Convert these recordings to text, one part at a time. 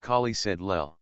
Kali said lel.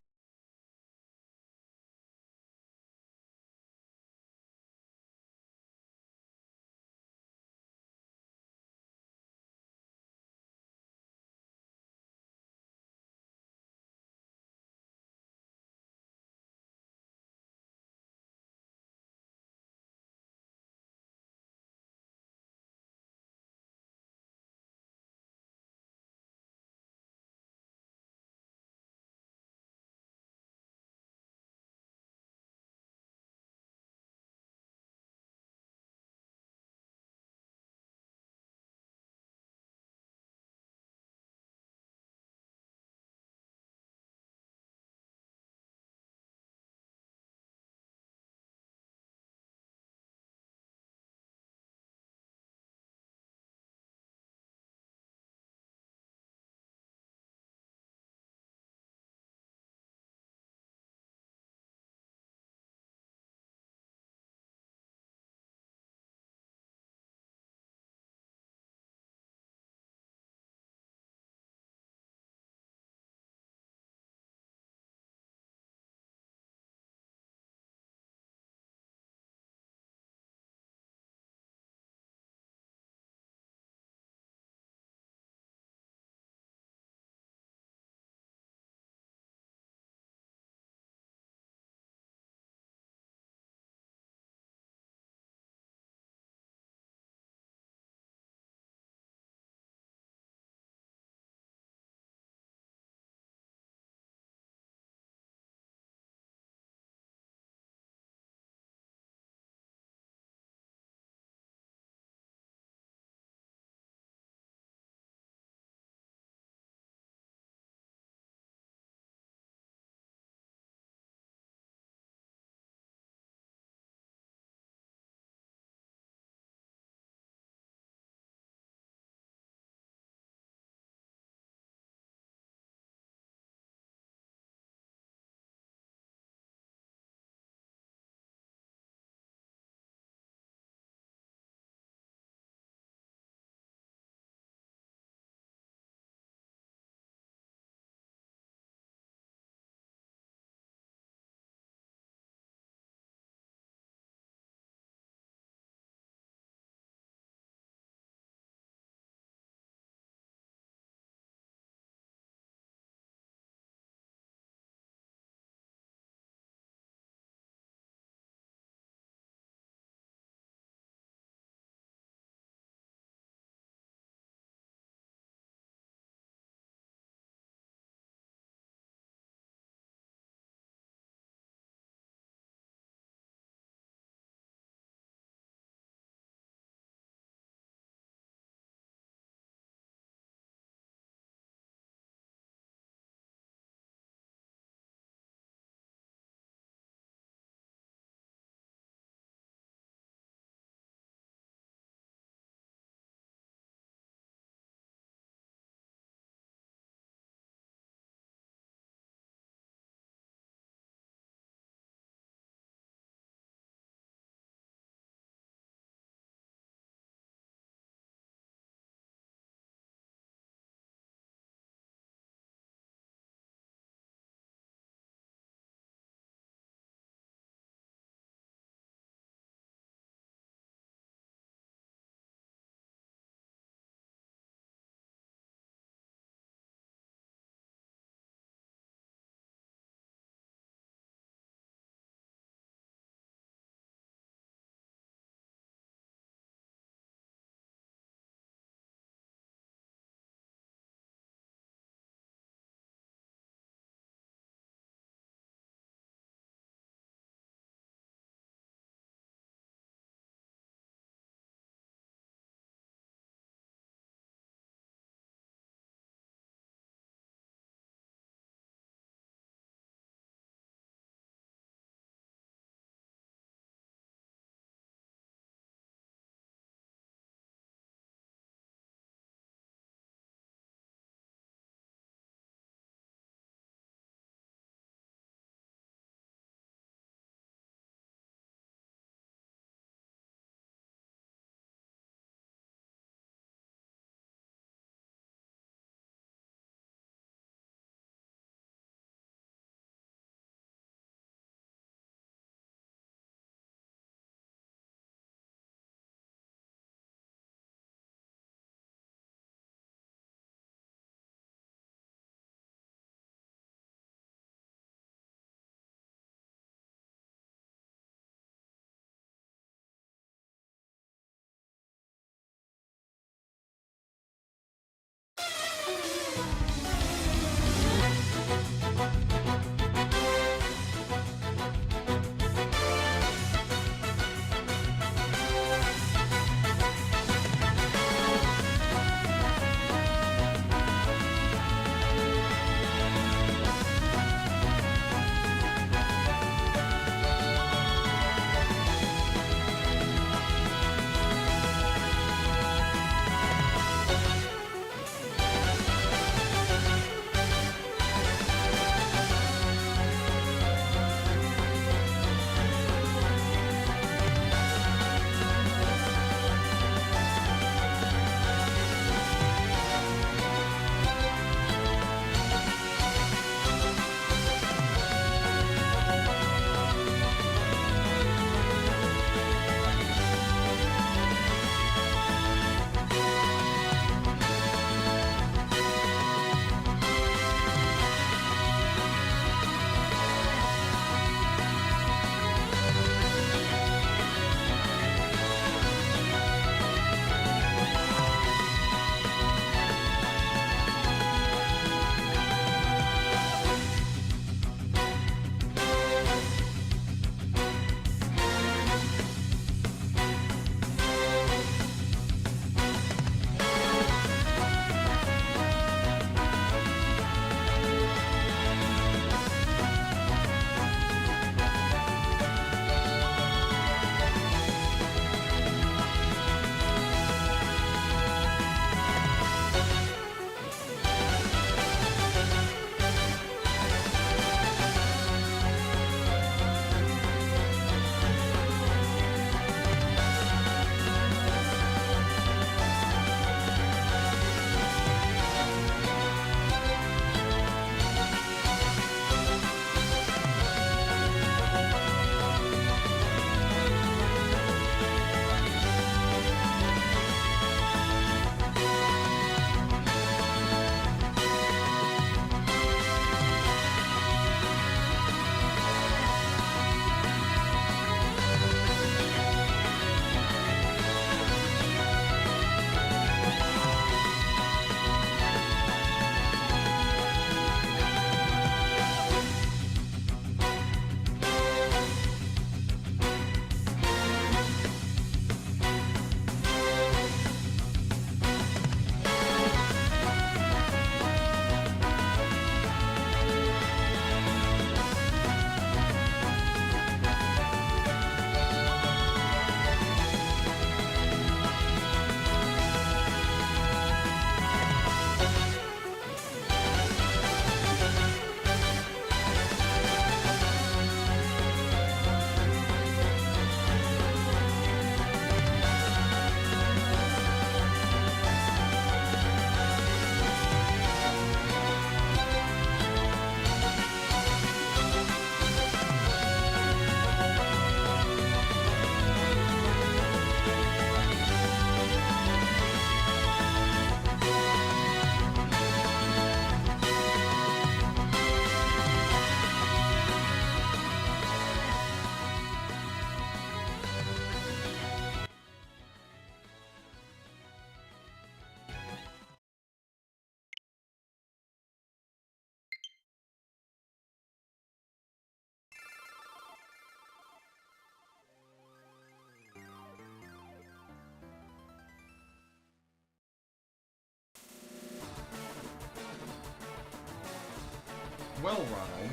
Well, Ronald,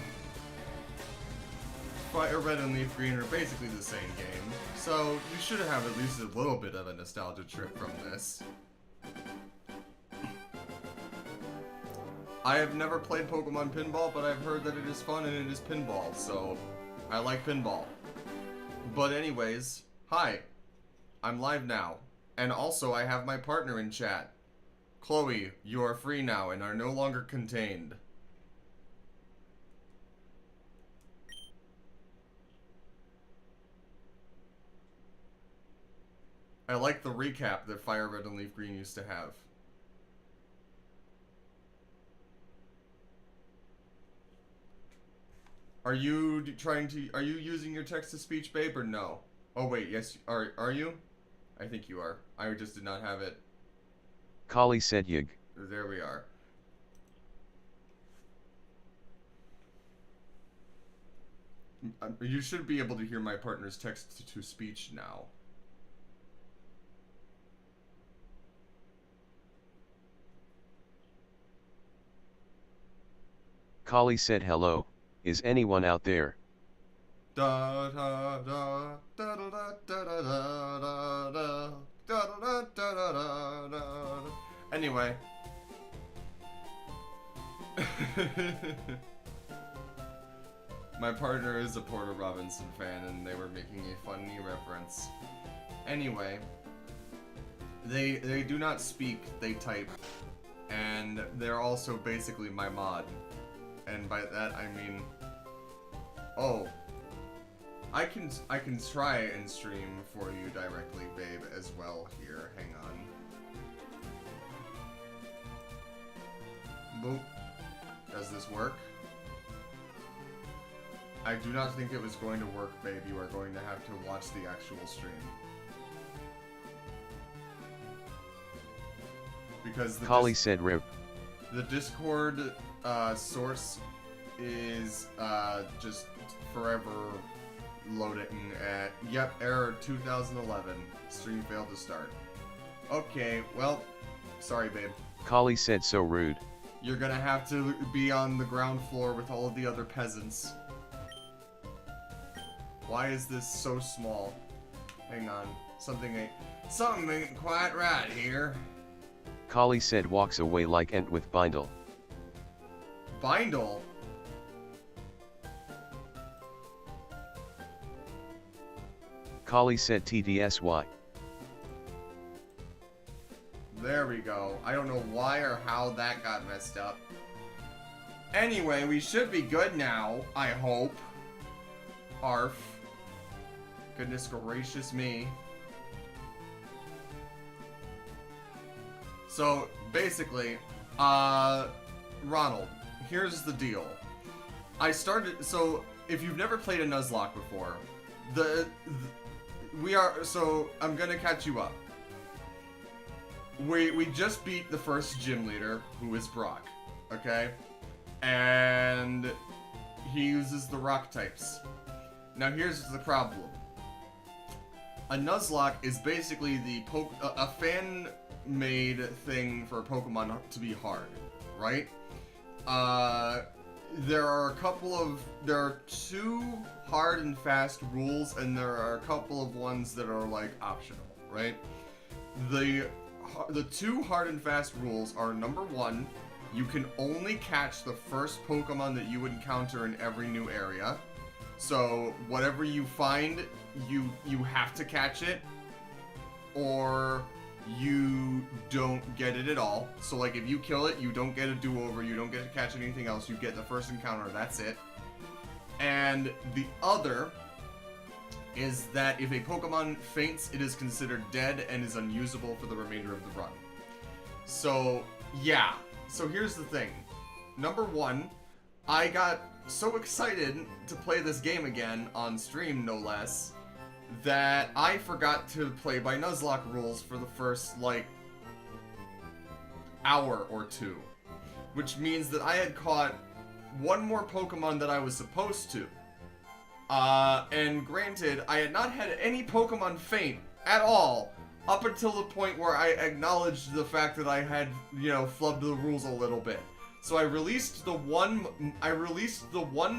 Fire Red and Leaf Green are basically the same game, so you should have at least a little bit of a nostalgia trip from this. I have never played Pokemon Pinball, but I've heard that it is fun and it is pinball, so I like pinball. But anyways, hi, I'm live now, and also I have my partner in chat. Chloe, you are free now and are no longer contained. I like the recap that Fire Red and Leaf Green used to have. Are you using your text-to-speech, babe, or no? Oh wait, yes, are you? I think you are. I just did not have it. Kali said yig. There we are. You should be able to hear my partner's text-to-speech now. Kali said hello, is anyone out there? Da da da da da da da da da da da da da da. Anyway. My partner is a Porter Robinson fan and they were making a funny reference. Anyway. They do not speak, they type. And they're also basically my mod. And by that I mean, oh, I can try and stream for you directly, babe, as well here. Hang on. Boop. Does this work? I do not think it was going to work, babe. You are going to have to watch the actual stream. Because the Kali said rip. The Discord source is just forever loading at, yep, error 2011. Stream failed to start. Okay, well, sorry, babe. Kali said so rude. You're gonna have to be on the ground floor with all of the other peasants. Why is this so small? Hang on, something ain't quite right here. Kali said walks away like Ent with Bindle. Bindle? Kali said TDSY. There we go. I don't know why or how that got messed up. Anyway, we should be good now, I hope. Arf. Goodness gracious me. So, basically, Ronald, here's the deal. So, if you've never played a Nuzlocke before, so, I'm gonna catch you up. We just beat the first gym leader, who is Brock, okay? And he uses the rock types. Now here's the problem. A Nuzlocke is basically a fan-made thing for Pokemon to be hard, right? There are two hard and fast rules, and there are a couple of ones that are like optional, right? The two hard and fast rules are, number one, you can only catch the first Pokemon that you encounter in every new area. So whatever you find, you have to catch it, or you don't get it at all. So like if you kill it, you don't get a do-over, you don't get to catch anything else, you get the first encounter, that's it. And the other is that if a Pokemon faints, it is considered dead and is unusable for the remainder of the run. So, yeah. So here's the thing. Number one, I got so excited to play this game again, on stream no less, that I forgot to play by Nuzlocke rules for the first, like, hour or two. Which means that I had caught one more Pokemon that I was supposed to. And granted, I had not had any Pokemon faint at all up until the point where I acknowledged the fact that I had, flubbed the rules a little bit. So I released the one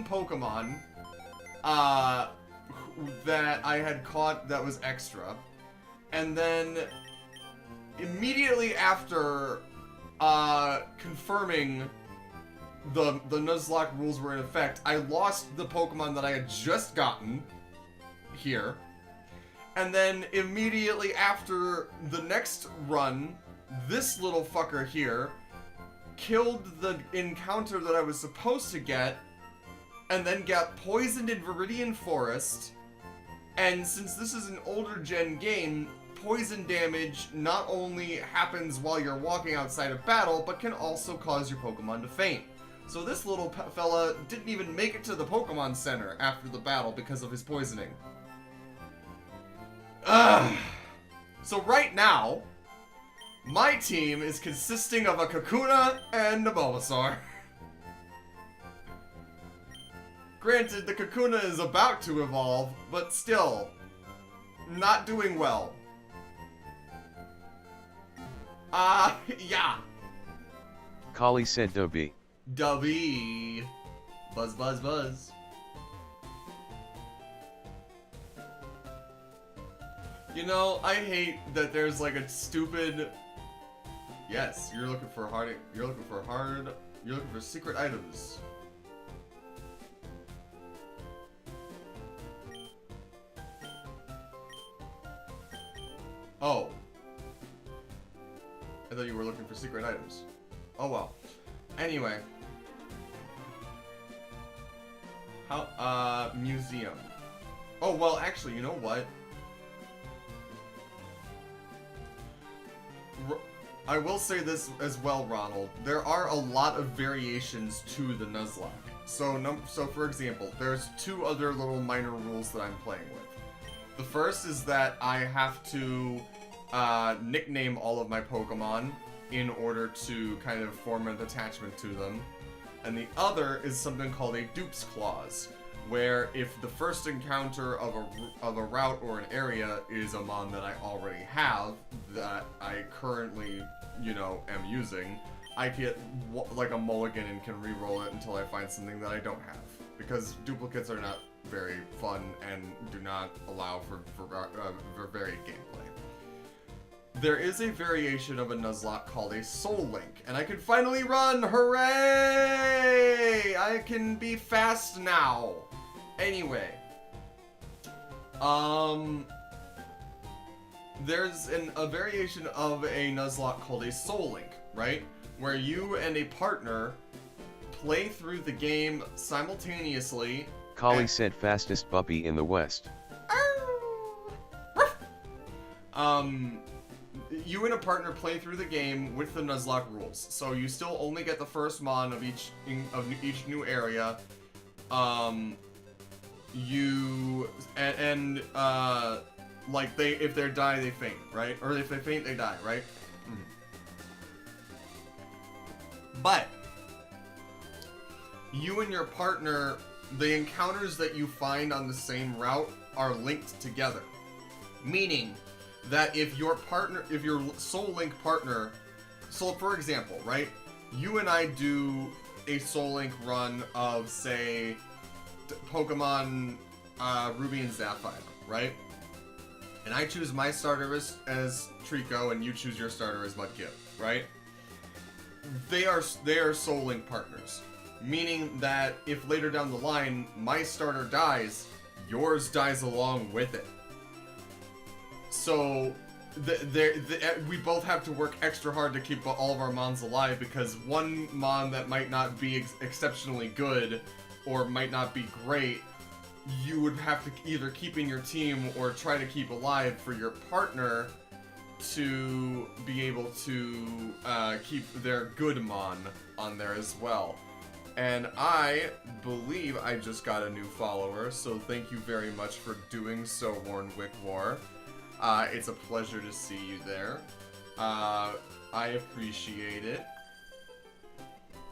Pokemon that I had caught that was extra. And then immediately after confirming the Nuzlocke rules were in effect, I lost the Pokemon that I had just gotten here. And then immediately after the next run, this little fucker here killed the encounter that I was supposed to get, and then got poisoned in Viridian Forest. And since this is an older gen game, poison damage not only happens while you're walking outside of battle, but can also cause your Pokemon to faint. So this little fella didn't even make it to the Pokemon Center after the battle because of his poisoning. Ugh. So right now, my team is consisting of a Kakuna and a Bulbasaur. Granted, the Kakuna is about to evolve, but still, not doing well. Yeah. Kali said Dobby. Dobby. Buzz, buzz, buzz. You know, I hate that there's like a stupid... Yes, you're looking for secret items. Oh. I thought you were looking for secret items. Oh well. Anyway. How, museum. Oh, well, actually, you know what? I will say this as well, Ronald. There are a lot of variations to the Nuzlocke. So for example, there's two other little minor rules that I'm playing with. The first is that I have to nickname all of my Pokemon in order to kind of form an attachment to them. And the other is something called a dupes clause, where if the first encounter of a route or an area is a mon that I already have, that I currently, you know, am using, I get like a mulligan and can re-roll it until I find something that I don't have. Because duplicates are not very fun and do not allow for varied gameplay. There is a variation of a Nuzlocke called a Soul Link, and I can finally run! Hooray! I can be fast now. Anyway, there's a variation of a Nuzlocke called a Soul Link, right? Where you and a partner play through the game simultaneously. Kali said fastest puppy in the West. You and a partner play through the game with the Nuzlocke rules, so you still only get the first mon of each new area. Like if they die, they faint, right? Or if they faint, they die, right? But you and your partner, the encounters that you find on the same route are linked together, meaning that if your Soul Link partner, so for example, right, you and I do a Soul Link run of, say, Pokemon Ruby and Sapphire, right? And I choose my starter as Trico, and you choose your starter as Mudkip, right? They are Soul Link partners, meaning that if later down the line my starter dies, yours dies along with it. So we both have to work extra hard to keep all of our mons alive, because one mon that might not be exceptionally good or might not be great, you would have to either keep in your team or try to keep alive for your partner to be able to keep their good mon on there as well. And I believe I just got a new follower, so thank you very much for doing so, Warnwick War. It's a pleasure to see you there. I appreciate it.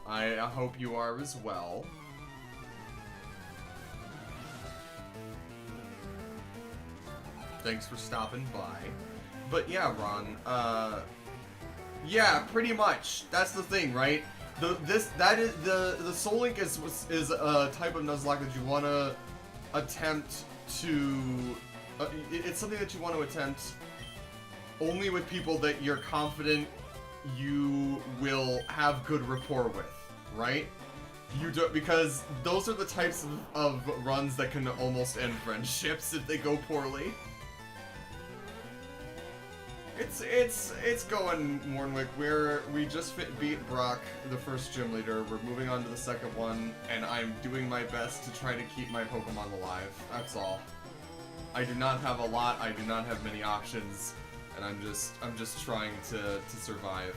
I hope you are as well. Thanks for stopping by. But yeah, Ron, yeah, pretty much. That's the thing, right? The Soul Link is a type of Nuzlocke that you want to attempt to. It's something that you want to attempt only with people that you're confident you will have good rapport with, right? You don't, because those are the types of runs that can almost end friendships if they go poorly. It's going, Mornwick. We just beat Brock, the first gym leader. We're moving on to the second one, and I'm doing my best to try to keep my Pokemon alive. That's all. I do not have a lot. I do not have many options, and I'm just trying to survive.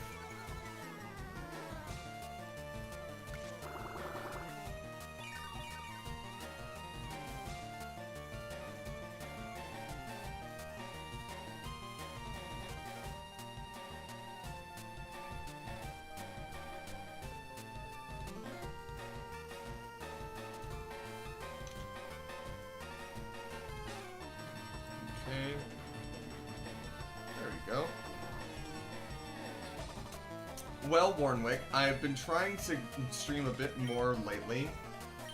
Well, Warnwick, I've been trying to stream a bit more lately.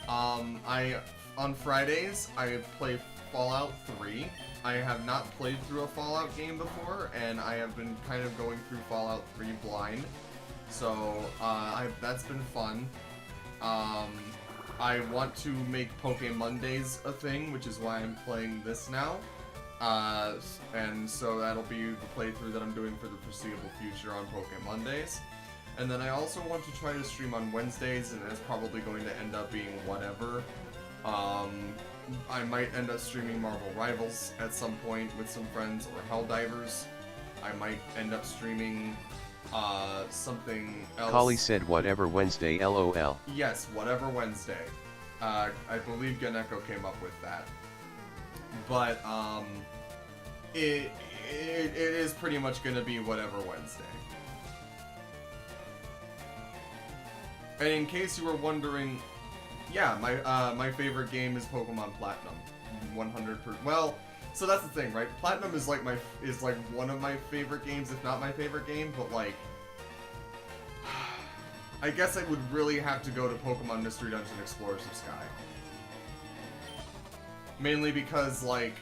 On Fridays, I play Fallout 3. I have not played through a Fallout game before, and I have been kind of going through Fallout 3 blind. So, that's been fun. I want to make Pokemondays a thing, which is why I'm playing this now. And so that'll be the playthrough that I'm doing for the foreseeable future on Pokemondays. And then I also want to try to stream on Wednesdays, and it's probably going to end up being whatever. I might end up streaming Marvel Rivals at some point with some friends, or Helldivers. I might end up streaming something else. Kali said whatever Wednesday, LOL. Yes, whatever Wednesday. I believe Ganeko came up with that. But it is pretty much going to be whatever Wednesday. And in case you were wondering, yeah, my favorite game is Pokemon Platinum, 100%. Well, so that's the thing, right? Platinum is like one of my favorite games, if not my favorite game. But like, I guess I would really have to go to Pokemon Mystery Dungeon Explorers of Sky. Mainly because like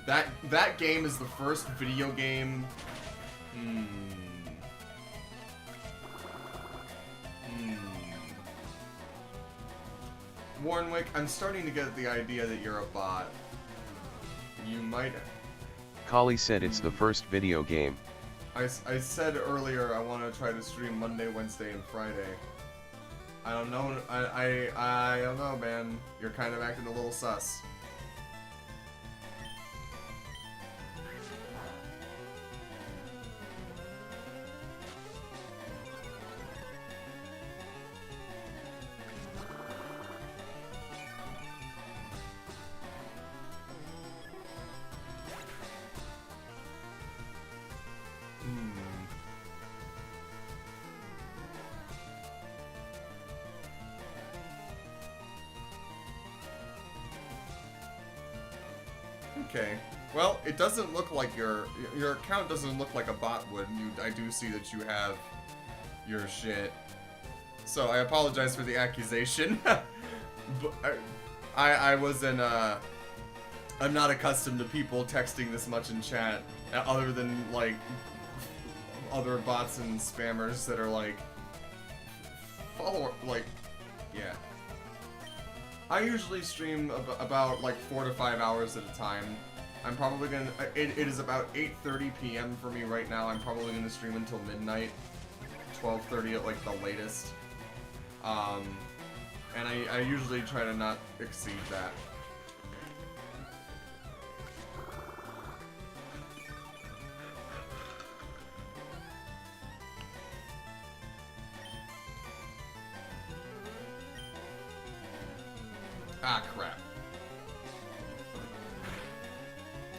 that game is the first video game. Warnwick, I'm starting to get the idea that you're a bot. You might... Kali said it's the first video game. I said earlier I want to try to stream Monday, Wednesday, and Friday. I don't know, I don't know, man. You're kind of acting a little sus. Okay. Well, it doesn't look like your account doesn't look like a bot would. I do see that you have your shit. So I apologize for the accusation. But I wasn't I'm not accustomed to people texting this much in chat, other than like other bots and spammers that are like yeah. I usually stream about like 4 to 5 hours at a time. I'm probably gonna. It is about 8:30 p.m. for me right now. I'm probably gonna stream until midnight, 12:30 at like the latest. And I usually try to not exceed that. Ah, crap.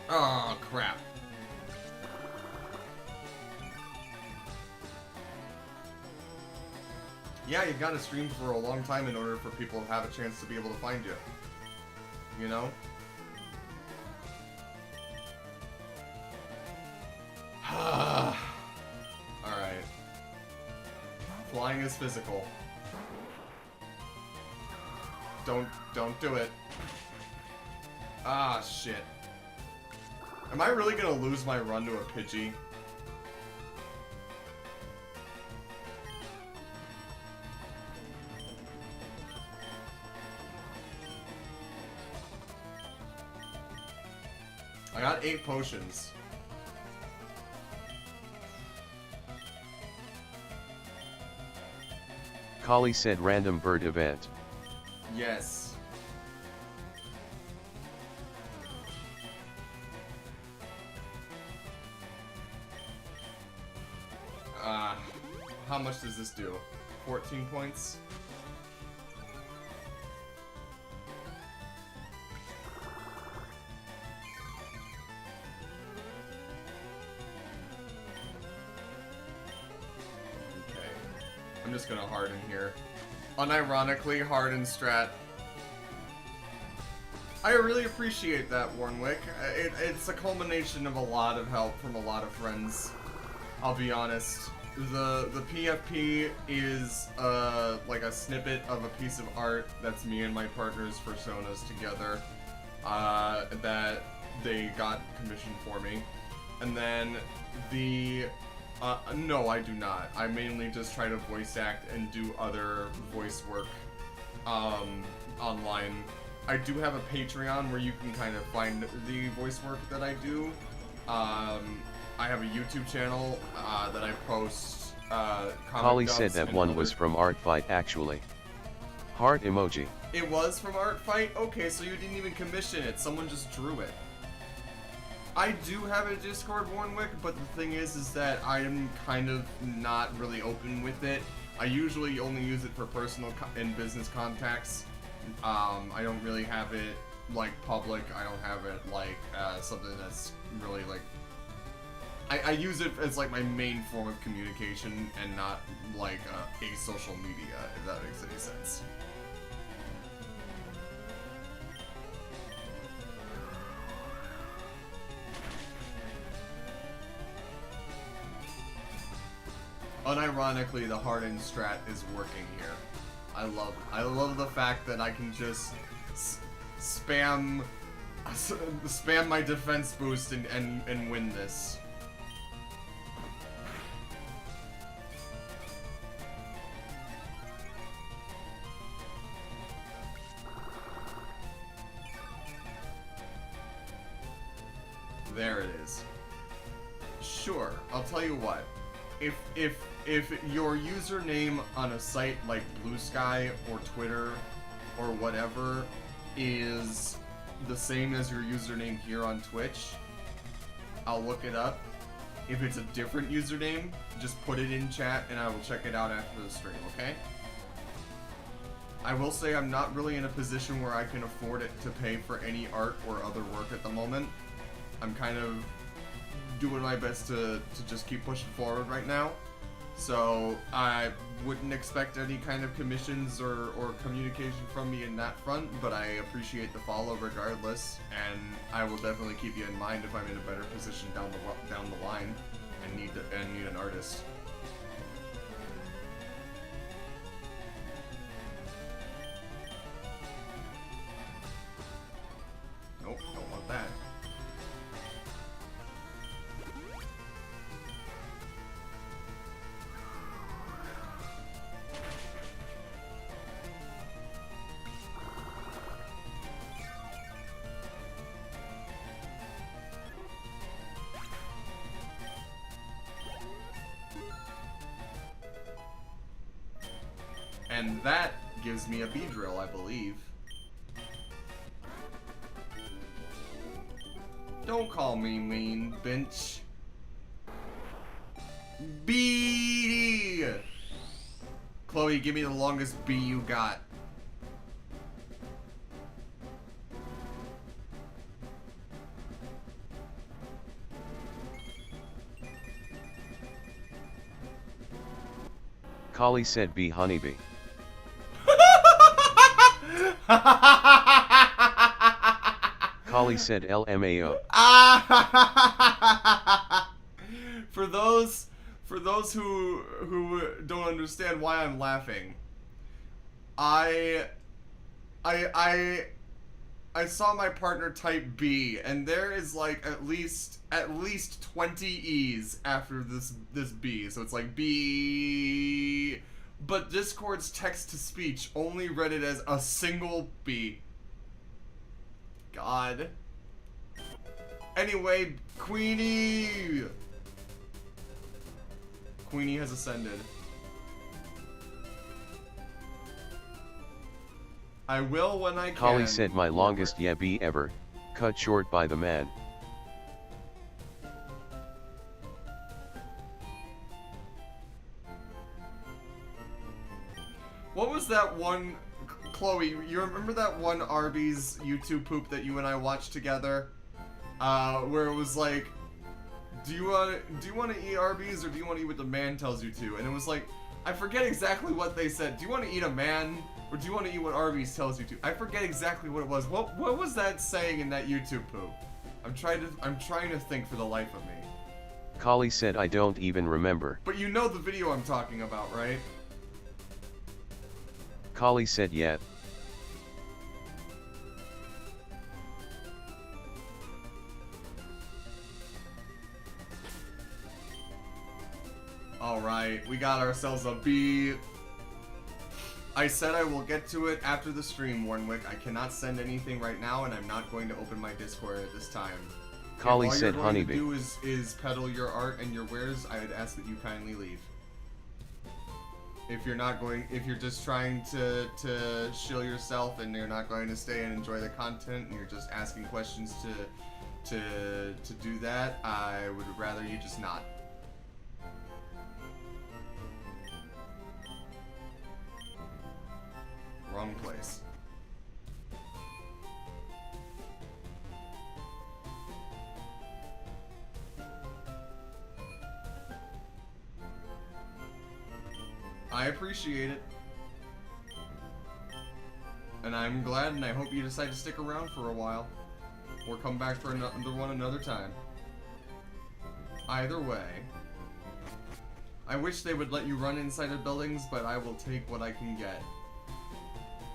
Oh, crap. Yeah, you gotta stream for a long time in order for people to have a chance to be able to find you. You know? Alright. Flying flying is physical. Don't do it. Ah, shit. Am I really gonna lose my run to a Pidgey? I got 8 potions. Kali said random bird event. Yes. How much does this do? 14 points? Okay. I'm just gonna harden here. Unironically, harden strat. I really appreciate that, Warnwick. It's a culmination of a lot of help from a lot of friends. I'll be honest. The PFP is like a snippet of a piece of art that's me and my partner's personas together that they got commissioned for me. And then the no, I do not. I mainly just try to voice act and do other voice work online. I do have a Patreon where you can kind of find the voice work that I do. I have a YouTube channel that I post Kali said that one was from Art Fight actually. Heart emoji. It was from Art Fight? Okay, so you didn't even commission it. Someone just drew it. I do have a Discord, Warnwick, but the thing is that I am kind of not really open with it. I usually only use it for personal and business contacts. I don't really have it like public. I don't have it like something that's really like. I use it as like my main form of communication and not like a social media, if that makes any sense. Unironically, the hardened strat is working here. I love the fact that I can just spam my defense boost and win this. There it is. Sure, I'll tell you what. If your username on a site like Blue Sky or Twitter or whatever is the same as your username here on Twitch, I'll look it up. If it's a different username, just put it in chat and I will check it out after the stream, okay? I will say I'm not really in a position where I can afford it to pay for any art or other work at the moment. I'm kind of doing my best to just keep pushing forward right now. So I wouldn't expect any kind of commissions or communication from me in that front, but I appreciate the follow regardless, and I will definitely keep you in mind if I'm in a better position down the line and need an artist. Nope, don't want that. And that gives me a Beedrill, I believe. Don't call me mean, bitch. B. Chloe, give me the longest B you got. Kali said B honeybee. Kali said LMAO. For those those who don't understand why I'm laughing, I saw my partner type B, and there is like at least 20 E's after this B, so it's like B, but Discord's text to speech only read it as a single B. God. Anyway, Queenie has ascended. I will when I can. Kali said my longest yabby ever, cut short by the man. What was that one, Chloe, you remember that one Arby's YouTube poop that you and I watched together? Where it was like, do you want to eat Arby's or do you want to eat what the man tells you to? And it was like, I forget exactly what they said. Do you want to eat a man or do you want to eat what Arby's tells you to? I forget exactly what it was. What was that saying in that YouTube poop? I'm trying to think for the life of me. Kali said I don't even remember. But you know the video I'm talking about, right? Kali said yeah. Alright, we got ourselves a B. I said I will get to it after the stream, Warnwick. I cannot send anything right now, and I'm not going to open my Discord at this time. Kali said honeybee. honeybee. All you're going to do is peddle your art and your wares. I would ask that you kindly leave. If you're just trying to shill yourself and you're not going to stay and enjoy the content and you're just asking questions to do that, I would rather you just not. Wrong place. I appreciate it. And I'm glad, and I hope you decide to stick around for a while. Or come back for another one another time. Either way. I wish they would let you run inside of buildings, but I will take what I can get.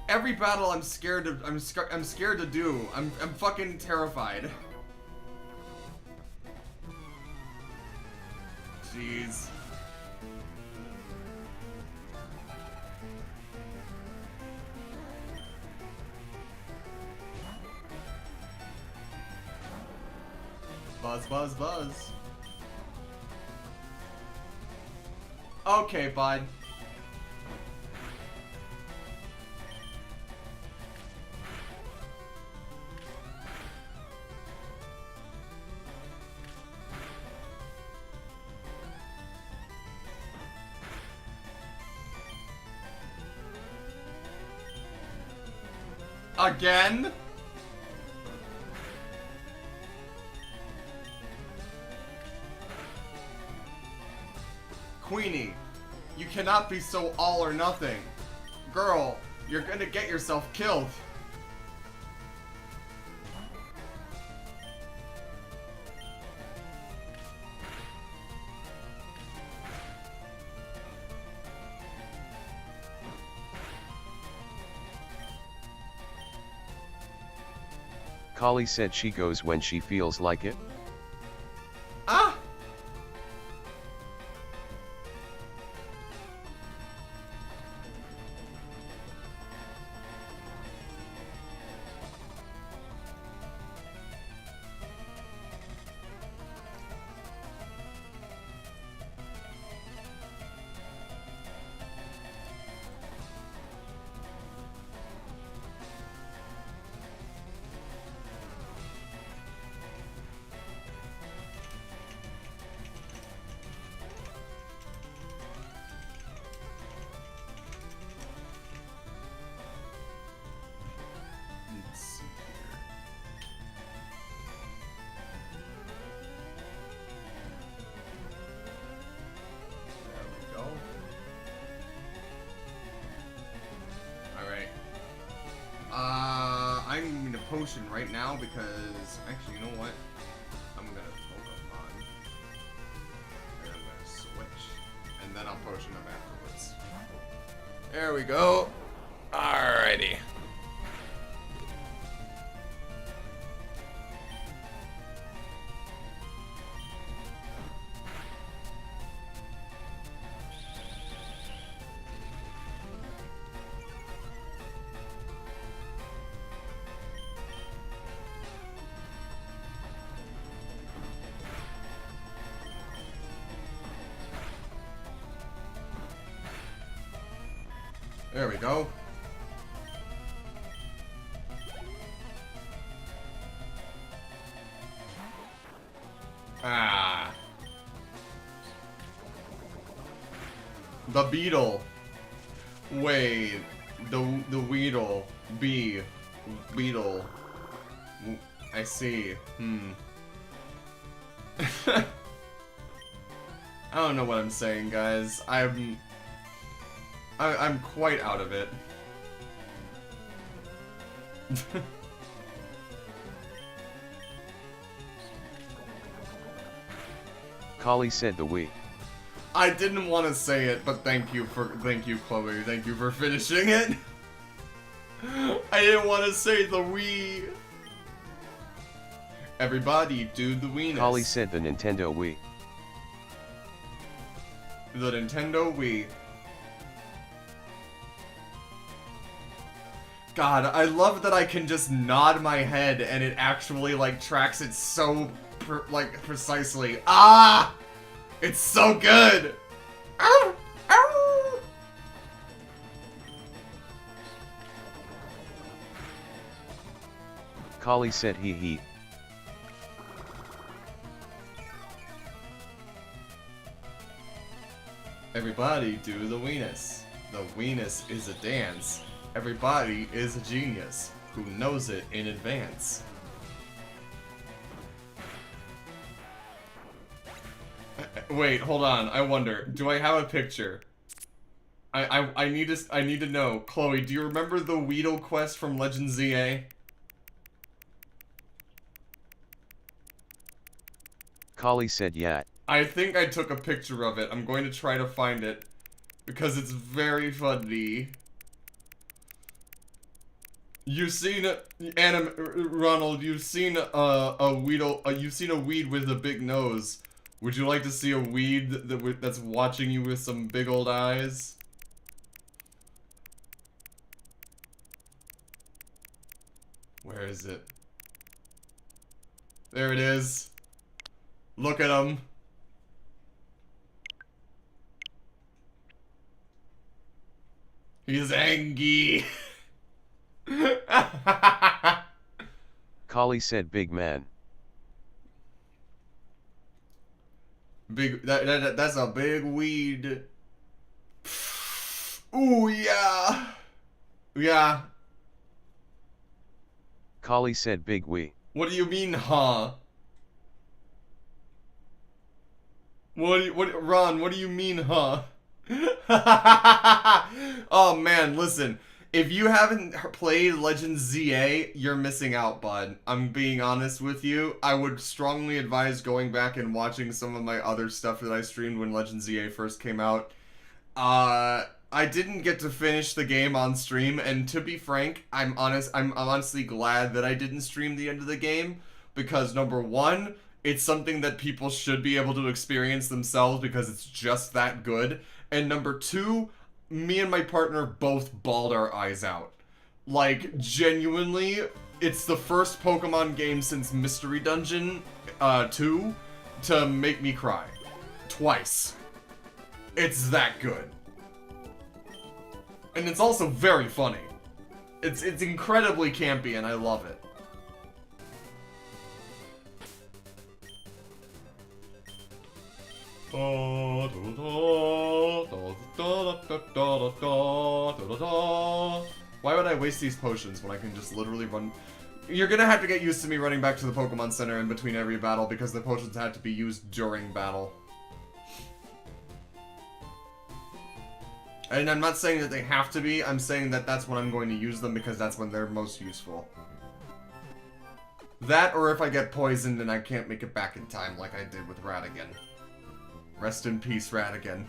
Every battle I'm scared to do. I'm fucking terrified. Jeez. Buzz, buzz, buzz. Okay, bud. Again? Queenie, you cannot be so all or nothing. Girl, you're gonna get yourself killed. Kali said she goes when she feels like it. Ah! I'm gonna potion right now because actually, you know what? I'm gonna Pokemon and I'm gonna switch. then I'll potion them afterwards. There we go. Alrighty. There we go. Ah. The beetle. Wait. The Weedle. Beetle. I see. I don't know what I'm saying, guys. I'm quite out of it. Kali said the Wii. I didn't want to say it, but thank you, Chloe. Thank you for finishing it. I didn't want to say the Wii. Everybody do the Wii-ness. Kali said the Nintendo Wii. The Nintendo Wii. God, I love that I can just nod my head and it actually, like, tracks it so, precisely. Ah! It's so good! Ow! Ow! Kali said he. Everybody do the Weenus. The Weenus is a dance. Everybody is a genius who knows it in advance. Wait, hold on. I wonder. Do I have a picture? I need to know. Chloe, do you remember the Weedle quest from Legend ZA? Kali said yeah. I think I took a picture of it. I'm going to try to find it because it's very funny. You've seen Ronald. You've seen a Weedle. You've seen a weed with a big nose. Would you like to see a weed that's watching you with some big old eyes? Where is it? There it is. Look at him. He's angry. Kali said big man. Big that's a big weed. Ooh yeah. Yeah. Kali said big Wii. What do you mean, huh? Ron, what do you mean, huh? Oh man, listen. If you haven't played Legend ZA, you're missing out, bud. I'm being honest with you. I would strongly advise going back and watching some of my other stuff that I streamed when Legend ZA first came out. I didn't get to finish the game on stream, and to be frank, I'm honestly glad that I didn't stream the end of the game, because number one, it's something that people should be able to experience themselves because it's just that good, and number two, me and my partner both bawled our eyes out. Like, genuinely, it's the first Pokemon game since Mystery Dungeon 2 to make me cry. Twice. It's that good. And it's also very funny. It's incredibly campy and I love it. Why would I waste these potions when I can just literally run? You're gonna have to get used to me running back to the Pokemon Center in between every battle because the potions had to be used during battle. And I'm not saying that they have to be, I'm saying that that's when I'm going to use them because that's when they're most useful. That, or if I get poisoned and I can't make it back in time like I did with Ratigan. Rest in peace, Ratigan.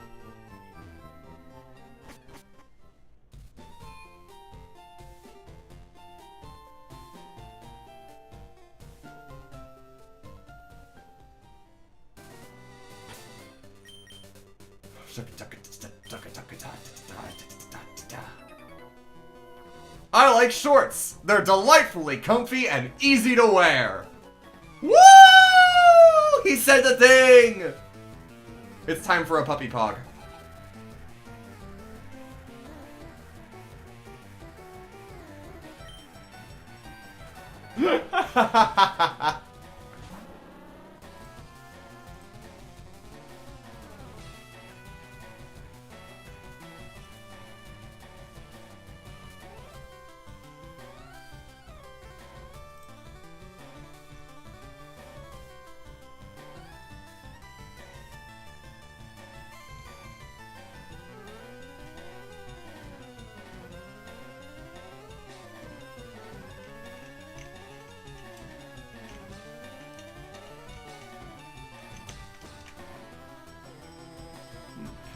I like shorts. They're delightfully comfy and easy to wear. Woo! He said the thing! It's time for a puppy pog.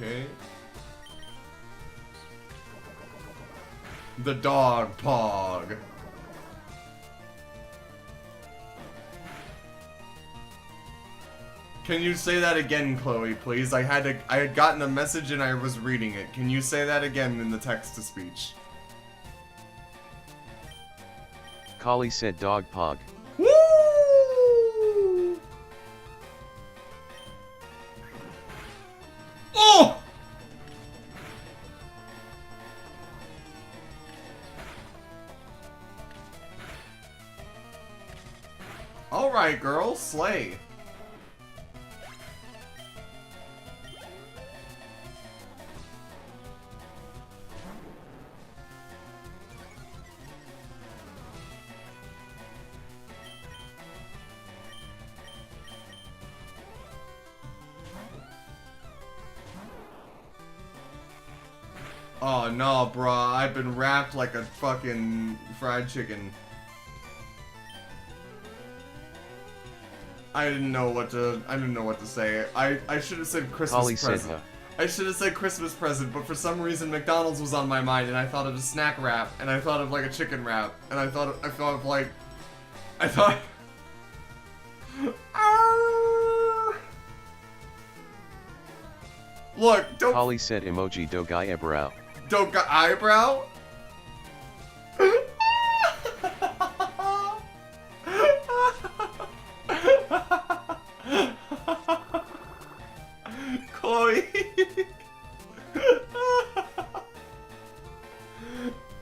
Okay. The dog pog. Can you say that again, Chloe, please? I had gotten a message and I was reading it. Can you say that again in the text-to-speech? Kali said dog pog. Woo! Oh! Alright, girl, slay. Oh no, bruh, I've been wrapped like a fucking fried chicken. I didn't know what to say. I should have said Christmas Kali present. said, I should have said Christmas present, but for some reason McDonald's was on my mind, and I thought of a snack wrap, and I thought of like a chicken wrap, and I thought of like, Look, don't. Kali said emoji dog eyebrow. Don't got eyebrow? Chloe.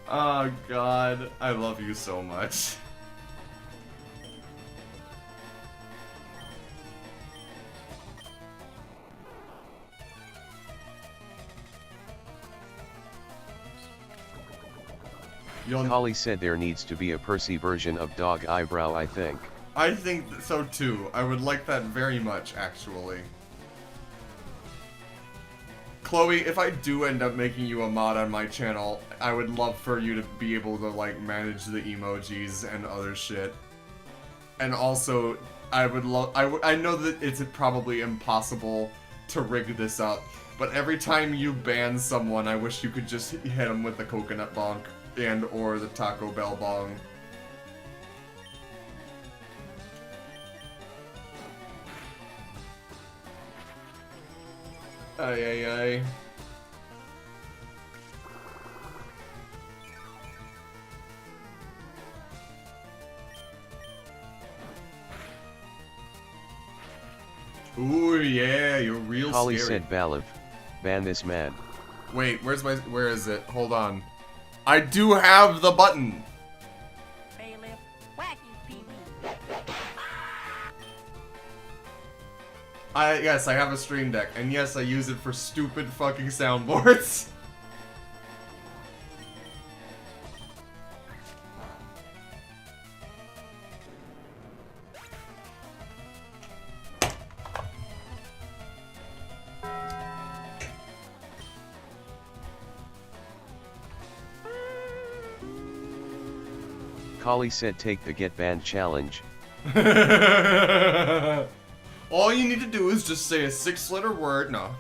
Oh god, I love you so much. Kali said there needs to be a Percy version of dog eyebrow, I think. I think so too. I would like that very much, actually. Chloe, if I do end up making you a mod on my channel, I would love for you to be able to, like, manage the emojis and other shit. And also, I would love- I know that it's probably impossible to rig this up, but every time you ban someone, I wish you could just hit them with the coconut bonk and or the Taco Bell bong. Ay ay ay. Ooh yeah, you're real Kali scary. said Baliv. Ban this man. Wait, where is it? Hold on. I do have the button. Bailiff, wacky pee-pee. Yes, I have a stream deck, and yes, I use it for stupid fucking soundboards. Kali said take the get banned challenge. All you need to do is just say a 6-letter word. No.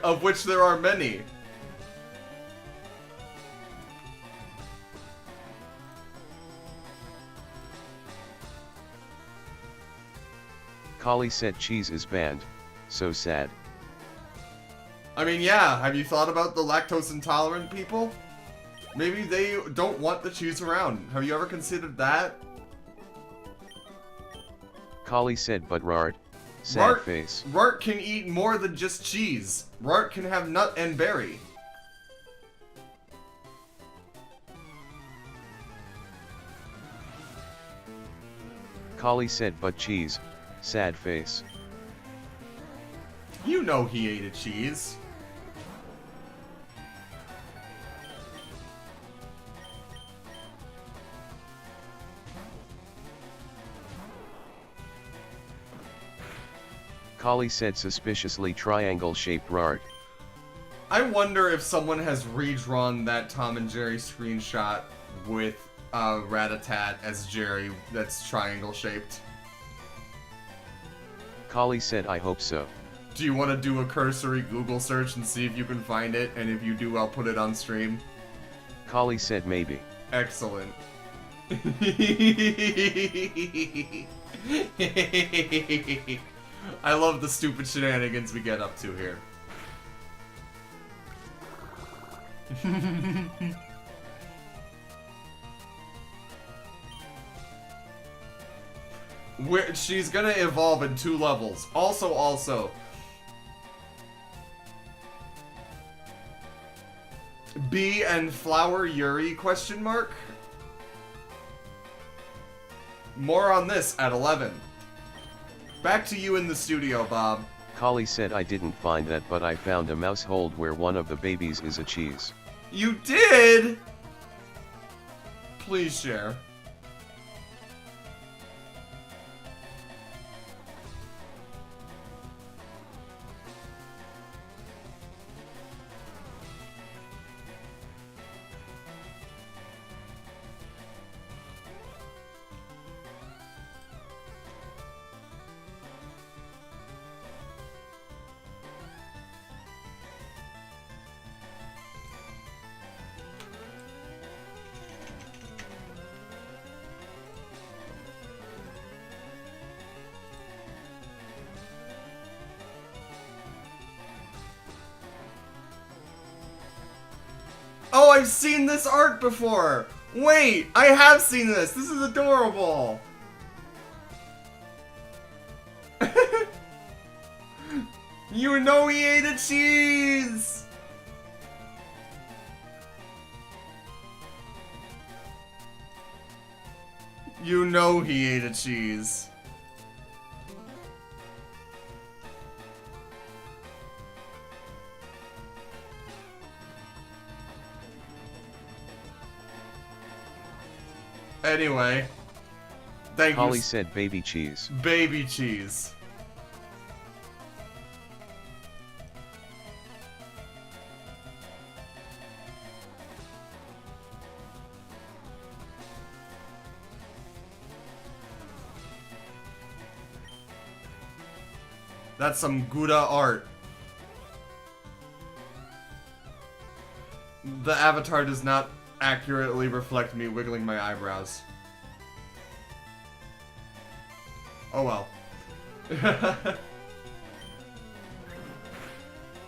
Of which there are many. Kali said cheese is banned. So sad. I mean, yeah, have you thought about the lactose intolerant people? Maybe they don't want the cheese around. Have you ever considered that? Kali said but Rart. Sad face. Rart can eat more than just cheese. Rart can have nut and berry. Kali said but cheese. Sad face. You know he ate a cheese. Kali said suspiciously triangle-shaped Rart. I wonder if someone has redrawn that Tom and Jerry screenshot with Ratatat as Jerry that's triangle-shaped. Kali said I hope so. Do you want to do a cursory Google search and see if you can find it? And if you do, I'll put it on stream. Kali said maybe. Excellent. I love the stupid shenanigans we get up to here. She's gonna evolve in 2 levels. Also. Bee and Flower Yuri, question mark? More on this at 11. Back to you in the studio, Bob. Kali said I didn't find that but I found a mouse hold where one of the babies is a cheese. You did? Please share. Oh, I've seen this art before! Wait, I have seen this! This is adorable! You know he ate a cheese! You know he ate a cheese. Anyway, thank you. Kali said baby cheese. Baby cheese. That's some Gouda art. The avatar does not accurately reflect me wiggling my eyebrows. Oh well.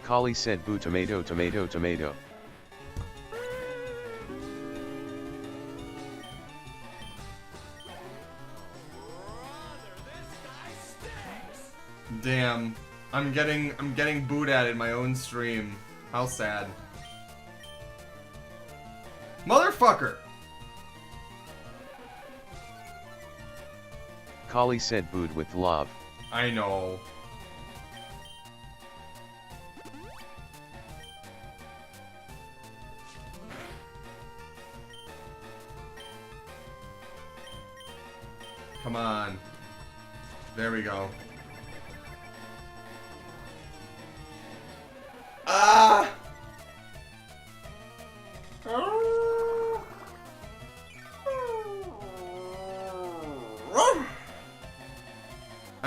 Kali said boo tomato tomato tomato. Damn. I'm getting booed at in my own stream. How sad. Motherfucker! Kali said booed with love. I know. Come on. There we go. Ah!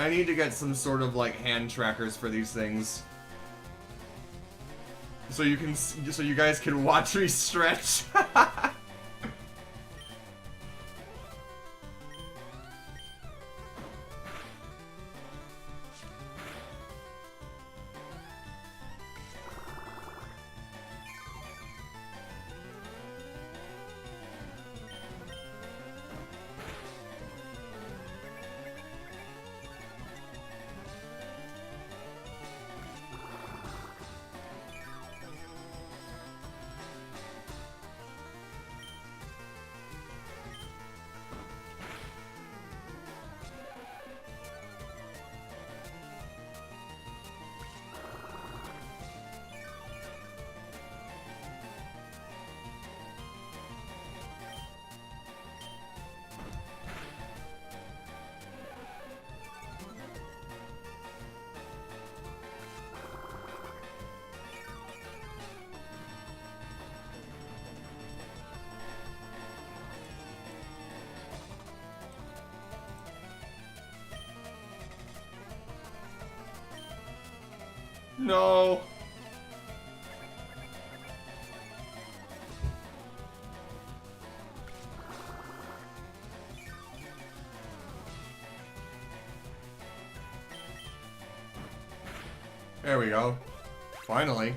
I need to get some sort of like hand trackers for these things. So you guys can watch me stretch. No. There we go. Finally.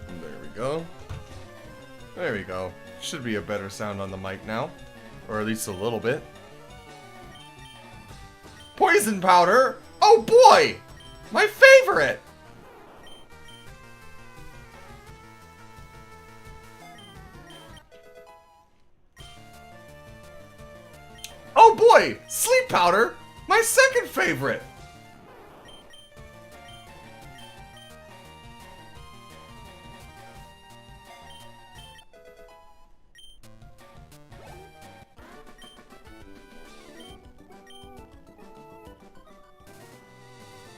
There we go. There we go. Should be a better sound on the mic now. Or at least a little bit. Poison powder! Oh boy! My favorite! Oh boy! Sleep powder! My second favorite!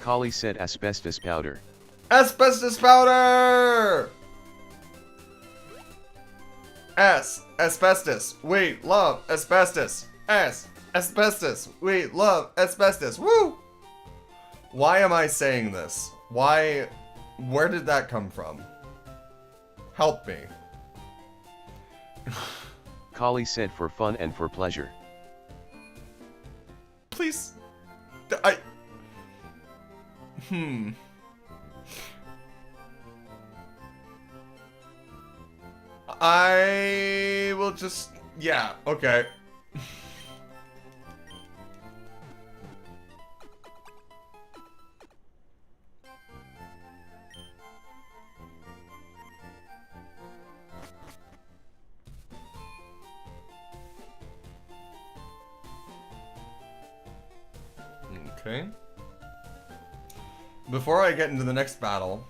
Kali said asbestos powder. Asbestos powder! Asbestos. Wait, love, asbestos. Asbestos. Wait, love, asbestos. Woo! Why am I saying this? Why? Where did that come from? Help me. Kali said for fun and for pleasure. Please. I will just... Yeah, okay. Okay. Before I get into the next battle,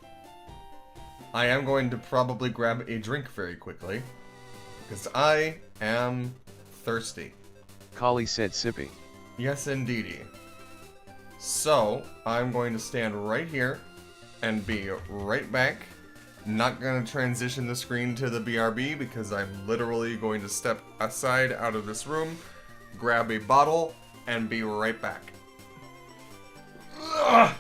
I am going to probably grab a drink very quickly, because I am thirsty. Kali said sippy. Yes, indeedy. So, I'm going to stand right here and be right back. Not going to transition the screen to the BRB because I'm literally going to step aside out of this room, grab a bottle, and be right back. Ugh.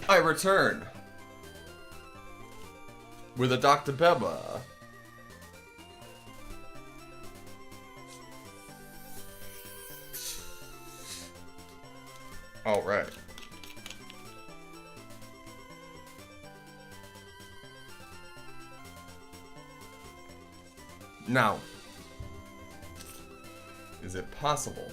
I return with a Dr. Beba. All right. Now, is it possible?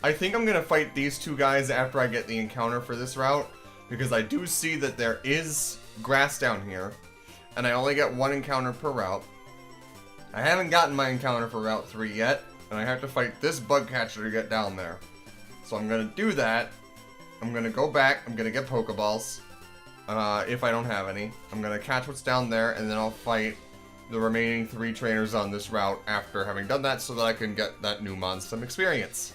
I think I'm gonna fight these two guys after I get the encounter for this route, because I do see that there is grass down here, and I only get one encounter per route. I haven't gotten my encounter for Route 3 yet, and I have to fight this bug catcher to get down there. So I'm gonna do that. I'm gonna go back, I'm gonna get Pokeballs, if I don't have any. I'm gonna catch what's down there, and then I'll fight the remaining 3 trainers on this route after having done that so that I can get that new Monstem experience.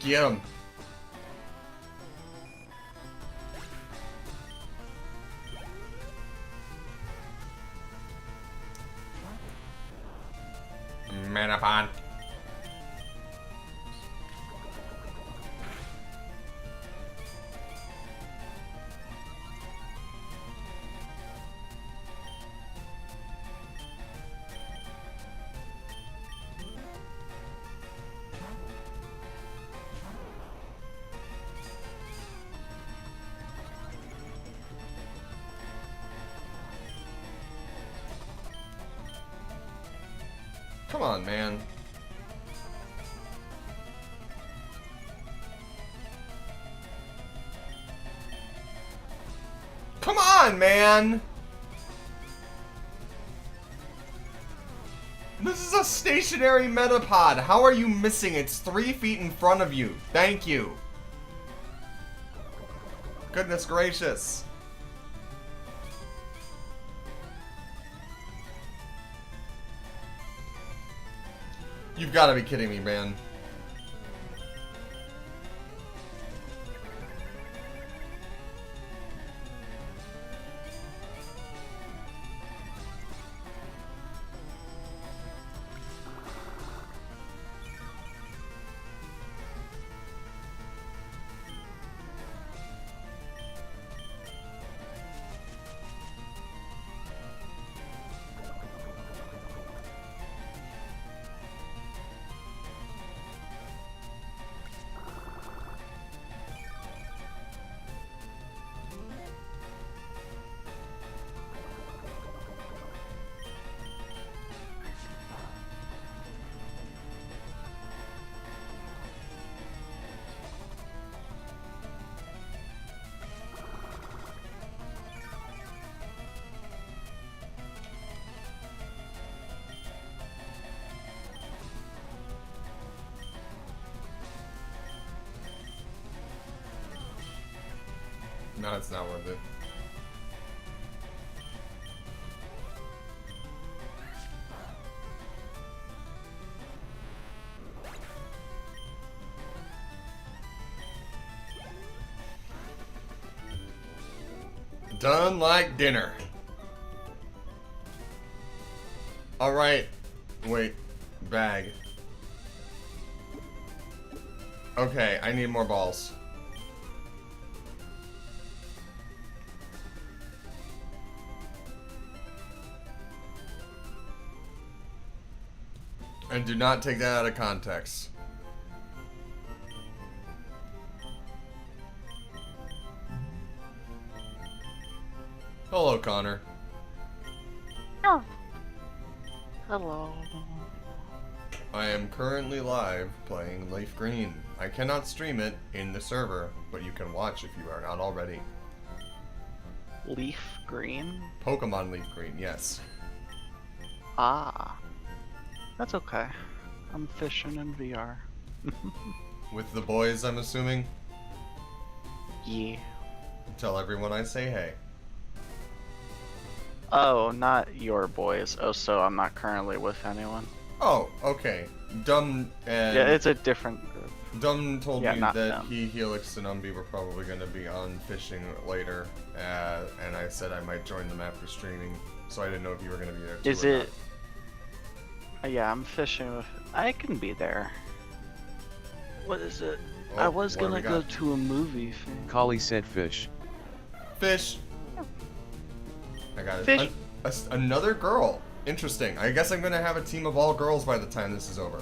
Get him. Manapon. Come on, man. Come on, man! This is a stationary Metapod. How are you missing? It's 3 feet in front of you. Thank you. Goodness gracious. You've got to be kidding me, man. No, it's not worth it. Done like dinner. Alright. Wait. Bag. Okay, I need more balls. And do not take that out of context. Hello, Connor. Oh. Hello. I am currently live playing Leafgreen. I cannot stream it in the server, but you can watch if you are not already. Leafgreen? Pokemon Leafgreen, yes. Ah. That's okay. I'm fishing in VR. With the boys, I'm assuming? Yeah. Tell everyone I say hey. Oh, not your boys. Oh, so I'm not currently with anyone. Oh, okay. Dumb and... Yeah, it's a different group. Dum told Yeah, me not that them. he, Helix, and Umbi were probably going to be on fishing later, and I said I might join them after streaming, so I didn't know if you were going to be there too. Is or it? Yeah, I'm fishing with. I can be there. What is it? not. I Oh, was what do gonna we go got? to a movie thing. Kali said fish. Fish. I got it. Fish. Another girl. Interesting. I guess I'm going to have a team of all girls by the time this is over.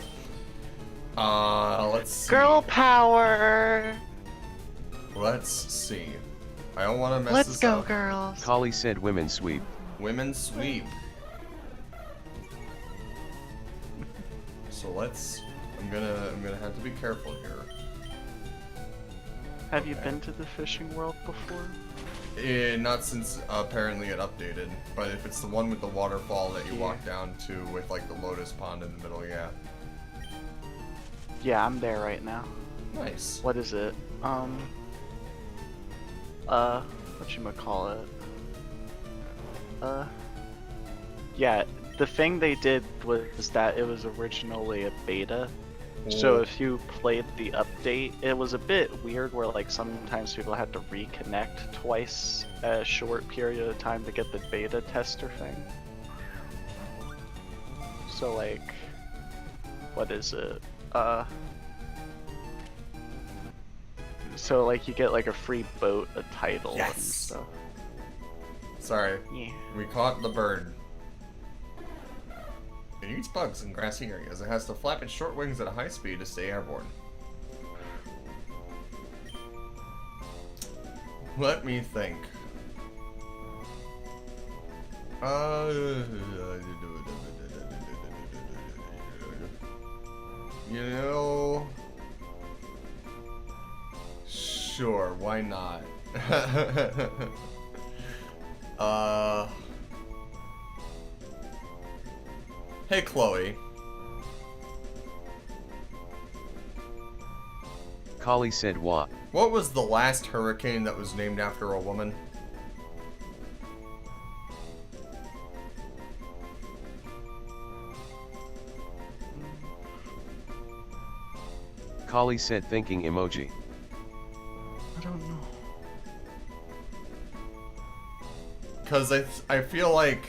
Let's see. Girl power. Let's see. I don't want to mess Let's this go, up. girls. Kali said women sweep. Women's sweep. So I'm gonna have to be careful here. Have you Okay. been to the fishing world before? Not since apparently it updated, but if it's the one with the waterfall that you Yeah. walk down to with like the lotus pond in the middle, yeah. Yeah, I'm there right now. Nice. What is it? Whatchamacallit? Yeah, the thing they did was that it was originally a beta. So Cool. if you played the update, it was a bit weird where like sometimes people had to reconnect twice a short period of time to get the beta tester thing. So like, what is it? So like you get like a free boat, a title, and Yes! stuff. Sorry, Yeah. we caught the bird. It eats bugs in grassy areas. It has to flap its short wings at a high speed to stay airborne. Let me think. You know, sure, why not? Hey, Chloe. Kali said what? What was the last hurricane that was named after a woman? Kali said thinking emoji. I don't know. Because I feel like...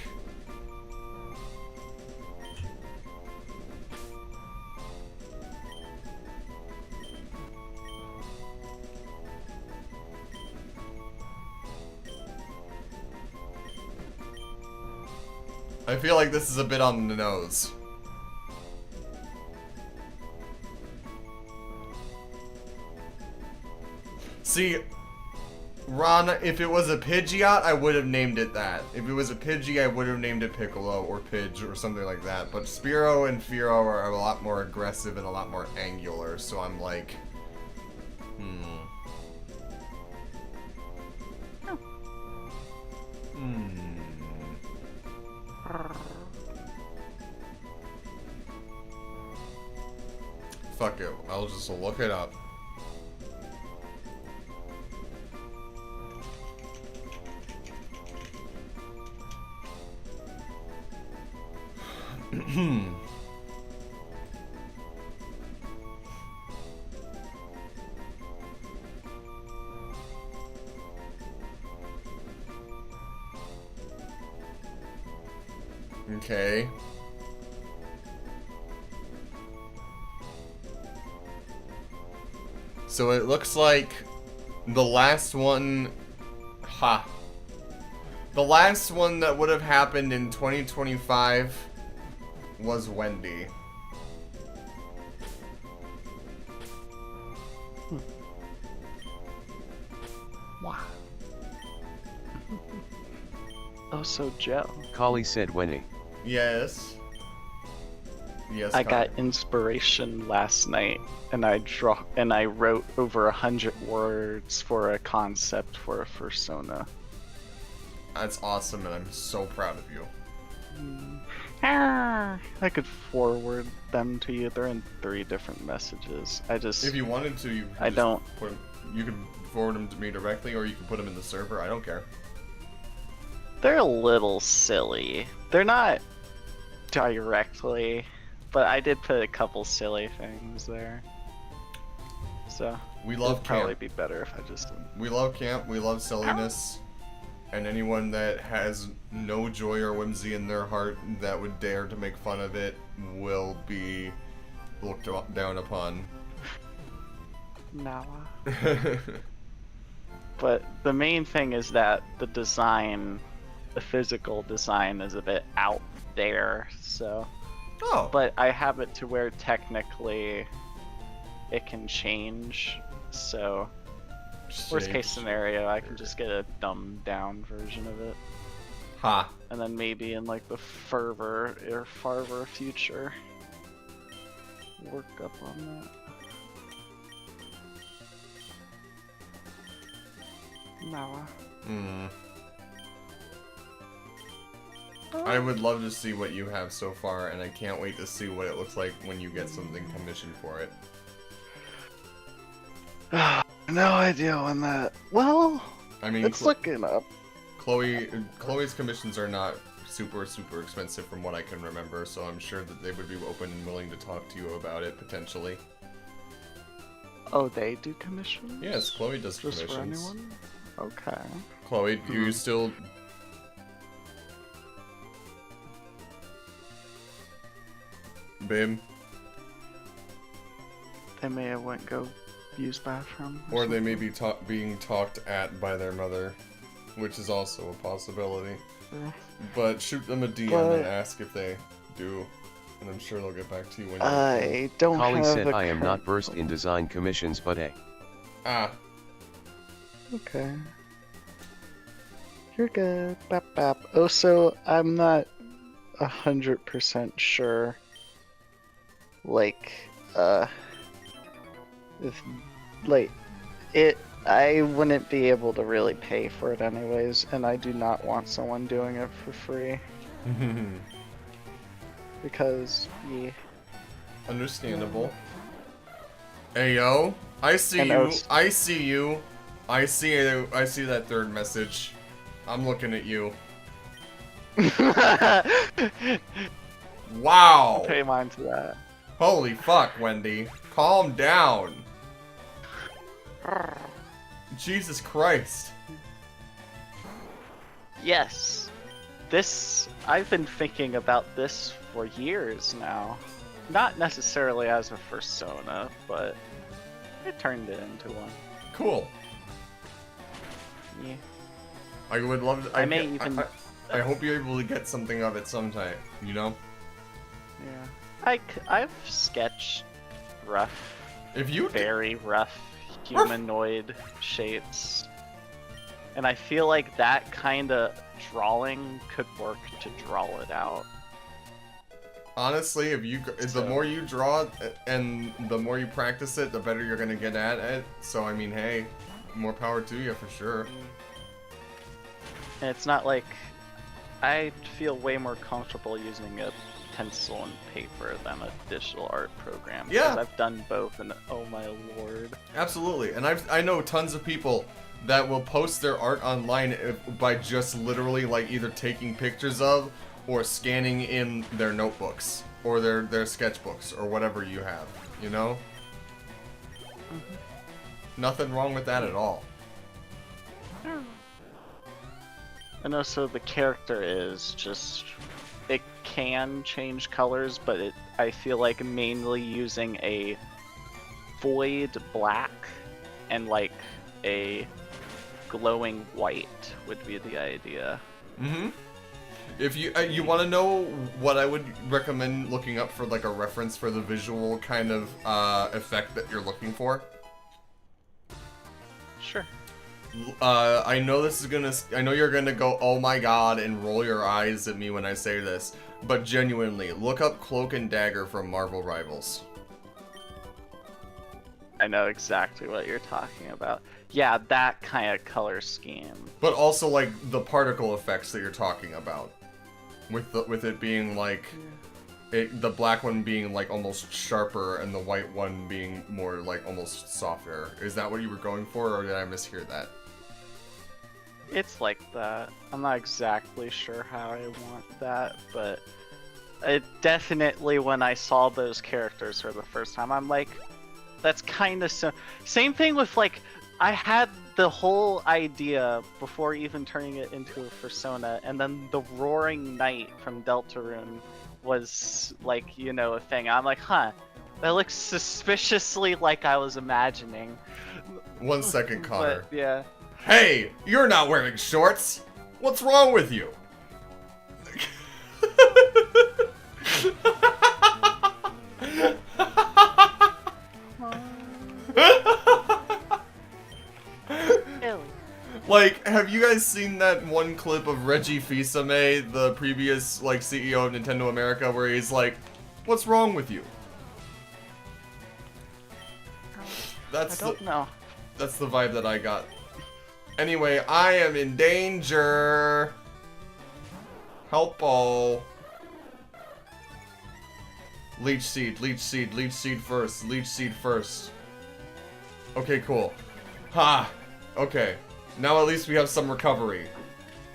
I feel like this is a bit on the nose. See, Ron, if it was a Pidgeot, I would have named it that. If it was a Pidgey, I would have named it Piccolo or Pidge or something like that. But Spearow and Fearow are a lot more aggressive and a lot more angular, so I'm like... Fuck it, I'll just look it up. Okay. So it looks like the last one... Ha. The last one that would have happened in 2025 was Wendy. Wow. Oh, so Joe. Kali said Winnie. Yes. Yes, I got Connor. inspiration last night, and I wrote over 100 words for a concept for a persona. That's awesome, and I'm so proud of you. I could forward them to you. They're in 3 different messages. If you wanted to, you could I just don't- you could forward them to me directly, or you could put them in the server. I don't care. They're a little silly. They're not directly, but I did put a couple silly things there. So We love it'd probably camp. be better if I just. We love camp. We love silliness. And anyone that has no joy or whimsy in their heart that would dare to make fun of it will be looked down upon. Nah. But the main thing is that the design, the physical design, is a bit out there. So. Oh. But I have it to where technically it can change. So. Worst case scenario, I can just get a dumbed down version of it. Ha. And then maybe in like the farther future, work up on that. No. I would love to see what you have so far, and I can't wait to see what it looks like when you get something commissioned for it. No idea when that. Well, I mean, it's looking up. Chloe's commissions are not super expensive from what I can remember, so I'm sure that they would be open and willing to talk to you about it potentially. Oh, they do commissions? Yes, Chloe does Just commissions. for anyone? Okay. Chloe, do you still? Babe? They may have went go use bathroom. Or they may be being talked at by their mother, which is also a possibility. Yeah. But shoot them a DM and ask if they do, and I'm sure they'll get back to you when I don't Holly have said a I am not current- versed in design commissions but Ah. Okay. You're good. Bap bap. Oh, so I'm not 100% sure. Like, if, like, I wouldn't be able to really pay for it anyways, and I do not want someone doing it for free. Because, yeah. Understandable. Ayo, I see And you. Oats. I see you. I see you. I see that third message. I'm looking at you. Wow. Pay mind to that. Holy fuck, Wendy. Calm down. Jesus Christ. Yes. I've been thinking about this for years now. Not necessarily as a persona, but I turned it into one. Cool. Yeah. I would love to. I hope you're able to get something of it sometime, you know? Yeah. I've sketched rough, If you very rough humanoid shapes. And I feel like that kind of drawing could work to draw it out. honestly, the more you draw and the more you practice it, the better you're gonna get at it. So I mean, hey, more power to you for sure. And it's not like I feel way more comfortable using a pencil and paper than a digital art program. Yeah. Because I've done both, and oh my lord. Absolutely, and I know tons of people that will post their art online by just literally like either taking pictures of or scanning in their notebooks or their sketchbooks or whatever you have, you know? Nothing wrong with that at all. And also the character is just, it can change colors, but I feel like mainly using a void black and like a glowing white would be the idea. Mm-hmm. If you want to know what I would recommend looking up for like a reference for the visual kind of effect that you're looking for. Sure. I know you're gonna go, oh my god, and roll your eyes at me when I say this, but genuinely, look up Cloak and Dagger from Marvel Rivals. I know exactly what you're talking about. Yeah, that kind of color scheme. But also like the particle effects that you're talking about, with it being like, the black one being like almost sharper and the white one being more like almost softer. Is that what you were going for, or did I mishear that? It's like that. I'm not exactly sure how I want that, but it definitely, when I saw those characters for the first time, I'm like, That's kind of same thing with like I had the whole idea before even turning it into a persona, and then the Roaring Knight from Deltarune was like, you know, a thing. I'm like, huh, that looks suspiciously like I was imagining. 1 second, Connor. But, yeah. Hey, you're not wearing shorts. What's wrong with you? Like, have you guys seen that one clip of Reggie Fils-Aimé, the previous, like, CEO of Nintendo America, where he's like, what's wrong with you? I don't know. That's the vibe that I got. Anyway, I am in danger. Help-o. Leech seed, leech seed, leech seed first, leech seed first. Okay, cool. Ha! Okay. Now at least we have some recovery.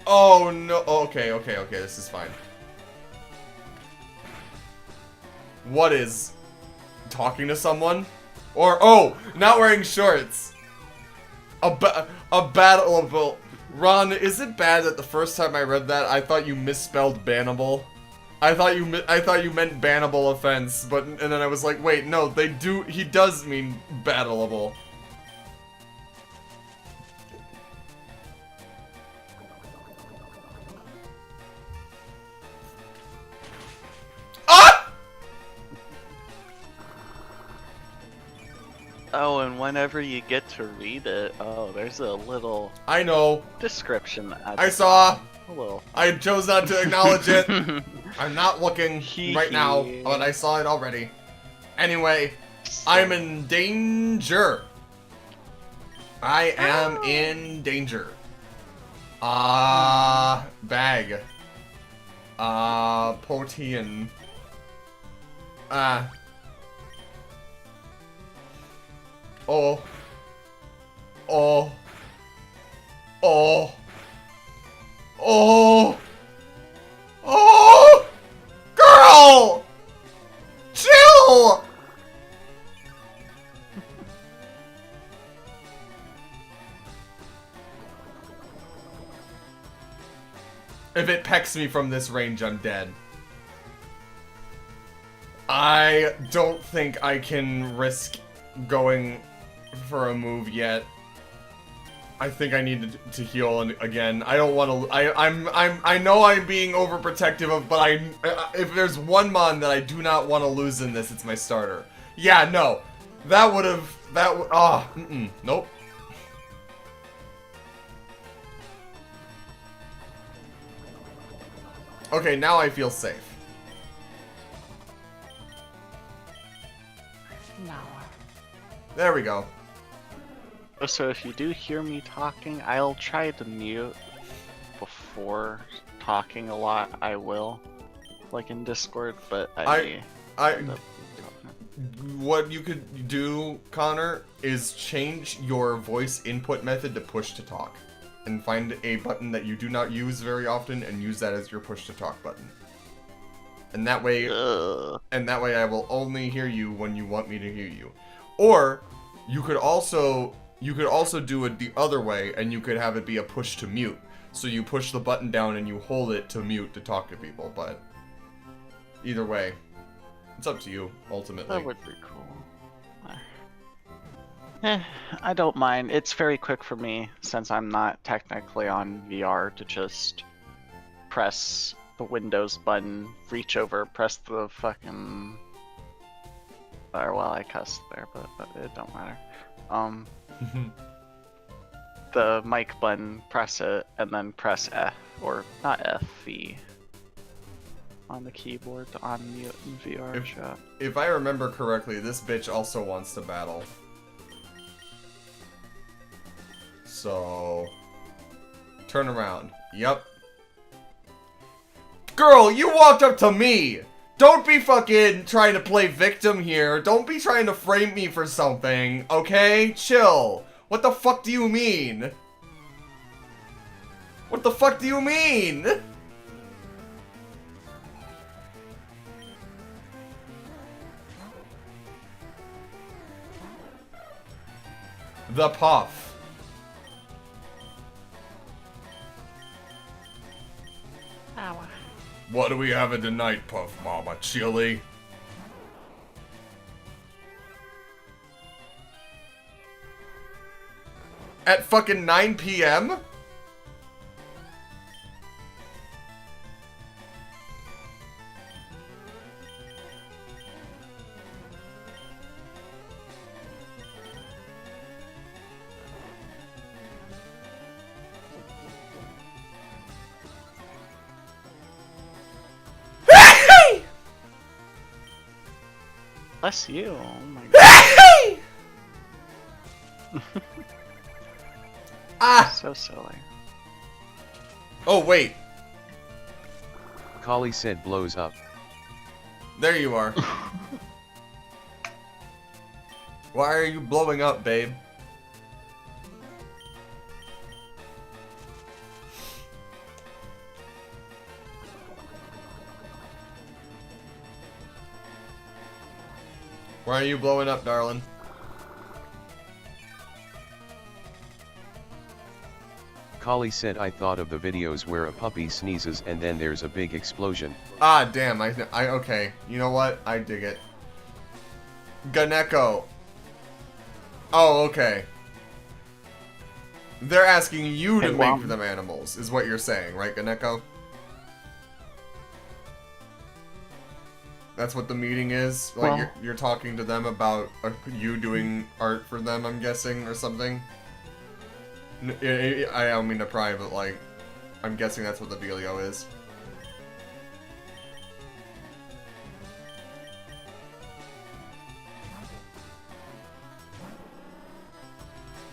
Oh no, okay, this is fine. What is? Talking to someone? Or, oh, not wearing shorts. A battleable. Ron, is it bad that the first time I read that, I thought you misspelled bannable? I thought you meant bannable offense, and then I was like, wait, no, he does mean battleable. Ah! Oh, and whenever you get to read it, oh, there's a little I know. description. I saw. A little. I chose not to acknowledge it. I'm not looking right now, but I saw it already. Anyway, I'm in danger. I am in danger. Bag. Protein. Oh. Oh. Oh. Oh. Oh. Girl! Chill! If it pecks me from this range, I'm dead. I don't think I can risk going for a move yet. I think I need to heal again. I don't want to. I know I'm being overprotective of, but if there's one mon that I do not want to lose in this, it's my starter. Yeah, no, nope. Okay, now I feel safe. No. There we go. So if you do hear me talking, I'll try to mute before talking a lot. I will, like in Discord, but what you could do, Connor, is change your voice input method to push to talk, and find a button that you do not use very often, and use that as your push to talk button. And that way, I will only hear you when you want me to hear you. Or you could also do it the other way, and you could have it be a push to mute. So you push the button down and you hold it to mute to talk to people, but either way, it's up to you, ultimately. That would be cool. I don't mind. It's very quick for me, since I'm not technically on VR, to just press the Windows button, reach over, press the fucking... Or, well, I cussed there, but it don't matter. The mic button, press it, and then press F, or not F, V on the keyboard to unmute in VR chat. If I remember correctly, this bitch also wants to battle. So... turn around. Yup. Girl, you walked up to me! Don't be fucking trying to play victim here. Don't be trying to frame me for something, okay? Chill. What the fuck do you mean? What the fuck do you mean? The Puff. Ow. What do we have tonight, Puff Mama? Chili? At fucking 9 p.m.? Bless you. Oh my god. Ah! So silly. Oh, wait. Kali said blows up. There you are. Why are you blowing up, babe? Why are you blowing up, darling? Kali said I thought of the videos where a puppy sneezes and then there's a big explosion. Ah, damn, okay. You know what? I dig it. Ganeko. Oh, okay. They're asking you to Hey, make Mom. them animals, is what you're saying, right, Ganeko? That's what the meeting is? Like, Well- you're talking to them about you doing art for them, I'm guessing, or something? I don't mean to pry, but, like, I'm guessing that's what the dealio is.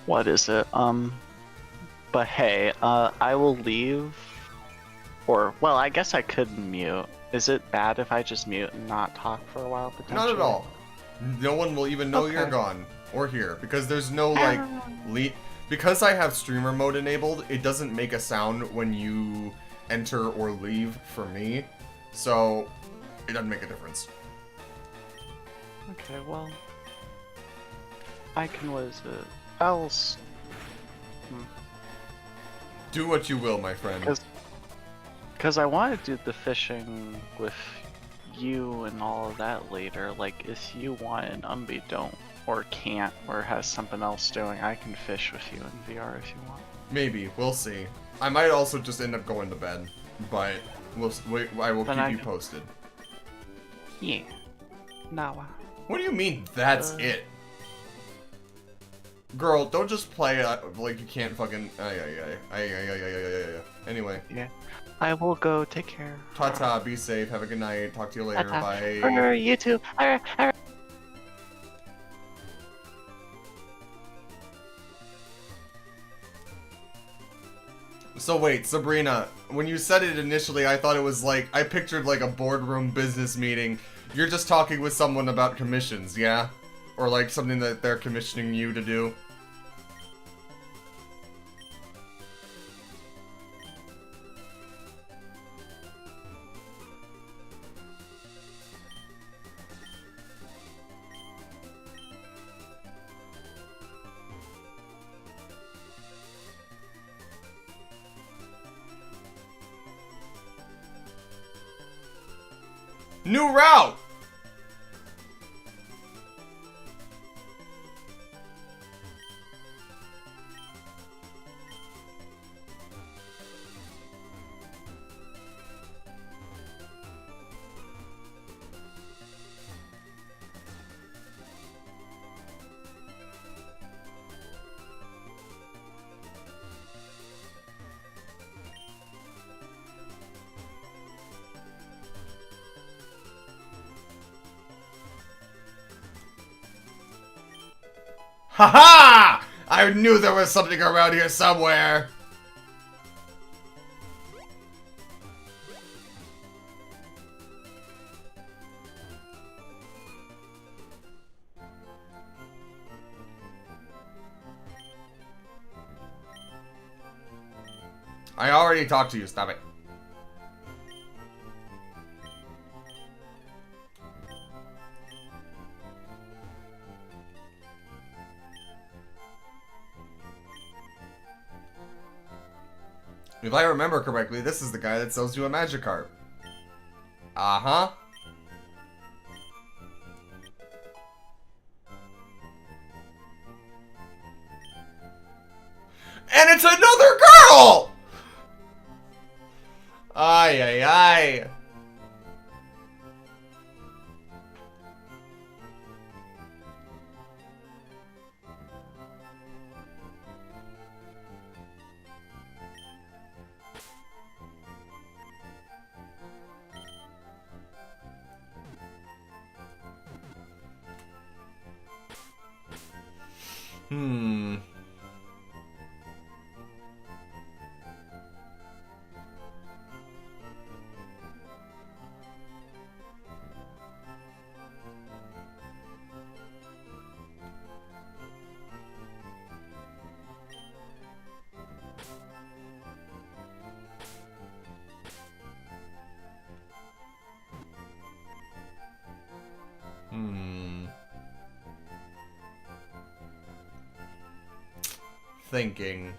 What is it? But hey, I will leave. Or, well, I guess I could mute. Is it bad if I just mute and not talk for a while, potentially? Not at all. No one will even know you're Okay. gone or here because there's no like because I have streamer mode enabled, it doesn't make a sound when you enter or leave for me. So it doesn't make a difference. Okay, well. I can, what is it? Else. Do what you will, my friend. Because I want to do the fishing with you and all of that later. Like, if you want and Umbi don't, or can't, or has something else doing, I can fish with you in VR if you want. Maybe, we'll see. I might also just end up going to bed, but I will Then keep I you can- posted. Yeah. Now. What do you mean, that's it? Girl, don't just play like you can't fucking... Anyway. Yeah. I will go. Take care. Ta-ta, be safe, have a good night, talk to you later, bye. You too. Alright. So wait, Sabrina, when you said it initially, I thought it was like, I pictured like a boardroom business meeting. You're just talking with someone about commissions, yeah? Or like something that they're commissioning you to do? New route! Haha! I knew there was something around here somewhere! I already talked to you, stop it. If I remember correctly, this is the guy that sells you a Magikarp. Uh-huh. And it's another girl! Ay, ay, ay. Hmm. Thinking.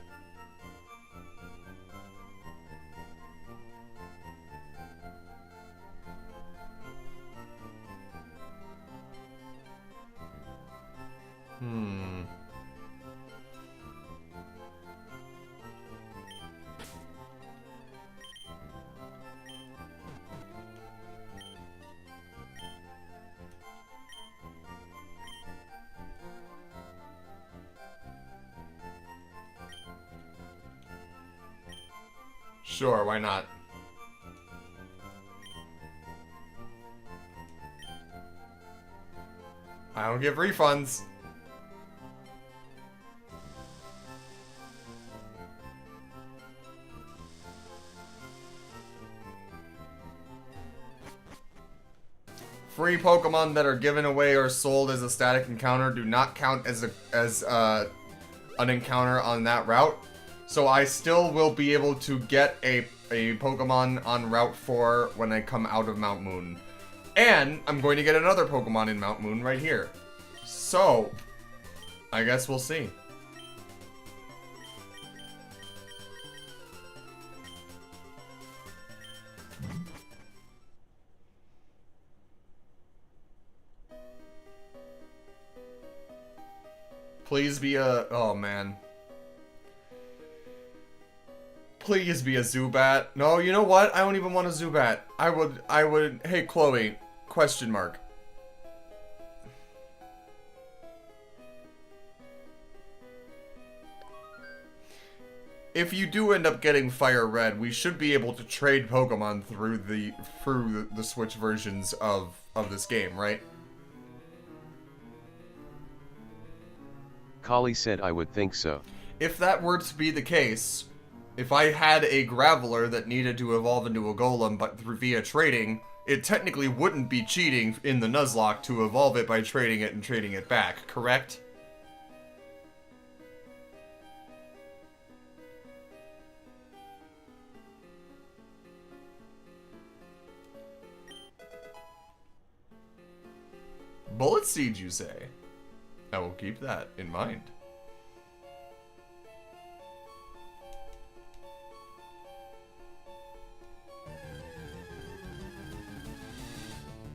Sure, why not? I don't give refunds. Free Pokemon that are given away or sold as a static encounter do not count as an encounter on that route. So I still will be able to get a Pokemon on Route 4 when I come out of Mount Moon. And I'm going to get another Pokemon in Mount Moon right here. So, I guess we'll see. Please be a... Oh, man. Please be a Zubat. No, you know what? I don't even want a Zubat. I would... Hey, Chloe. Question mark. If you do end up getting Fire Red, we should be able to trade Pokemon through the Switch versions of this game, right? Kali said I would think so. If that were to be the case, if I had a Graveler that needed to evolve into a Golem but via trading, it technically wouldn't be cheating in the Nuzlocke to evolve it by trading it and trading it back, correct? Bullet Seed, you say? I will keep that in mind.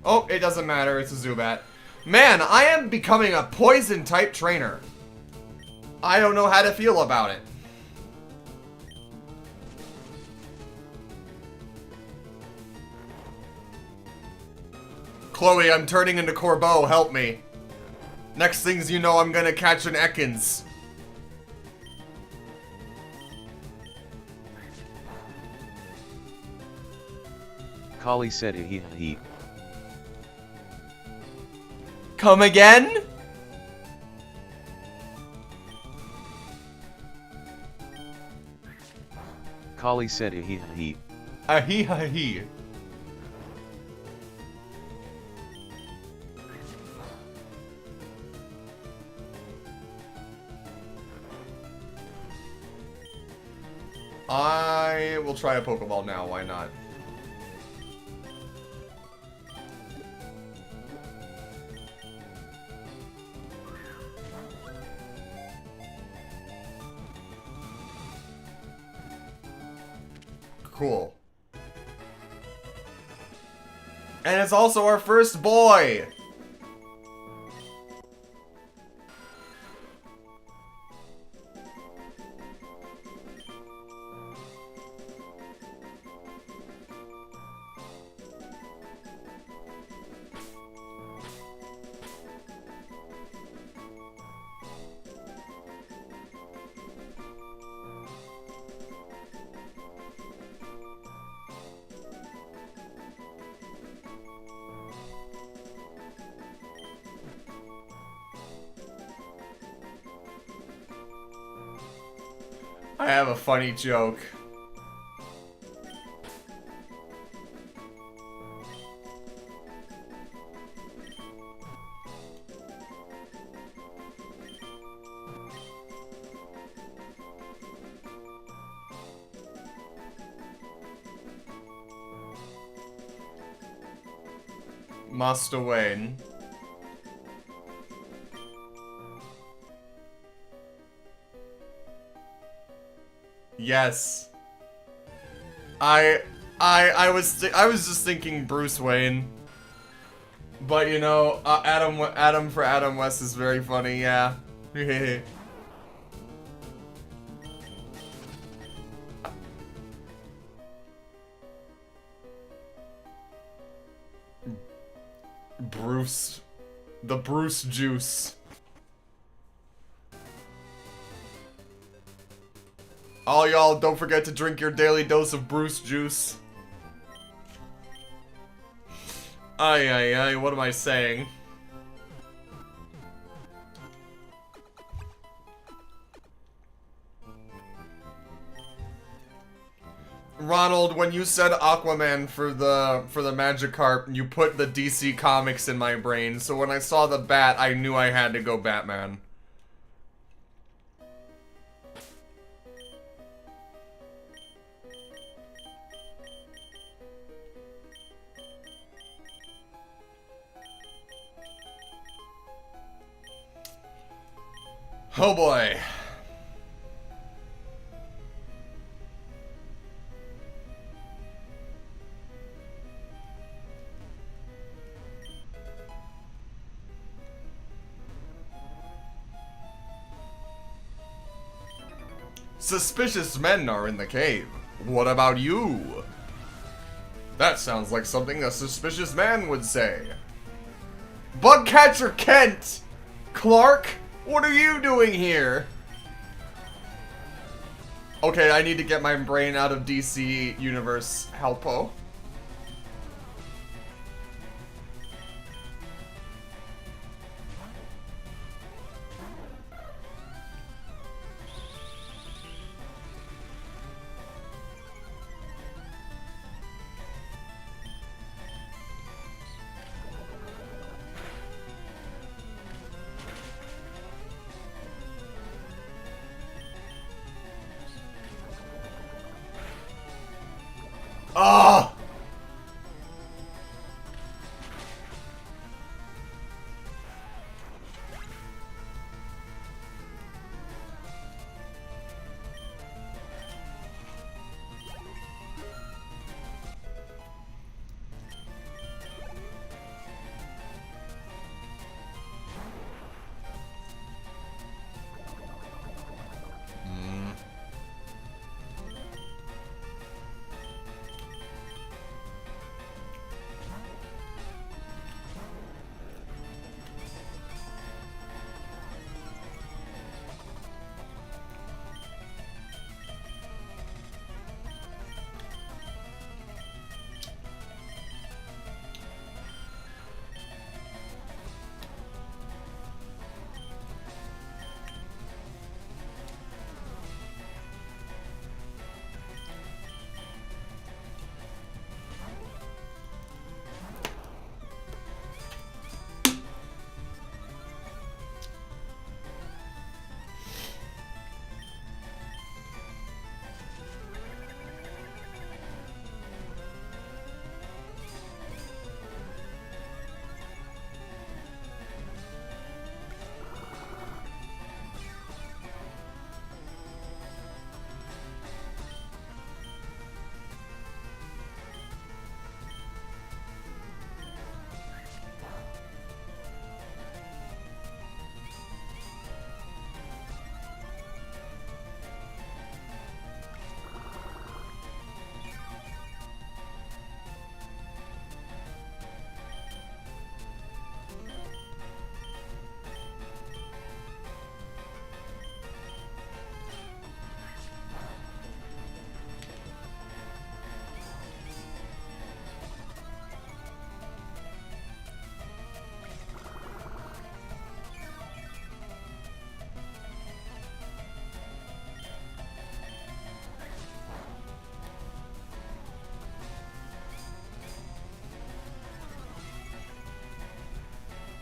Oh, it doesn't matter. It's a Zubat. Man, I am becoming a poison-type trainer. I don't know how to feel about it. Chloe, I'm turning into Corbeau. Help me. Next things you know, I'm gonna catch an Ekans. Kali said he. Come again? Kali said he. Ahi. I will try a Pokeball now, why not? Cool. And it's also our first boy! I have a funny joke. Master Wayne. Yes. I was just thinking Bruce Wayne. But you know, Adam for Adam West is very funny, yeah. Bruce. The Bruce juice. All y'all, don't forget to drink your daily dose of Bruce juice. Ay, what am I saying? Ronald, when you said Aquaman for the Magikarp, you put the DC Comics in my brain, so when I saw the bat, I knew I had to go Batman. Oh boy. Suspicious men are in the cave. What about you? That sounds like something a suspicious man would say. Bugcatcher Kent! Clark? What are you doing here? Okay, I need to get my brain out of DC Universe. Helpo. Ah!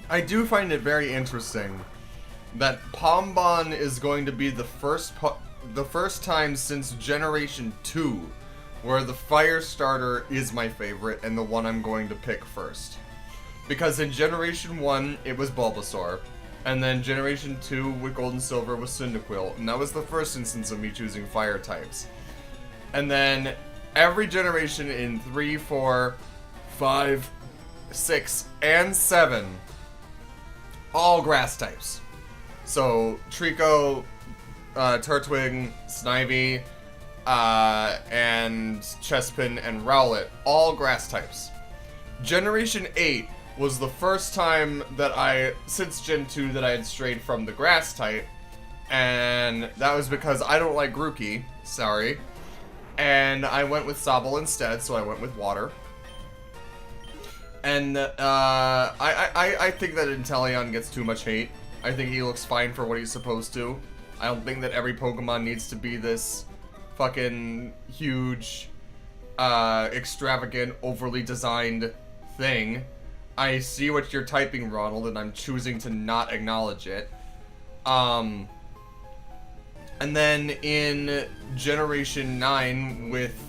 I do find it very interesting that Pombon is going to be the first time since Generation 2 where the Fire Starter is my favorite and the one I'm going to pick first. Because in Generation 1, it was Bulbasaur, and then Generation 2 with Gold and Silver was Cyndaquil, and that was the first instance of me choosing Fire types. And then every generation in 3, 4, 5, 6, and 7, all Grass types. So, Trico, Turtwig, Snivy, and Chespin and Rowlet, all Grass types. Generation 8 was the first time that since Gen 2, that I had strayed from the Grass type, and that was because I don't like Grookey, sorry, and I went with Sobble instead, so I went with Water. And I think that Inteleon gets too much hate. I think he looks fine for what he's supposed to. I don't think that every Pokemon needs to be this fucking huge, extravagant, overly designed thing. I see what you're typing, Ronald, and I'm choosing to not acknowledge it. And then in Generation 9 with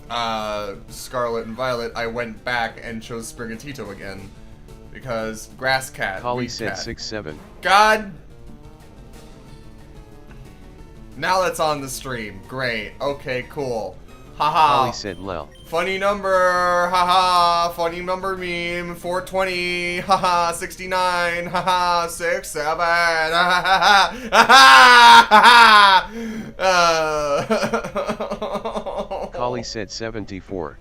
Scarlet and Violet, I went back and chose Sprigatito again. Because Grass Cat. Holly said cat. 6-7. God! Now that's on the stream. Great. Okay, cool. Haha. Holly said Lel. Funny number. Haha. Funny number meme. 420. Haha. 69. Haha. 6, 7. Haha. Haha. Holly said 74.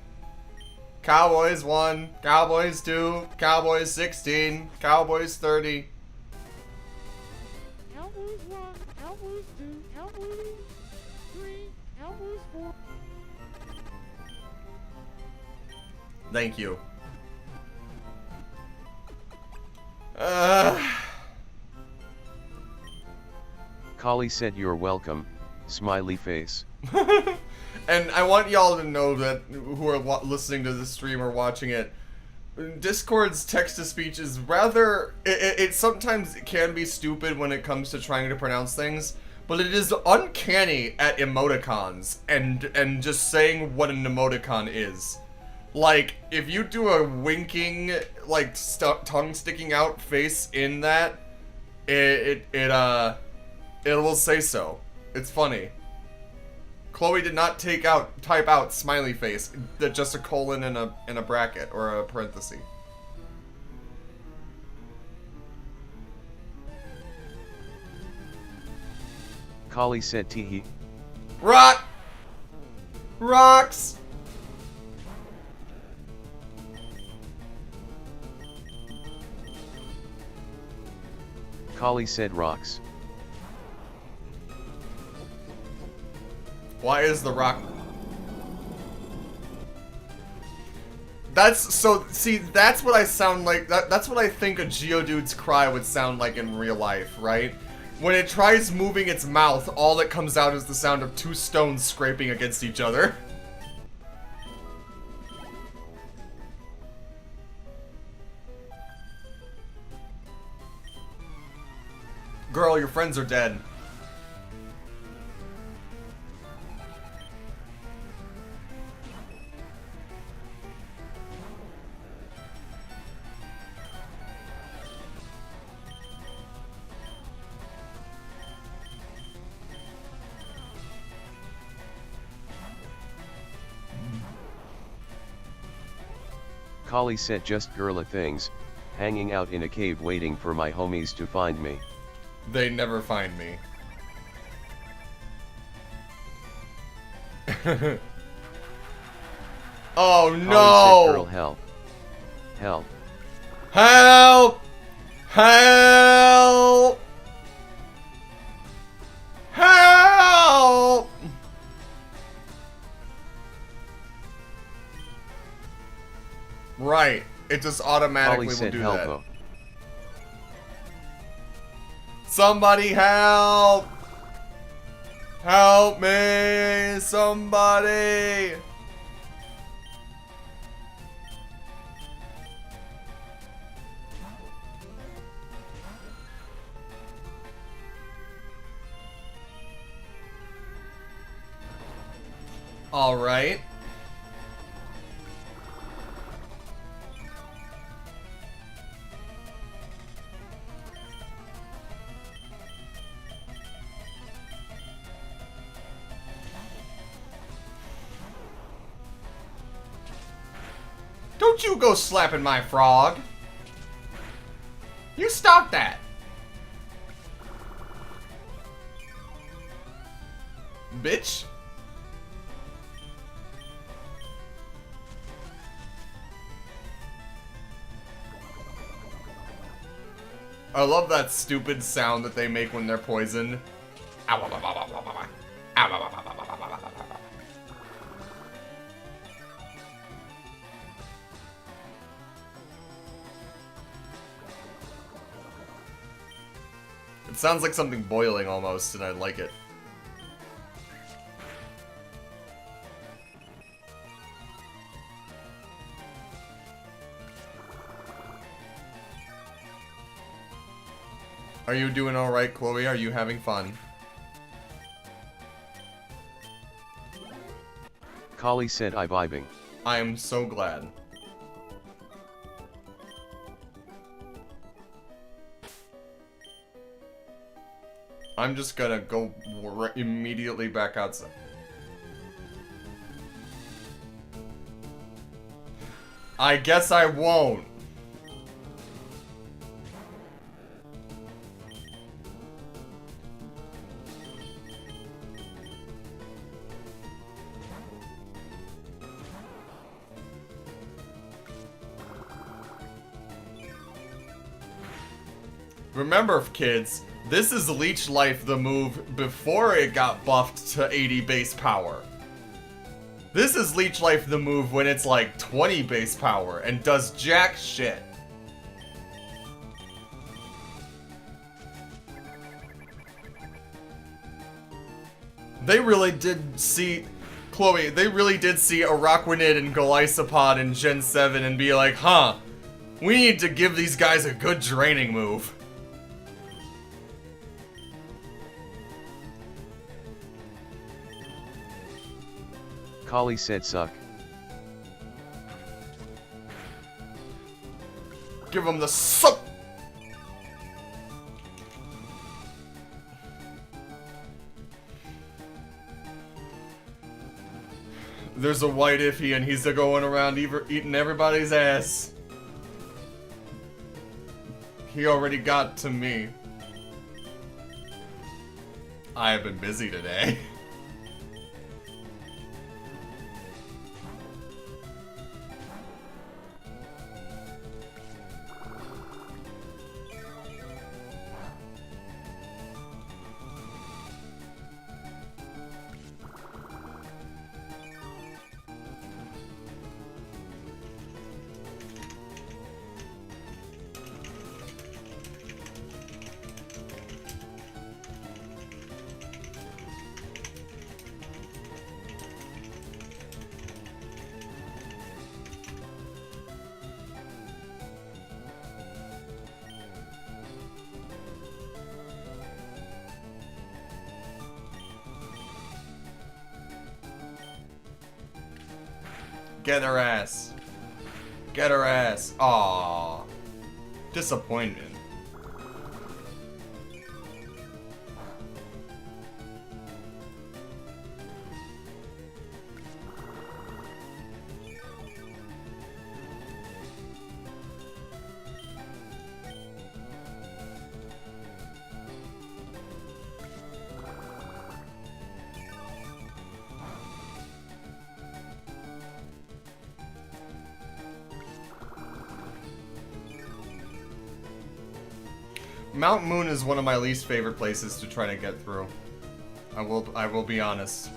Cowboys 1. Cowboys 2. Cowboys 16. Cowboys 30. Cowboys 1, Cowboys 2, Cowboys 3, Cowboys 4. Thank you. Holly said you're welcome. Smiley face. And I want y'all to know that who are listening to this stream or watching it, Discord's text-to-speech is rather... It sometimes can be stupid when it comes to trying to pronounce things, but it is uncanny at emoticons and just saying what an emoticon is. Like, if you do a winking, like, tongue sticking out face in that, it will say so. It's funny. Chloe did not type out smiley face, just a colon in a bracket or a parenthesis. Holly said teehee. Rocks! Holly said rocks. Why is the rock... That's what I sound like. That's what I think a Geodude's cry would sound like in real life, right? When it tries moving its mouth, all that comes out is the sound of two stones scraping against each other. Girl, your friends are dead. Holly said just girla things, hanging out in a cave waiting for my homies to find me. They never find me. Oh no! Holly said girl help. Help. Help! Help! Help! Right. It just automatically Holly will said do help. that. Somebody help! Help me! Somebody! Alright. Don't you go slapping my frog. You stop that. Bitch. I love that stupid sound that they make when they're poisoned. It sounds like something boiling almost, and I like it. Are you doing alright, Chloe? Are you having fun? Kali said I vibing. I am so glad. I'm just gonna go immediately back outside. I guess I won't. Remember, kids, this is Leech Life the move before it got buffed to 80 base power. This is Leech Life the move when it's like 20 base power and does jack shit. They really did see, Chloe, they really did see Araquanid and Golisopod in Gen 7 and be like, huh, we need to give these guys a good draining move. Kali said suck. Give them the suck. There's a white Iffy and he's going around eating everybody's ass. He already got to me. I have been busy today. Get her ass. Get her ass. Aww. Disappointed. Mount Moon is one of my least favorite places to try to get through. I will be honest.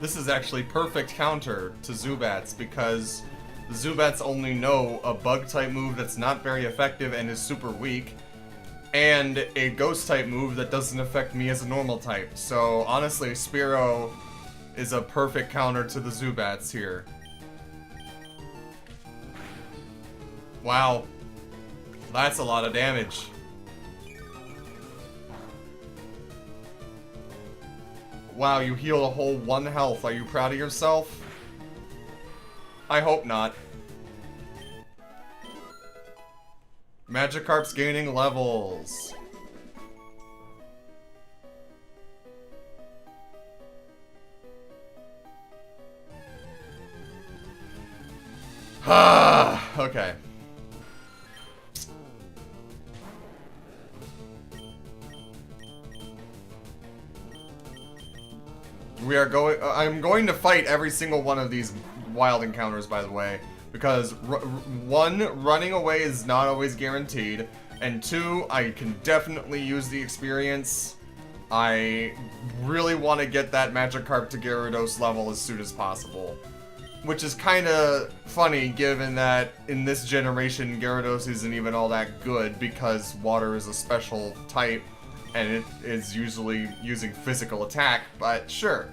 This is actually perfect counter to Zubats because the Zubats only know a bug type move that's not very effective and is super weak, and a ghost type move that doesn't affect me as a normal type. So honestly, Spearow is a perfect counter to the Zubats here. Wow. That's a lot of damage. Wow, you healed a whole 1 health. Are you proud of yourself? I hope not. Magikarp's gaining levels. Okay. We are going. I'm going to fight every single one of these wild encounters, by the way, because one, running away is not always guaranteed, and two, I can definitely use the experience. I really want to get that Magikarp to Gyarados level as soon as possible, which is kind of funny given that in this generation Gyarados isn't even all that good because water is a special type and it is usually using physical attack, but sure.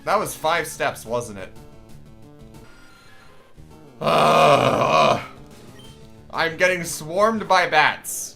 That was 5 steps, wasn't it? I'm getting swarmed by bats.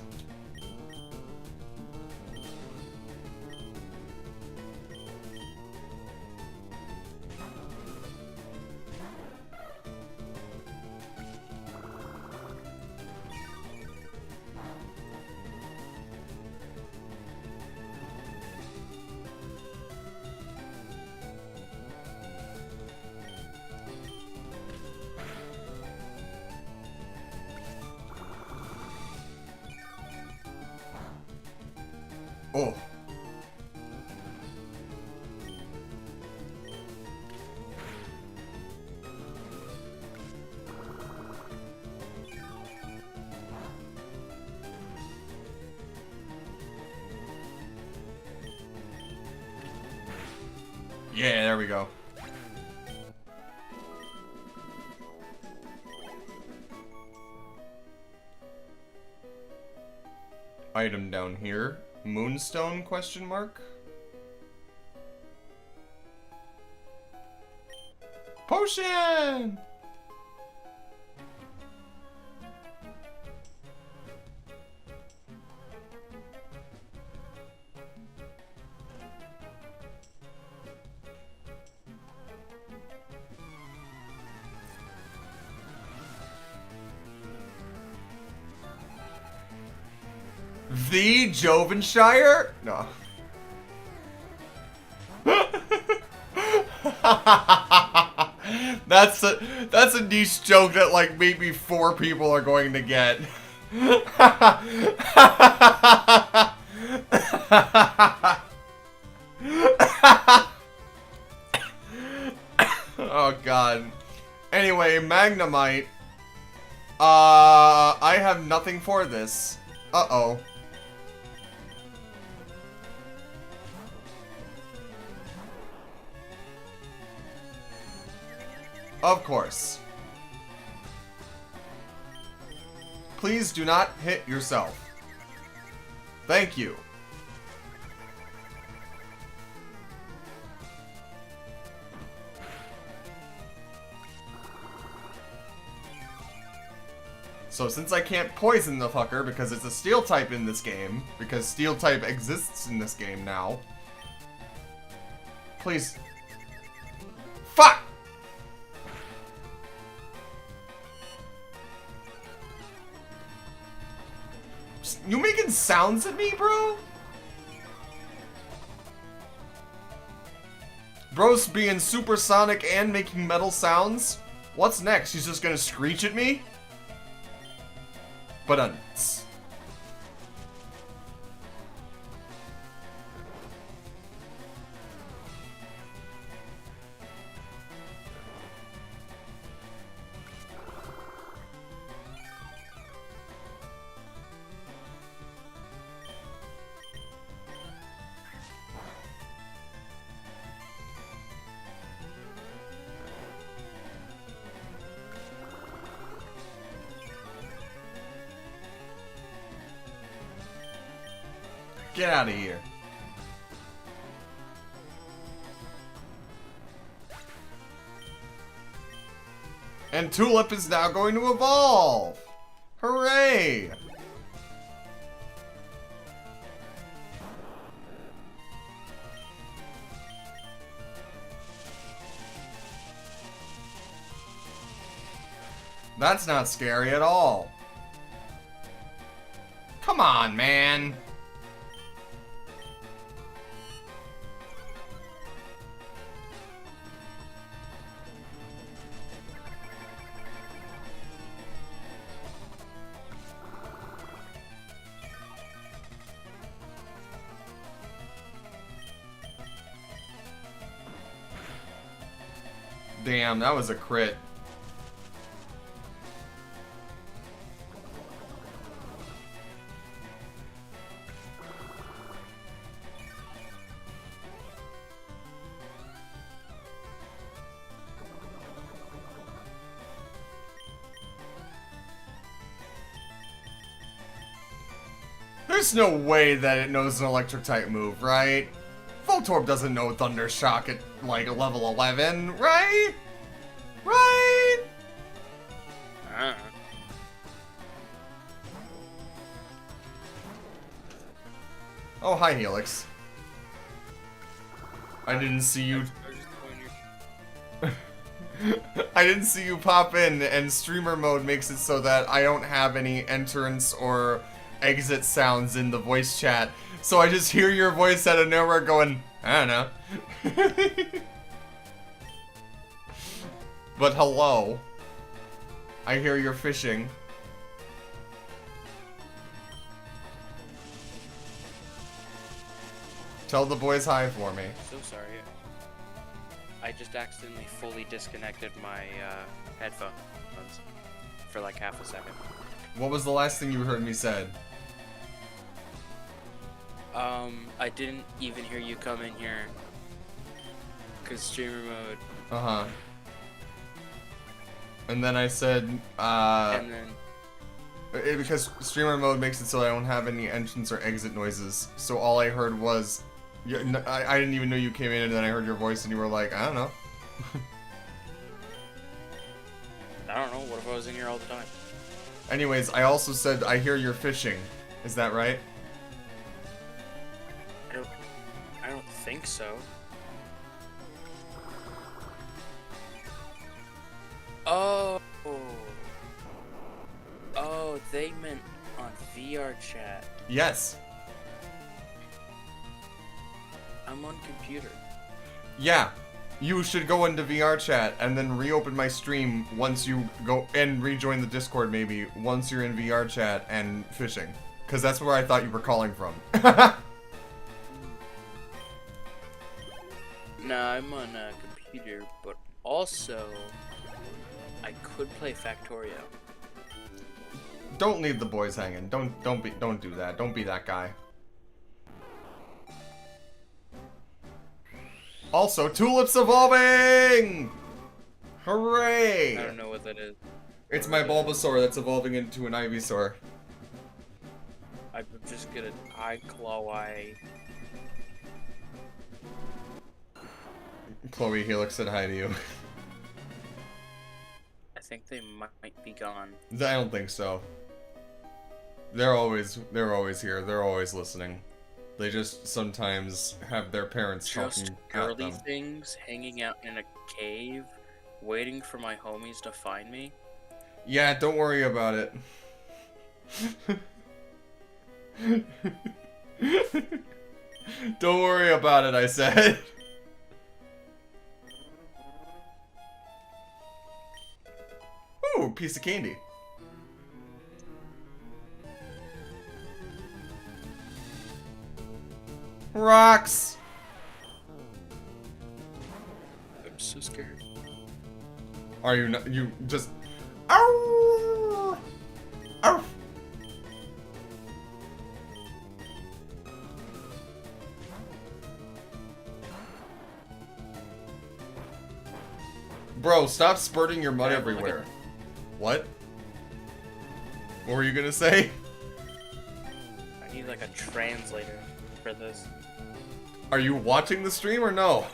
Oh. Yeah, there we go. Item down here. Moonstone question mark? Potion! The Jovenshire? No. That's a niche joke that like maybe 4 people are going to get. Oh god. Anyway, Magnemite. I have nothing for this. Uh-oh. Of course. Please do not hit yourself. Thank you. So since I can't poison the fucker because it's a steel type in this game, because steel type exists in this game now. Please. Fuck! You making sounds at me, bro? Bro's being supersonic and making metal sounds? What's next? He's just gonna screech at me? But Get out of here. And Tulip is now going to evolve! Hooray! That's not scary at all. Come on, man. Damn, that was a crit. There's no way that it knows an electric type move, right? Voltorb doesn't know Thunder Shock at, like, level 11, right? Right? Oh, hi, Helix. I didn't see you... I didn't see you pop in, and streamer mode makes it so that I don't have any entrance or exit sounds in the voice chat. So I just hear your voice out of nowhere going, I don't know. But hello. I hear you're fishing. Tell the boys hi for me. So sorry. I just accidentally fully disconnected my headphones for like half a second. What was the last thing you heard me said? I didn't even hear you come in here. Cause streamer mode. Uh-huh. And then I said, And then... because streamer mode makes it so I don't have any entrance or exit noises. So all I heard was, I didn't even know you came in, and then I heard your voice and you were like, I don't know. I don't know, what if I was in here all the time? Anyways, I also said, I hear you're fishing. Is that right? I don't think so. Oh. Oh, they meant on VR chat. Yes. I'm on computer. Yeah. You should go into VR chat and then reopen my stream once you go and rejoin the Discord maybe once you're in VR chat and fishing. Because that's where I thought you were calling from. No, I'm on a computer, but also I could play Factorio. Don't leave the boys hanging. Don't do that. Don't be that guy. Also, Tulip's evolving! Hooray! I don't know what that is. It's my Bulbasaur that's evolving into an Ivysaur. I'm just gonna Claw-Eye. Chloe Helix said hi to you. I think they might be gone. I don't think so. They're always here. They're always listening. They just sometimes have their parents Just talking at girly them. things hanging out in a cave, waiting for my homies to find me. Yeah, don't worry about it. Don't worry about it, I said. Ooh, piece of candy. Rocks! I'm so scared. Are you not? You just. Ow! Ow! Bro, stop spurting your mud Yeah, everywhere. What? What were you gonna say? I need like a translator. for this. Are you watching the stream or no?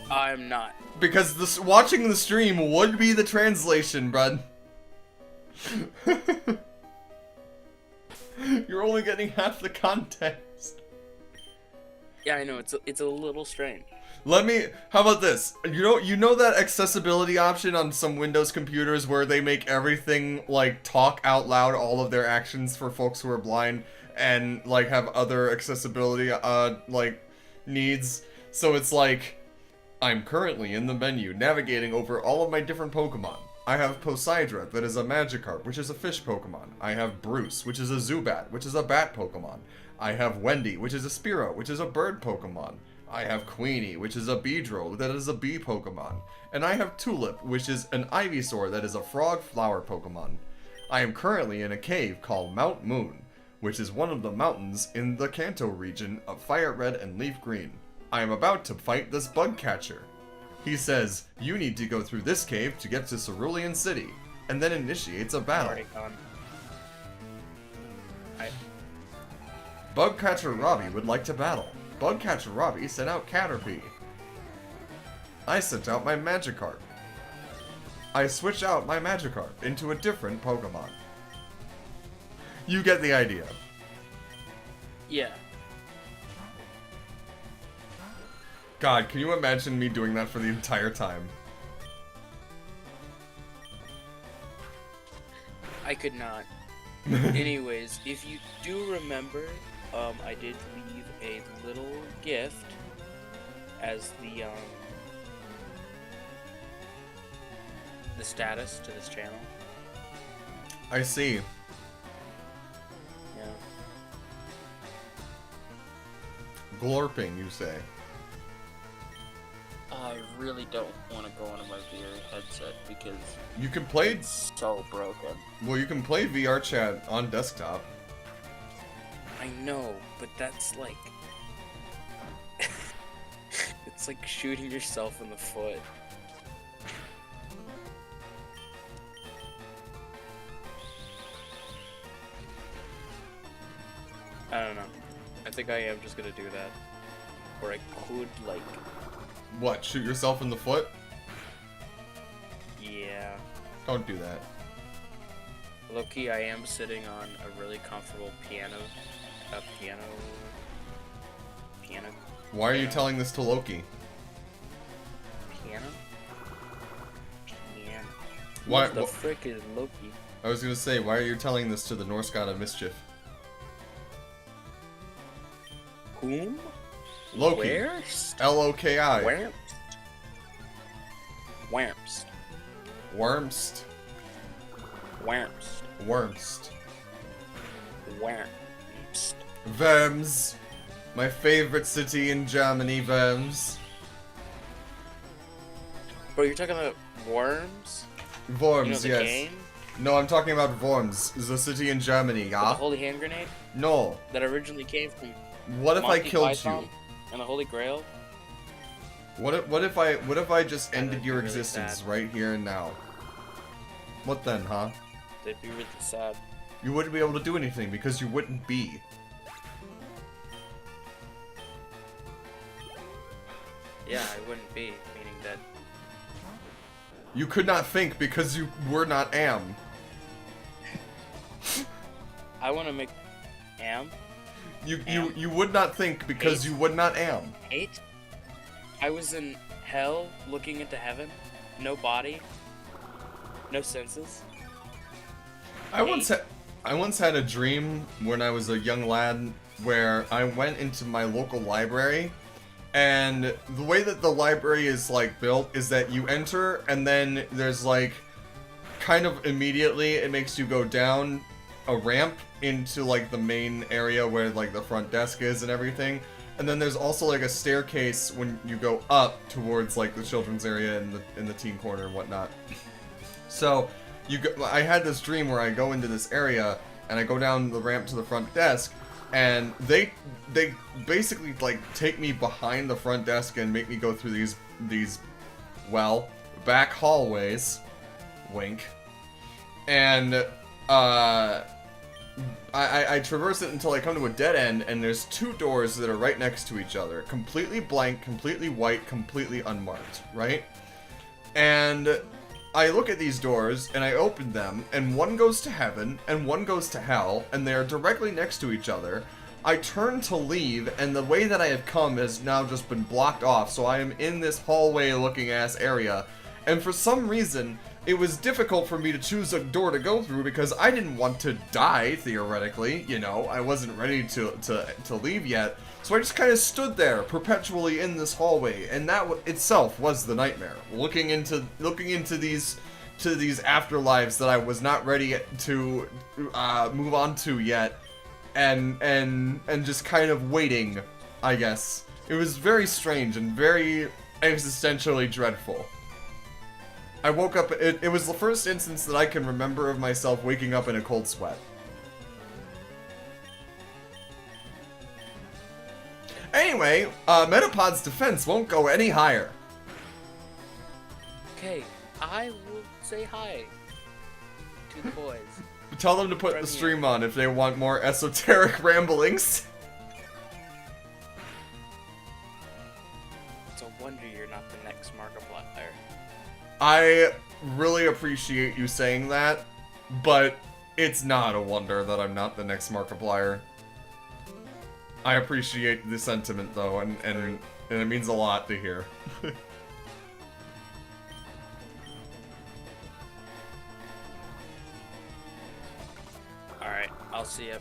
I'm not. Because this watching the stream would be the translation, bud. You're only getting half the context. Yeah, I know, it's a little strange. How about this? You know that accessibility option on some Windows computers where they make everything, like, talk out loud all of their actions for folks who are blind and, like, have other accessibility, like, needs? So it's like, I'm currently in the menu, navigating over all of my different Pokemon. I have Poseidra, that is a Magikarp, which is a fish Pokemon. I have Bruce, which is a Zubat, which is a bat Pokemon. I have Wendy, which is a Spearow, which is a bird Pokemon. I have Queenie, which is a Beedrill, that is a bee Pokemon. And I have Tulip, which is an Ivysaur, that is a frog flower Pokemon. I am currently in a cave called Mount Moon, which is one of the mountains in the Kanto region of Fire Red and Leaf Green. I am about to fight this bug catcher. He says, you need to go through this cave to get to Cerulean City, and then initiates a battle. Already gone. Bugcatcher Robbie would like to battle. Bugcatcher Robbie sent out Caterpie. I sent out my Magikarp. I switch out my Magikarp into a different Pokemon. You get the idea. Yeah. God, can you imagine me doing that for the entire time? I could not. Anyways, if you do remember, I did leave a little gift as the status to this channel. I see. Yeah. Glorping, you say. I really don't want to go into my VR headset because You can play... it's so broken. Well, you can play VR chat on desktop. I know, but that's like... it's like shooting yourself in the foot. I don't know. I think I am just gonna do that. Or I could, like... What, shoot yourself in the foot? Yeah. Don't do that. Low-key, I am sitting on a really comfortable piano. Why are you telling this to Loki? Piano? Why- What the frick is Loki? I was gonna say, why are you telling this to the Norse god of mischief? Whom? Loki. Where? L-O-K-I. Where? Wamps. Wormst. Wamps. Wormst. Wamps. Worms. My favorite city in Germany, Worms. Bro, you're talking about worms? Worms, You know the yes. game? No, I'm talking about Worms, the city in Germany, The yeah? Holy Hand Grenade? No. That originally came from What if I Monty killed Python you? and the Holy Grail? What if I just That'd ended be your really existence sad. right here and now? What then, huh? They'd be really sad. You wouldn't be able to do anything because you wouldn't be. Yeah, I wouldn't be, meaning that... You could not think because you were not am. I want to make... Am? You would not think because Hate. you would not am. Hate? I was in hell looking into heaven. No body. No senses. I once had a dream when I was a young lad where I went into my local library, and the way that the library is like built is that you enter and then there's like kind of immediately it makes you go down a ramp into like the main area where like the front desk is and everything. And then there's also like a staircase when you go up towards like the children's area in the teen corner and whatnot. So I had this dream where I go into this area and I go down the ramp to the front desk, and they basically like take me behind the front desk and make me go through these well back hallways, wink, and I I traverse it until I come to a dead end, and there's 2 doors that are right next to each other. Completely blank, completely white, completely unmarked, right? And I look at these doors, and I open them, and one goes to heaven, and one goes to hell, and they are directly next to each other. I turn to leave, and the way that I have come has now just been blocked off, so I am in this hallway-looking-ass area. And for some reason, it was difficult for me to choose a door to go through because I didn't want to die, theoretically, you know, I wasn't ready to leave yet, so I just kind of stood there, perpetually in this hallway, and that itself was the nightmare. Looking into these afterlives that I was not ready to move on to yet, and just kind of waiting, I guess. It was very strange and very existentially dreadful. I woke up, it was the first instance that I can remember of myself waking up in a cold sweat. Anyway, Metapod's defense won't go any higher. Okay, I will say hi to the boys. Tell them to put the stream on if they want more esoteric ramblings. It's a wonder you're not the next Markiplier. I really appreciate you saying that, but it's not a wonder that I'm not the next Markiplier. I appreciate the sentiment though, and it means a lot to hear. Alright, I'll see ya.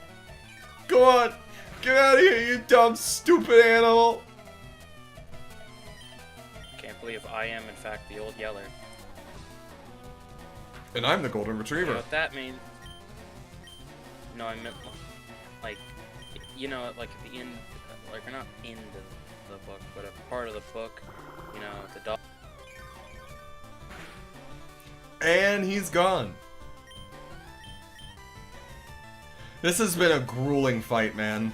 Go on! Get out of here, you dumb, stupid animal! Can't believe I am, in fact, the old yeller. And I'm the golden You know retriever. what that means? No, I meant, like, you know, like at the end, like, or not end of the book, but a part of the book, you know, the dog. And he's gone. This has been a grueling fight, man.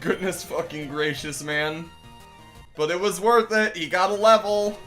Goodness fucking gracious, man. But it was worth it. He got a level.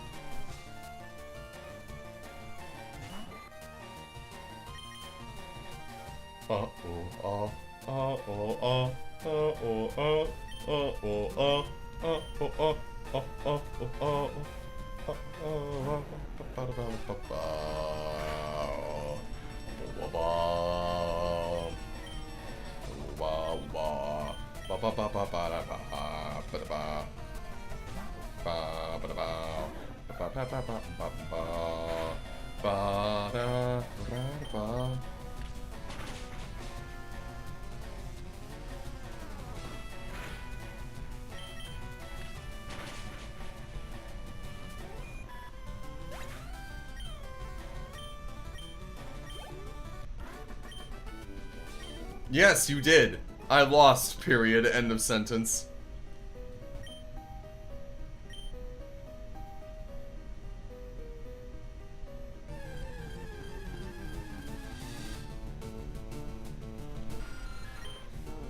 Yes, you did. I lost, period, end of sentence.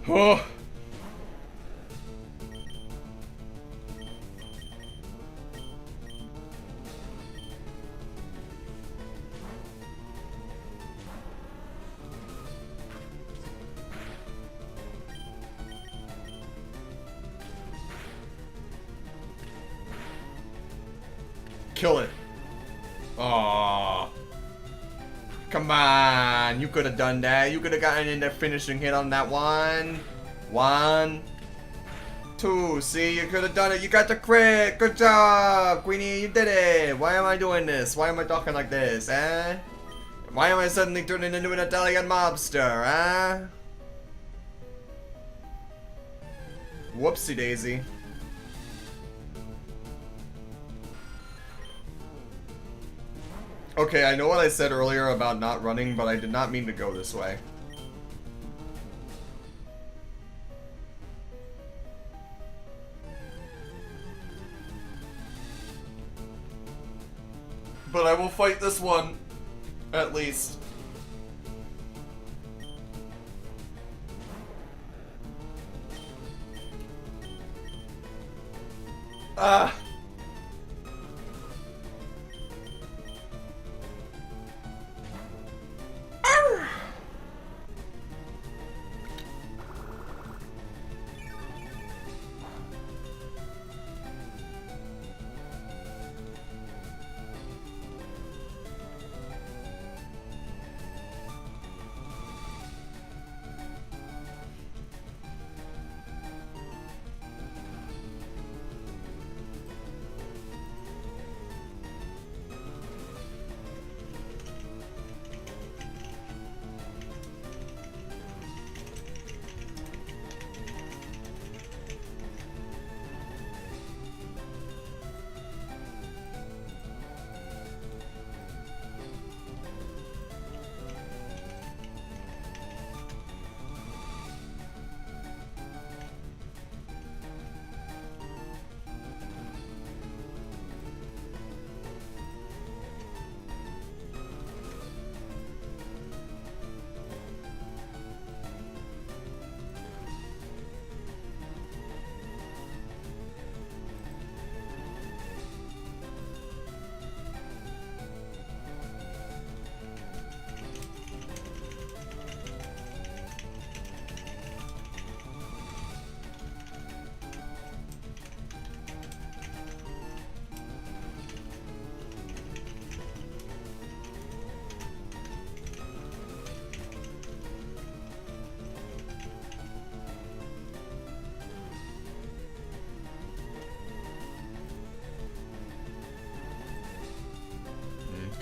Oh. Kill it. Aww. Come on. You could have done that. You could have gotten in the finishing hit on that one. 1, 2. See, you could have done it. You got the crit. Good job, Queenie. You did it. Why am I doing this? Why am I talking like this, eh? Why am I suddenly turning into an Italian mobster, eh? Whoopsie daisy. Okay, I know what I said earlier about not running, but I did not mean to go this way. But I will fight this one, at least. Ah!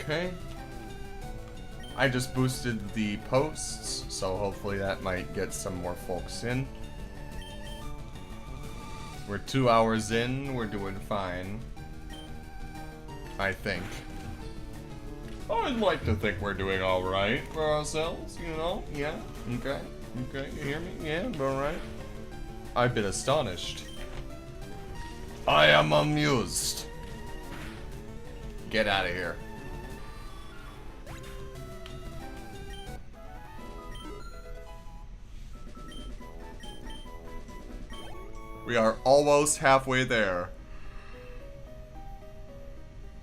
Okay. I just boosted the posts, so hopefully that might get some more folks in. We're 2 hours in, we're doing fine. I think. I'd like to think we're doing alright for ourselves, you know? Yeah? Okay. Okay, you hear me? Yeah, alright. I've been astonished. I am amused. Get out of here. We are almost halfway there.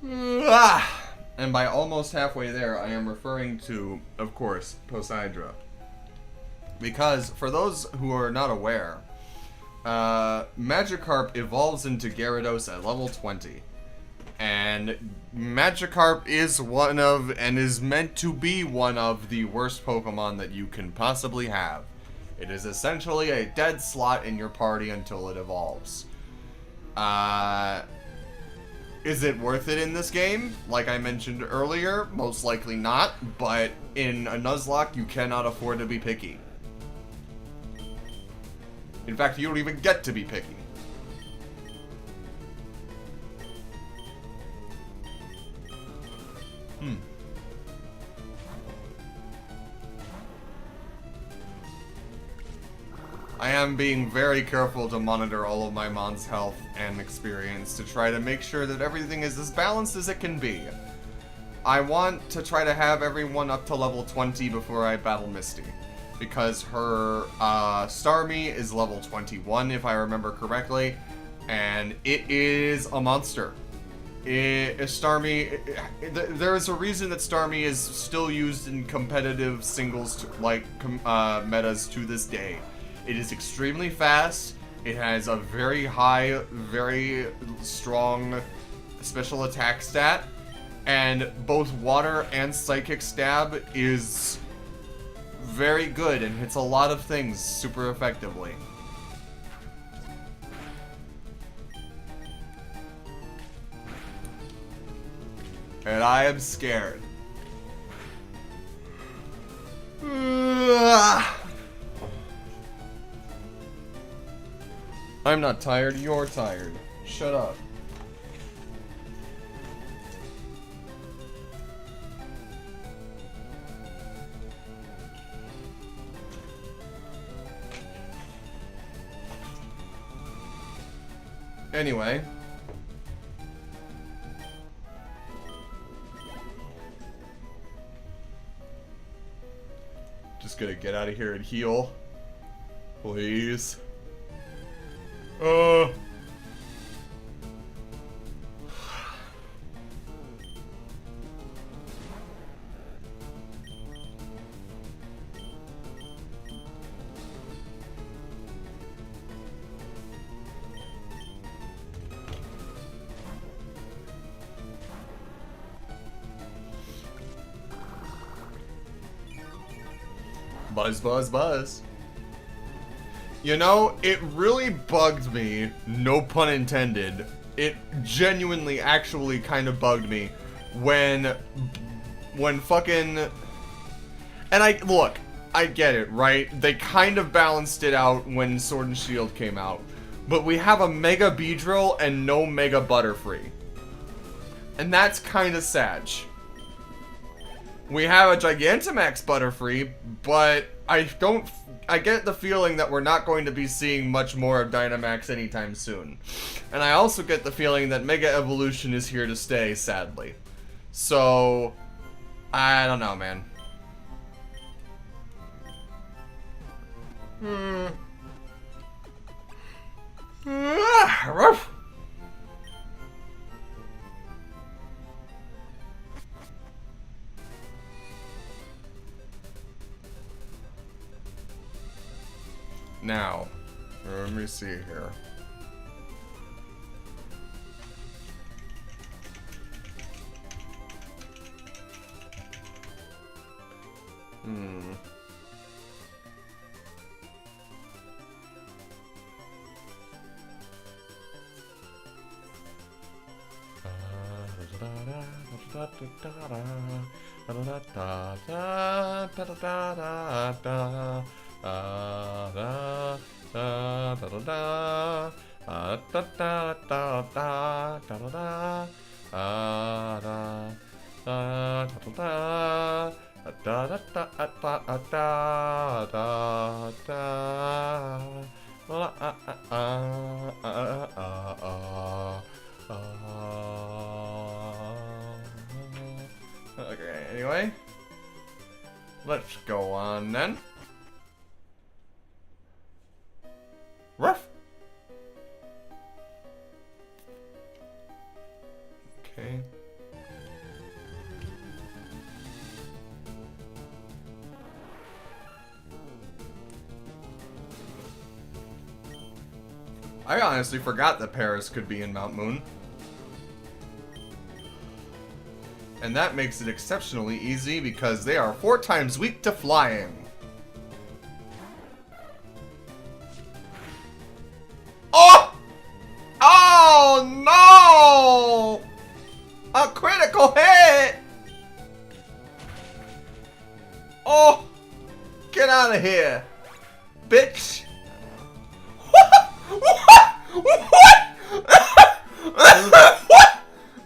And by almost halfway there, I am referring to, of course, Poseidra. Because, for those who are not aware, Magikarp evolves into Gyarados at level 20. And Magikarp is one of, and is meant to be one of, the worst Pokemon that you can possibly have. It is essentially a dead slot in your party until it evolves. Is it worth it in this game? Like I mentioned earlier, most likely not, but in a Nuzlocke, you cannot afford to be picky. In fact, you don't even get to be picky. I am being very careful to monitor all of my Mon's health and experience to try to make sure that everything is as balanced as it can be. I want to try to have everyone up to level 20 before I battle Misty, because her Starmie is level 21 if I remember correctly, and it is a monster. There is a reason that Starmie is still used in competitive singles metas to this day. It is extremely fast, it has a very high, very strong special attack stat, and both water and psychic stab is very good and hits a lot of things super effectively. And I am scared. I'm not tired, you're tired. Shut up. just gonna get out of here and heal. Please. Buzz, buzz, buzz. You know, it really bugged me, no pun intended. It genuinely actually kind of bugged me when fucking... And look, I get it, right? They kind of balanced it out when Sword and Shield came out. But we have a Mega Beedrill and no Mega Butterfree. And that's kind of sad. We have a Gigantamax Butterfree, but I get the feeling that we're not going to be seeing much more of Dynamax anytime soon. And I also get the feeling that Mega Evolution is here to stay, sadly. So, I don't know, man. Ruff. Now, let me see here. Okay, anyway, let's go on then. Ruff. Okay. I honestly forgot that Paris could be in Mount Moon. And that makes it exceptionally easy because they are 4 times weak to flying. Oh! Oh no! A critical hit! Oh! Get out of here, bitch!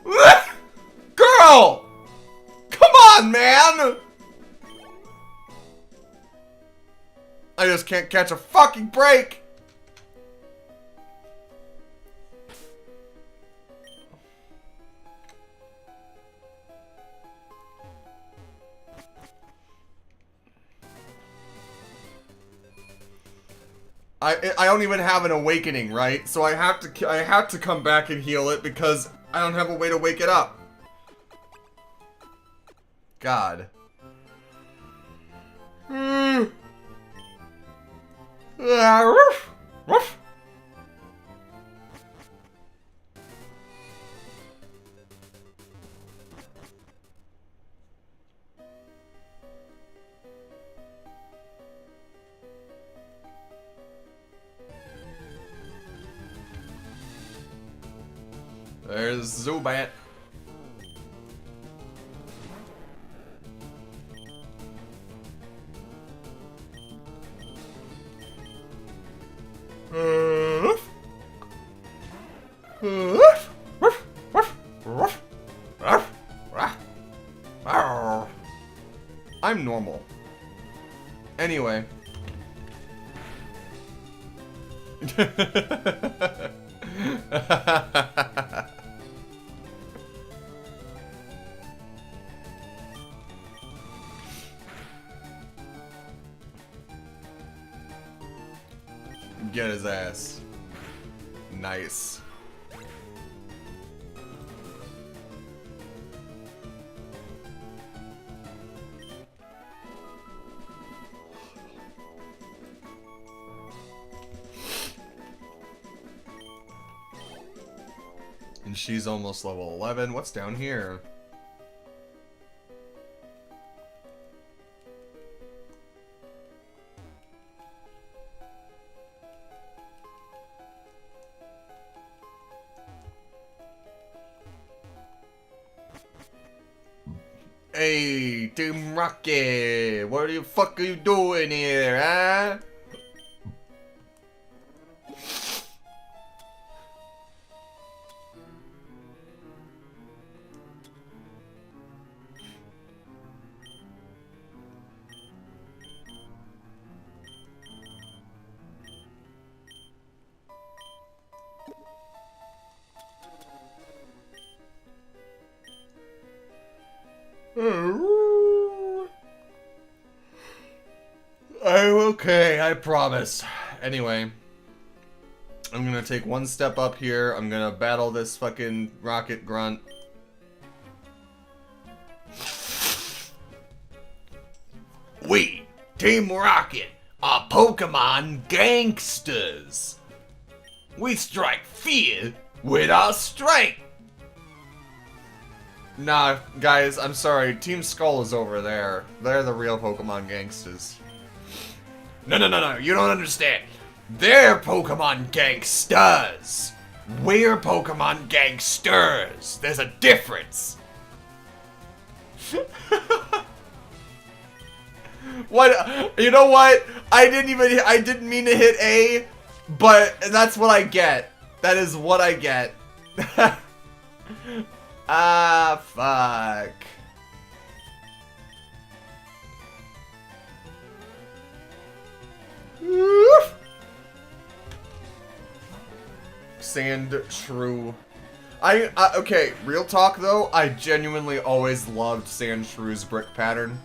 What? Girl! Come on, man! I just can't catch a fucking break! I don't even have an awakening, right? So I have to come back and heal it because I don't have a way to wake it up. God. Ruff, ruff. There's Zubat. I'm normal. Anyway. Get his ass. Nice. And she's almost level 11. What's down here? Hey, Team Rocket, what the fuck are you doing here, huh? I'm okay, I promise. Anyway, I'm gonna take one step up here. I'm gonna battle this fucking rocket grunt. We, Team Rocket, are Pokemon gangsters. We strike fear with our strength. Nah, guys, I'm sorry. Team Skull is over there. They're the real Pokemon gangsters. No, you don't understand. They're Pokemon gangsters. We're Pokemon gangsters. There's a difference. What? You know what? I didn't mean to hit A, but that's what I get. That is what I get. Ah, fuck. Sand Shrew. Okay, real talk though, I genuinely always loved Sand Shrew's brick pattern.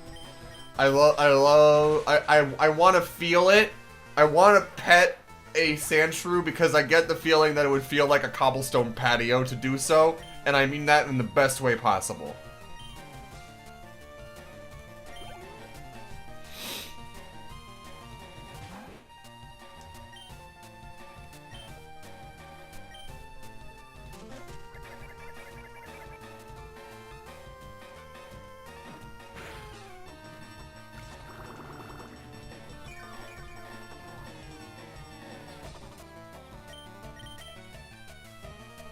I want to feel it. I want to pet a Sand Shrew because I get the feeling that it would feel like a cobblestone patio to do so, and I mean that in the best way possible.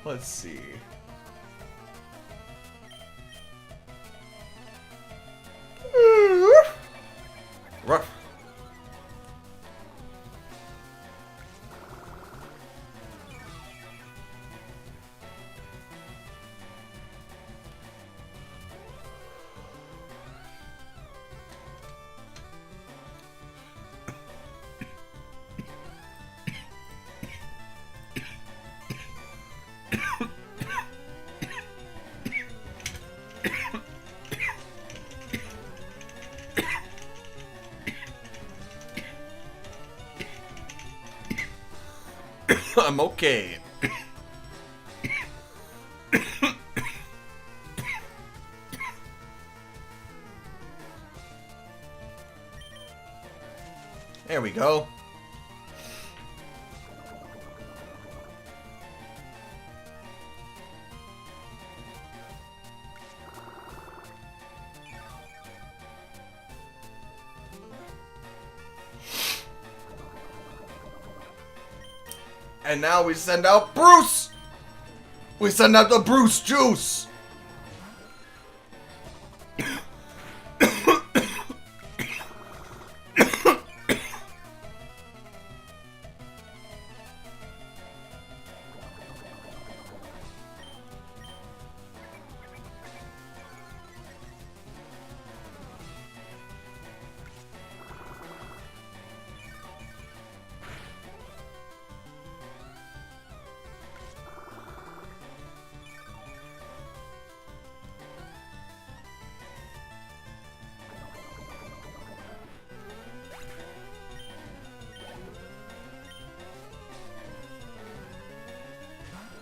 Let's see. Rough. I'm okay. There we go. And now we send out Bruce! We send out the Bruce Juice!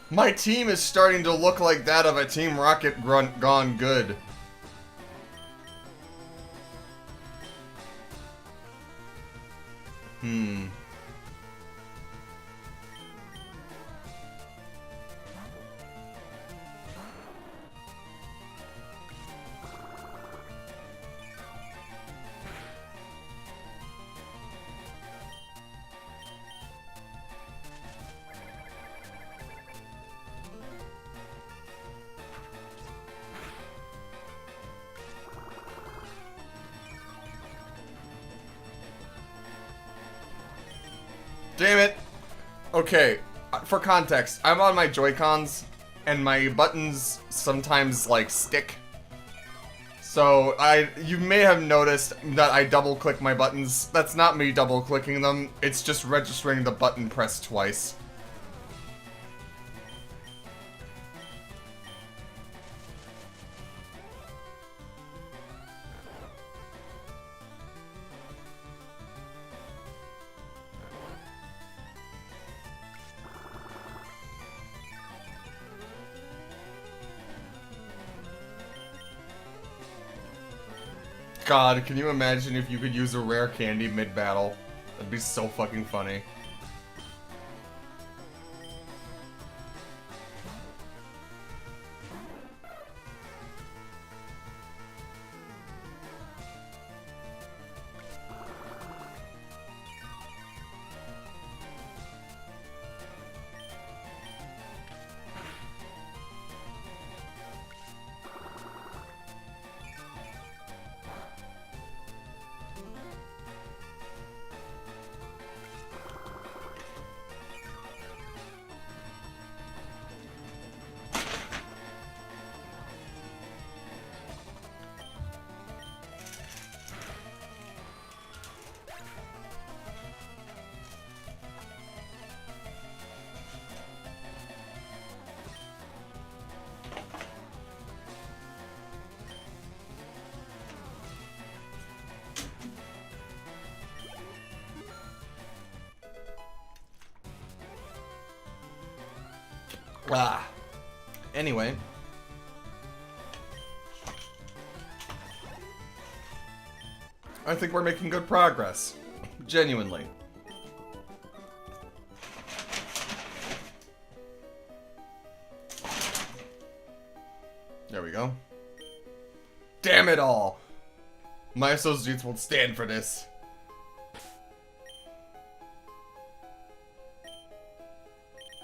My team is starting to look like that of a Team Rocket gone good. Damn it. Okay, for context, I'm on my Joy-Cons, and my buttons sometimes, like, stick. So, you may have noticed that I double-click my buttons. That's not me double-clicking them, it's just registering the button press twice. God, can you imagine if you could use a rare candy mid-battle? That'd be so fucking funny. Anyway. I think we're making good progress. Genuinely. There we go. Damn it all! My associates won't stand for this.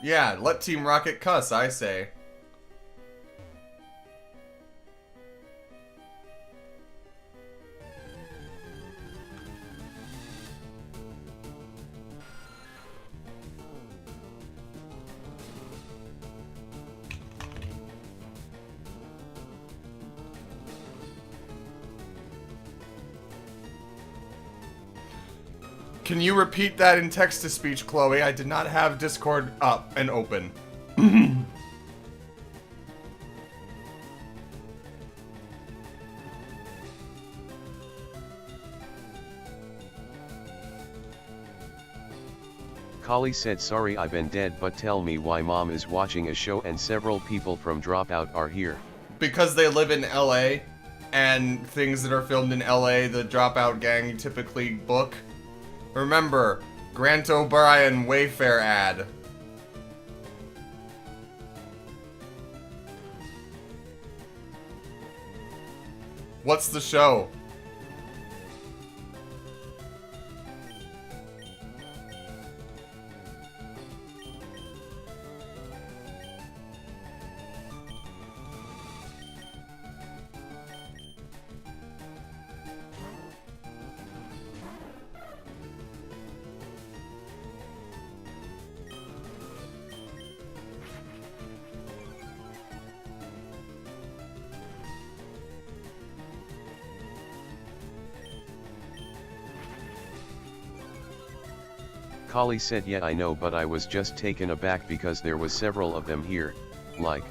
Yeah, let Team Rocket cuss, I say. Can you repeat that in text-to-speech, Chloe? I did not have Discord up and open. Kali said sorry I've been dead, but tell me why mom is watching a show and several people from Dropout are here. Because they live in LA, and things that are filmed in LA, the Dropout gang typically book. Remember, Grant O'Brien Wayfair ad. What's the show? Kali said yeah I know, but I was just taken aback because there was several of them here, like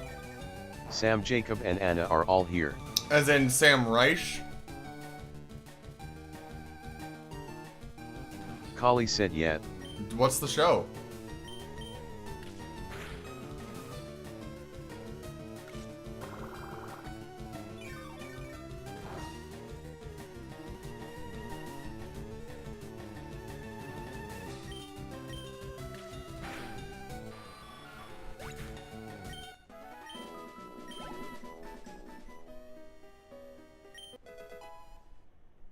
Sam, Jacob and Anna are all here. As in Sam Reich? Kali said yeah. What's the show?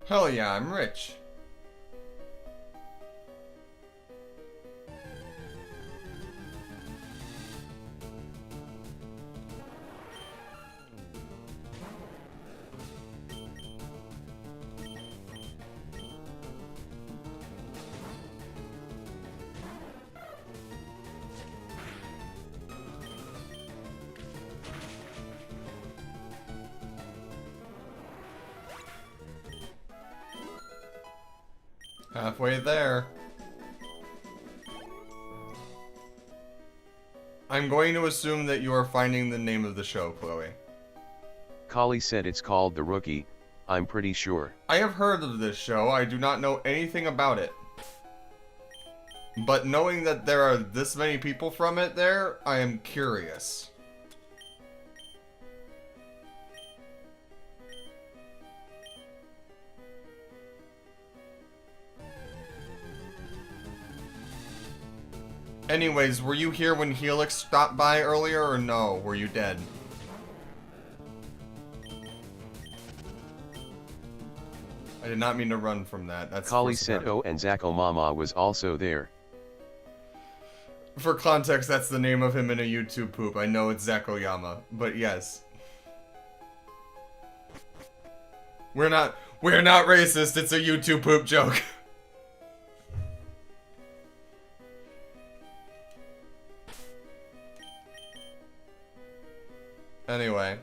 Hell yeah, I'm rich. Halfway there. I'm going to assume that you are finding the name of the show, Chloe. Kali said it's called The Rookie, I'm pretty sure. I have heard of this show, I do not know anything about it. But knowing that there are this many people from it there, I am curious. Anyways, were you here when Helix stopped by earlier, or no? Were you dead? I did not mean to run from that. That's Kali said oh, and Zako Mama was also there. For context, that's the name of him in a YouTube poop. I know it's Zakoyama, but yes. We're not racist, it's a YouTube poop joke. Anyway.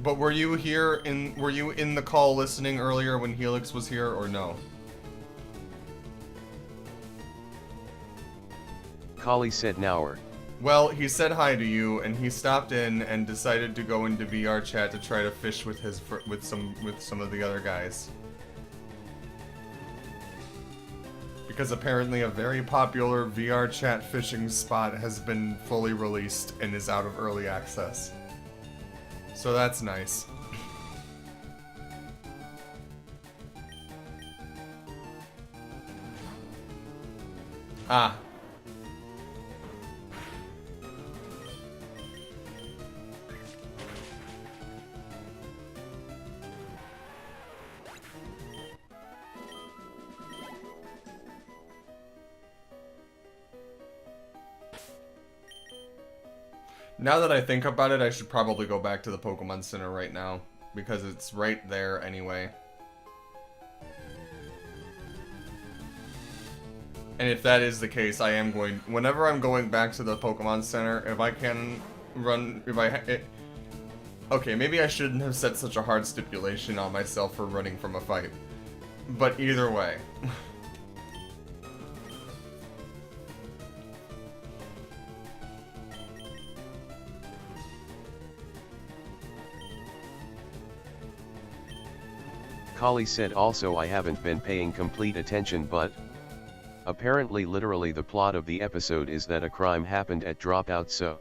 But were you in the call listening earlier when Helix was here, or no? Kali said Nower. Well, he said hi to you, and he stopped in and decided to go into VR chat to try to fish with some of the other guys. Because apparently a very popular VR chat fishing spot has been fully released and is out of early access. So that's nice. Ah. Now that I think about it, I should probably go back to the Pokemon Center right now, because it's right there anyway. And if that is the case, I am going... Whenever I'm going back to the Pokemon Center, if I can run... Okay, maybe I shouldn't have set such a hard stipulation on myself for running from a fight. But either way... Kali said also I haven't been paying complete attention but... Apparently literally the plot of the episode is that a crime happened at Dropout so...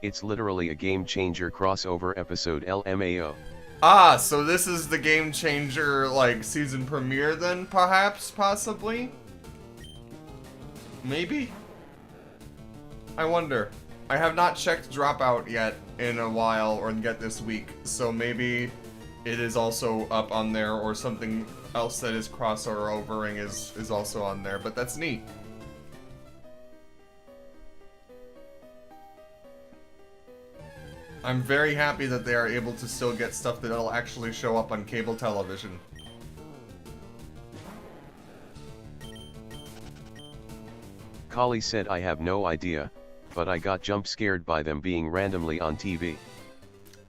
It's literally a game changer crossover episode LMAO. Ah, so this is the game changer, like, season premiere then, perhaps, possibly? Maybe? I wonder. I have not checked Dropout yet in a while, or yet this week, so maybe... It is also up on there, or something else that is crossovering is also on there, but that's neat. I'm very happy that they are able to still get stuff that'll actually show up on cable television. Kali said I have no idea, but I got jump scared by them being randomly on TV.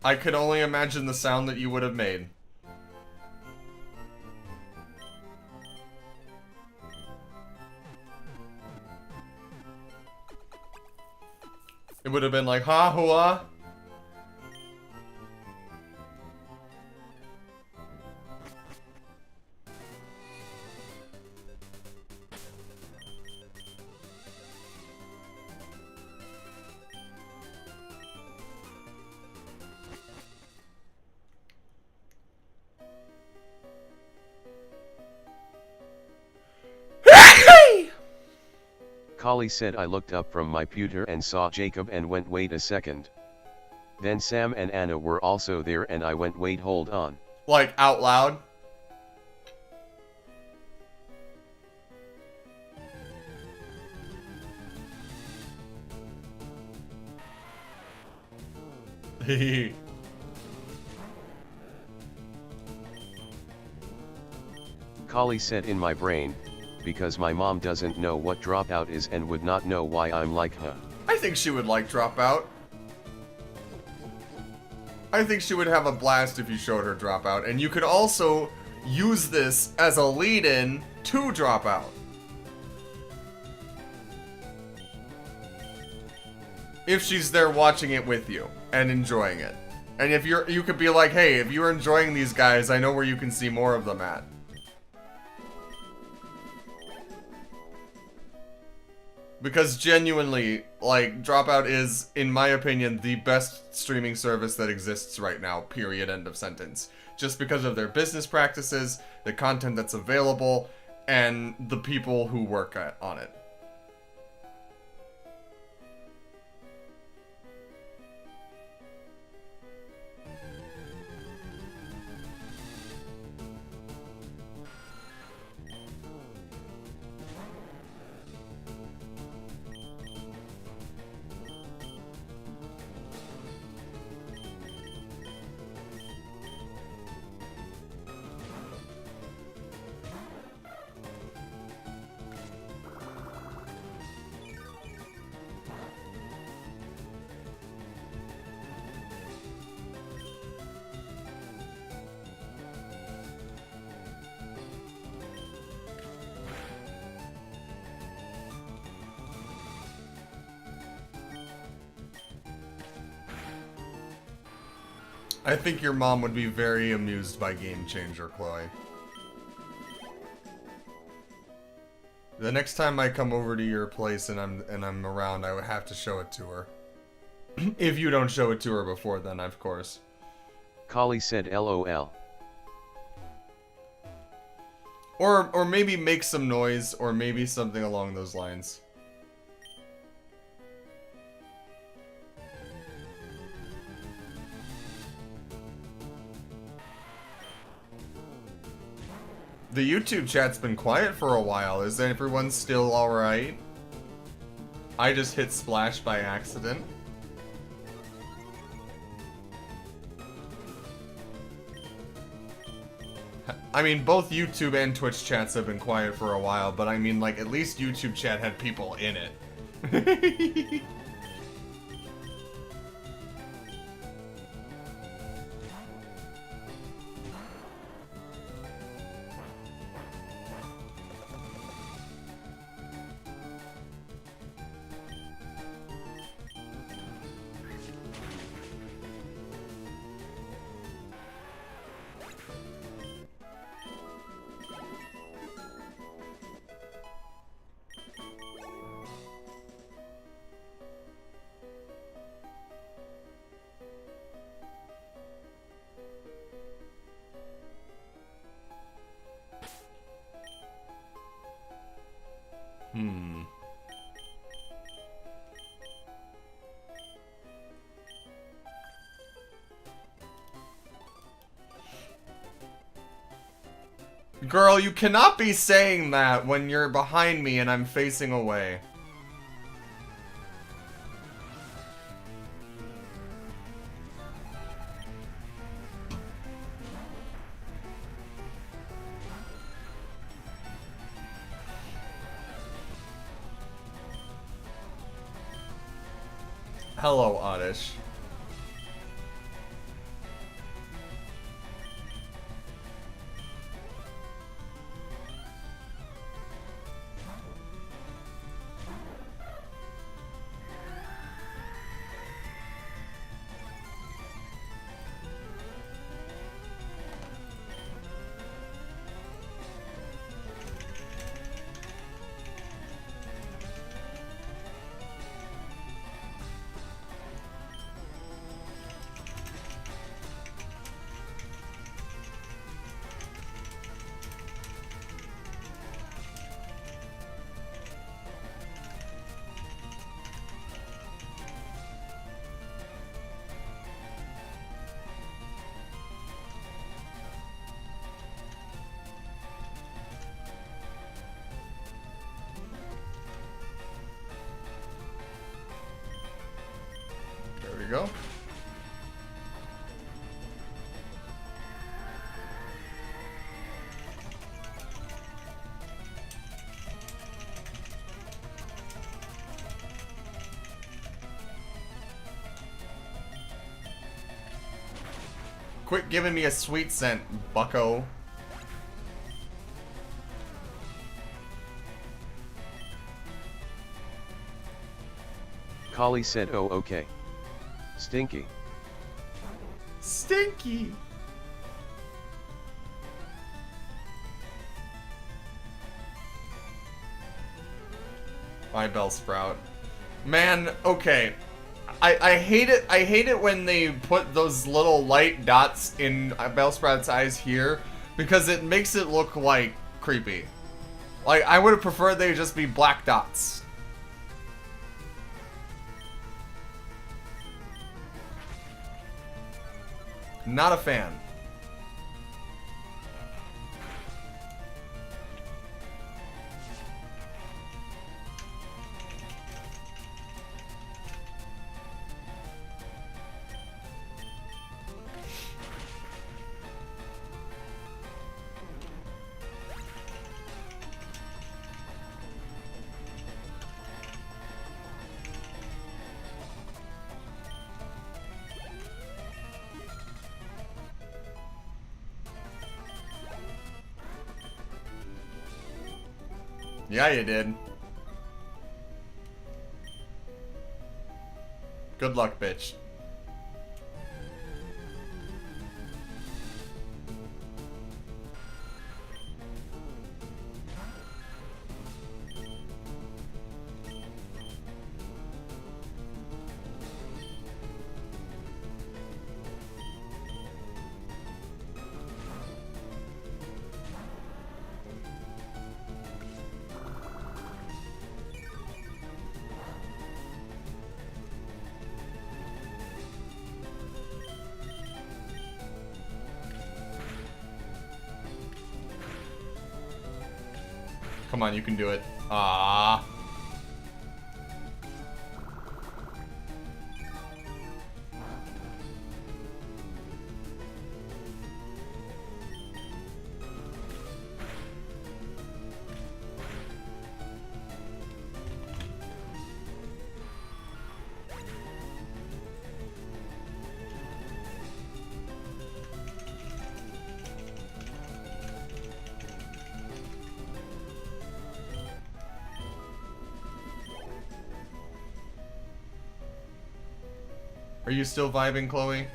I could only imagine the sound that you would have made. It would have been like, ha hua. Kali said I looked up from my pewter and saw Jacob and went wait a second. Then Sam and Anna were also there and I went wait hold on. Like, out loud? Kali said in my brain, because my mom doesn't know what dropout is and would not know why I'm like her. I think she would like Dropout. I think she would have a blast if you showed her Dropout, and you could also use this as a lead-in to Dropout. If she's there watching it with you and enjoying it. And if you could be like, hey, if you're enjoying these guys, I know where you can see more of them at. Because genuinely, like, Dropout is, in my opinion, the best streaming service that exists right now, period, end of sentence. Just because of their business practices, the content that's available, and the people who work on it. I think your mom would be very amused by Game Changer, Chloe. The next time I come over to your place and I'm around, I would have to show it to her. If you don't show it to her before then, of course. Kali said LOL. Or maybe make some noise, or maybe something along those lines. The YouTube chat's been quiet for a while. Is everyone still alright? I just hit splash by accident. I mean, both YouTube and Twitch chats have been quiet for a while, but I mean, like, at least YouTube chat had people in it. Girl, you cannot be saying that when you're behind me and I'm facing away. Hello, Oddish. you go. Quit giving me a sweet scent, bucko. Kali said, oh okay. Stinky. Stinky! Bye, Bellsprout. Man, okay. I hate it. I hate it when they put those little light dots in Bellsprout's eyes here because it makes it look like creepy. Like I would have preferred they just be black dots. Not a fan. Yeah, you did. Good luck, bitch. Come on, you can do it. Ah. Are you still vibing, Chloe?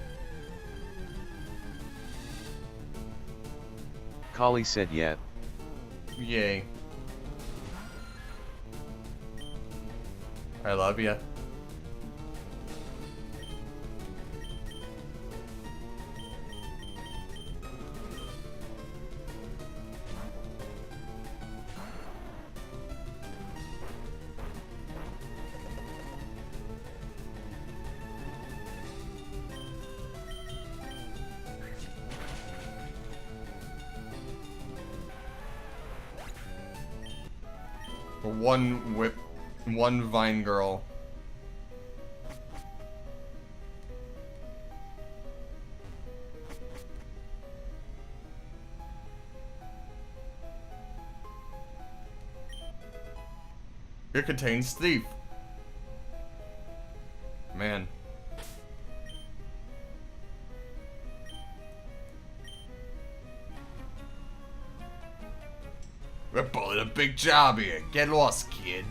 Kali said yeah. Yay. I love ya. One Vine Girl. It contains thief. Man. We're pulling a big job here. Get lost, kid.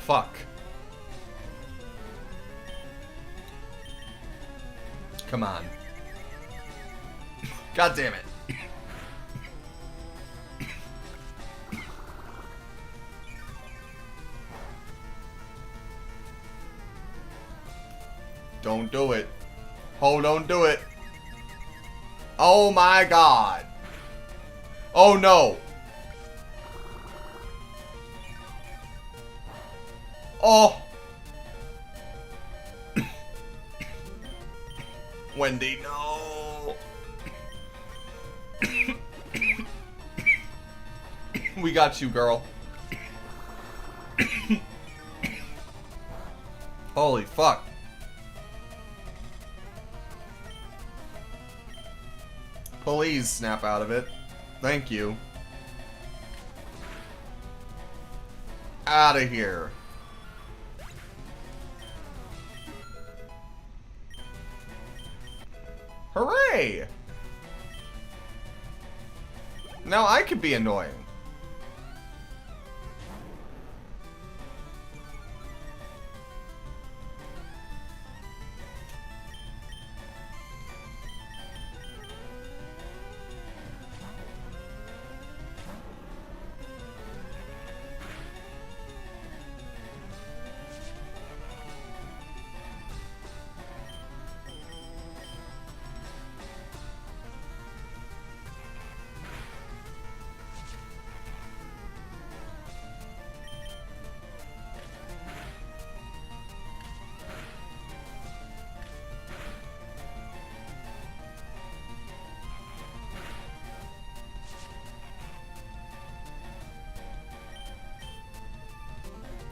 Fuck. Come on. God damn it. Don't do it. Oh, don't do it. Oh my god. Oh no. Oh. Wendy, no. We got you, girl. Holy fuck. Please snap out of it. Thank you. Out of here. Hooray! Now I could be annoying.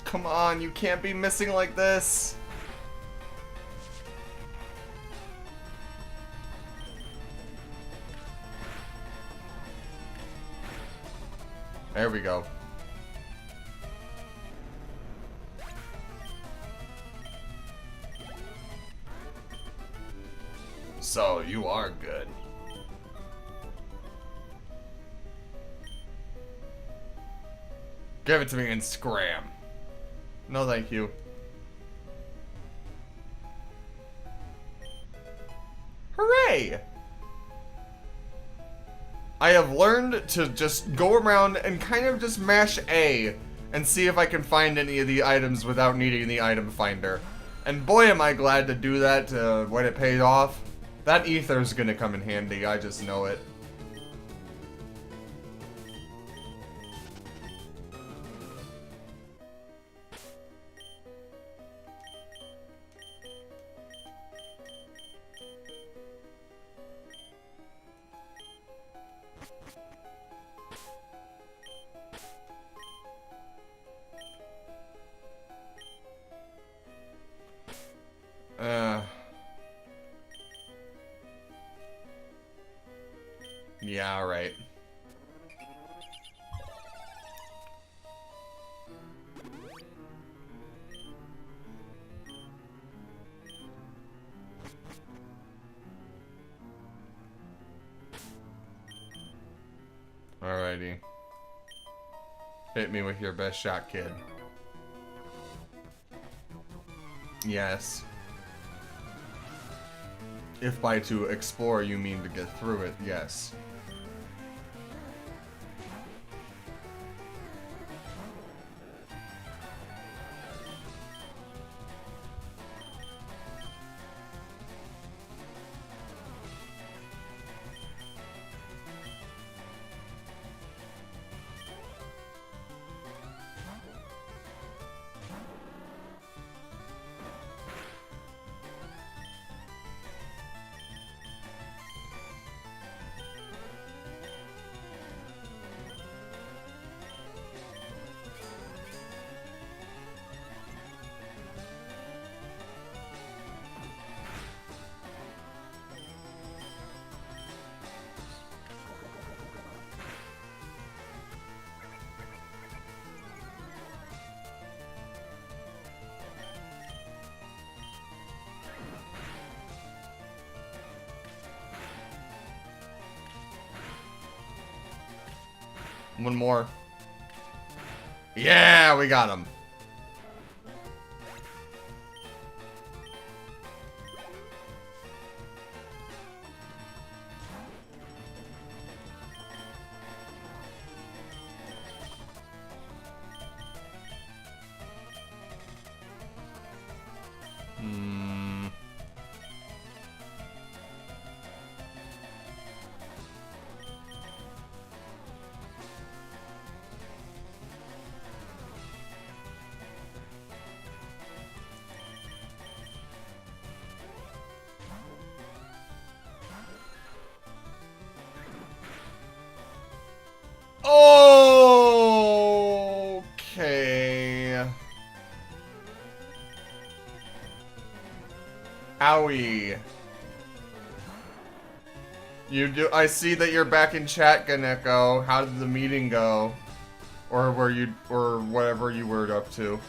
Come on, you can't be missing like this. There we go. So, you are good. Give it to me and scram. No, thank you. Hooray! I have learned to just go around and kind of just mash A and see if I can find any of the items without needing the item finder. And boy am I glad to do that when it paid off. That ether's gonna come in handy, I just know it. Yeah, alright. Alrighty. Hit me with your best shot, kid. Yes. If by to explore you mean to get through it, yes. One more. Yeah, we got him. Owie. You do. I see that you're back in chat, Ganeko. How did the meeting go? Or were you, or whatever you were up to?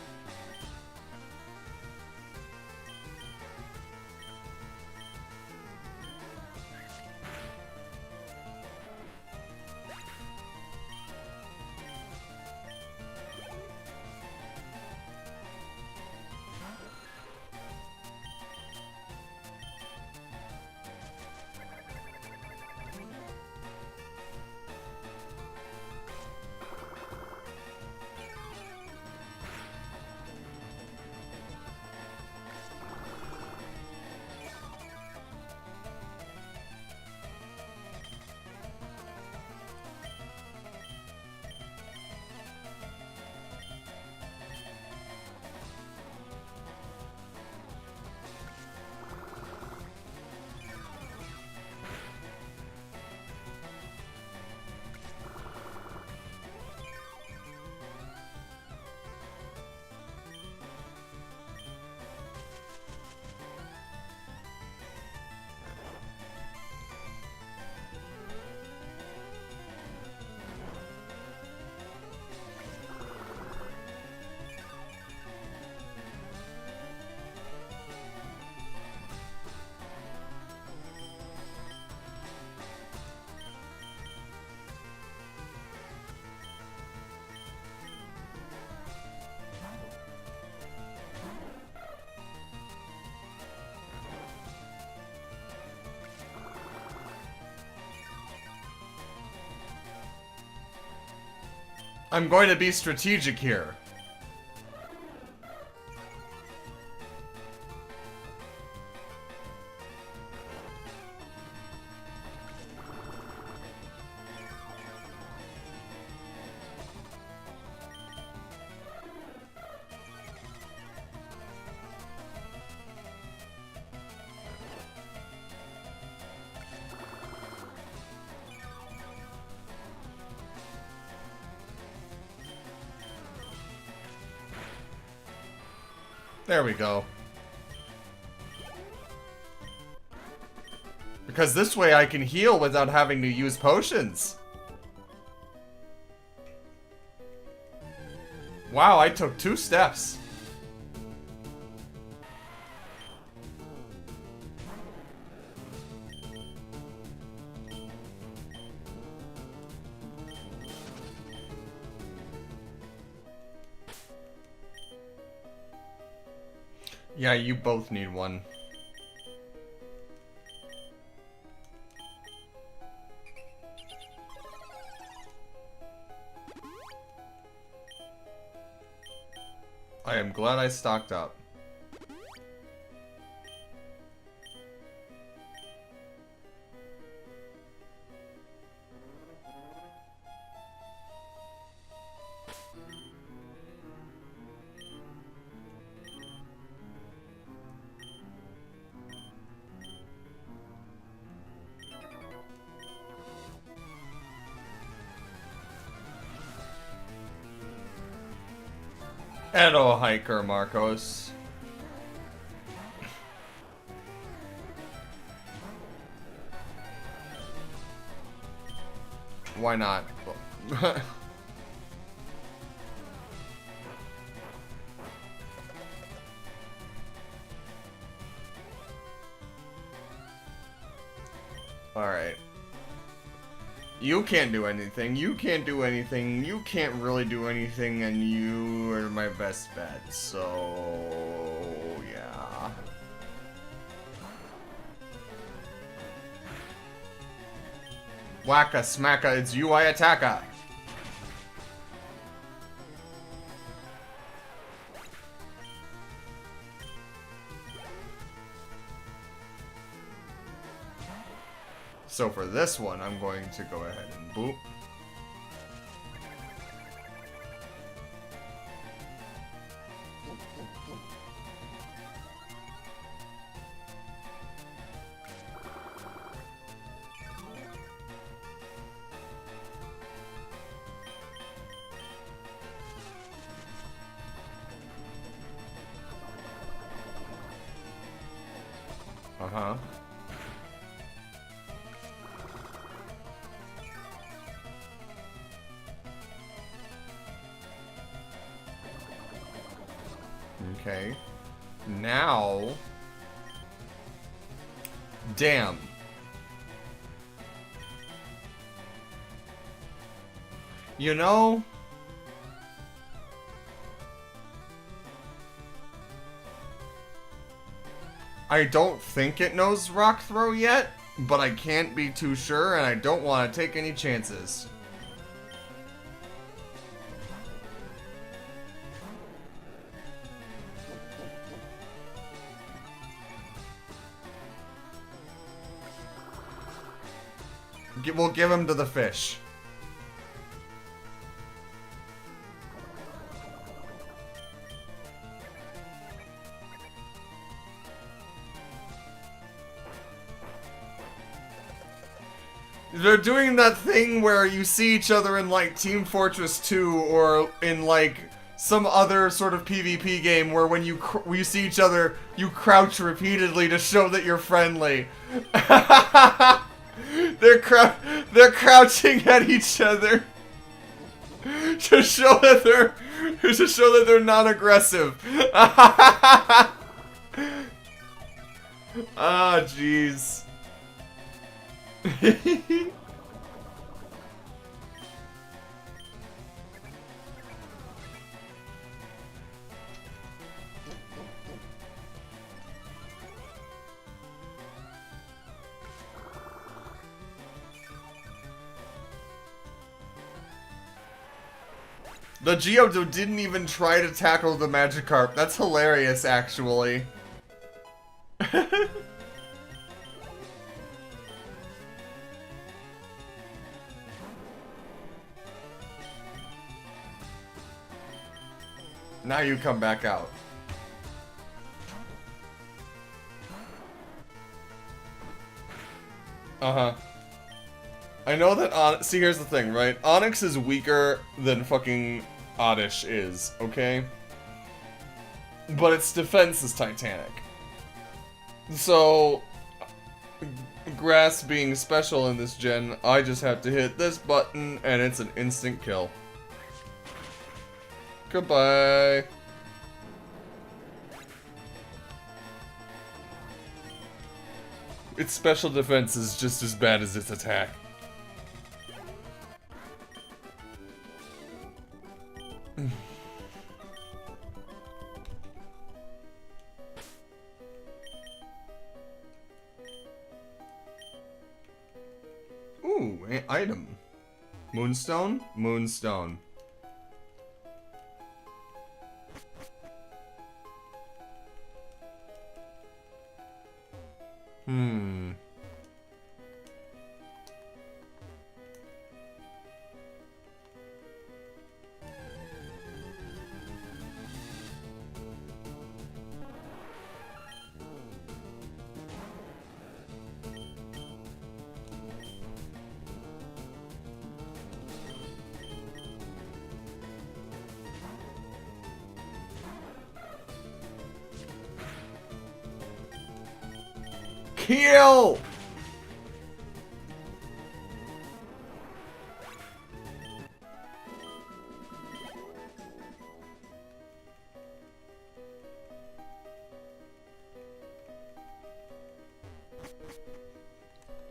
I'm going to be strategic here. There we go. Because this way I can heal without having to use potions. Wow, I took 2 steps. Yeah, you both need one. I am glad I stocked up. Hello, hiker Marcos. Why not? Alright. You can't do anything, you can't do anything, you can't really do anything, and you are my best bet, so... yeah. Wacka smacka, it's you I attacka! So for this one, I'm going to go ahead and boop. Uh-huh. Okay. Now... Damn. You know... I don't think it knows Rock Throw yet, but I can't be too sure, and I don't want to take any chances. We'll give him to the fish. They're doing that thing where you see each other in, like, Team Fortress 2 or in, like, some other sort of PvP game where when you see each other, you crouch repeatedly to show that you're friendly. They're crouching at each other to show that they're not aggressive. Ah, jeez. The Geodude didn't even try to tackle the Magikarp. That's hilarious, actually. Now you come back out. Uh-huh. I know that see, here's the thing, right? Onyx is weaker than fucking Oddish is, okay? But its defense is Titanic. So, Grass being special in this gen, I just have to hit this button and it's an instant kill. Goodbye. Its special defense is just as bad as its attack. Ooh, an item. Moonstone? Moonstone. Kill!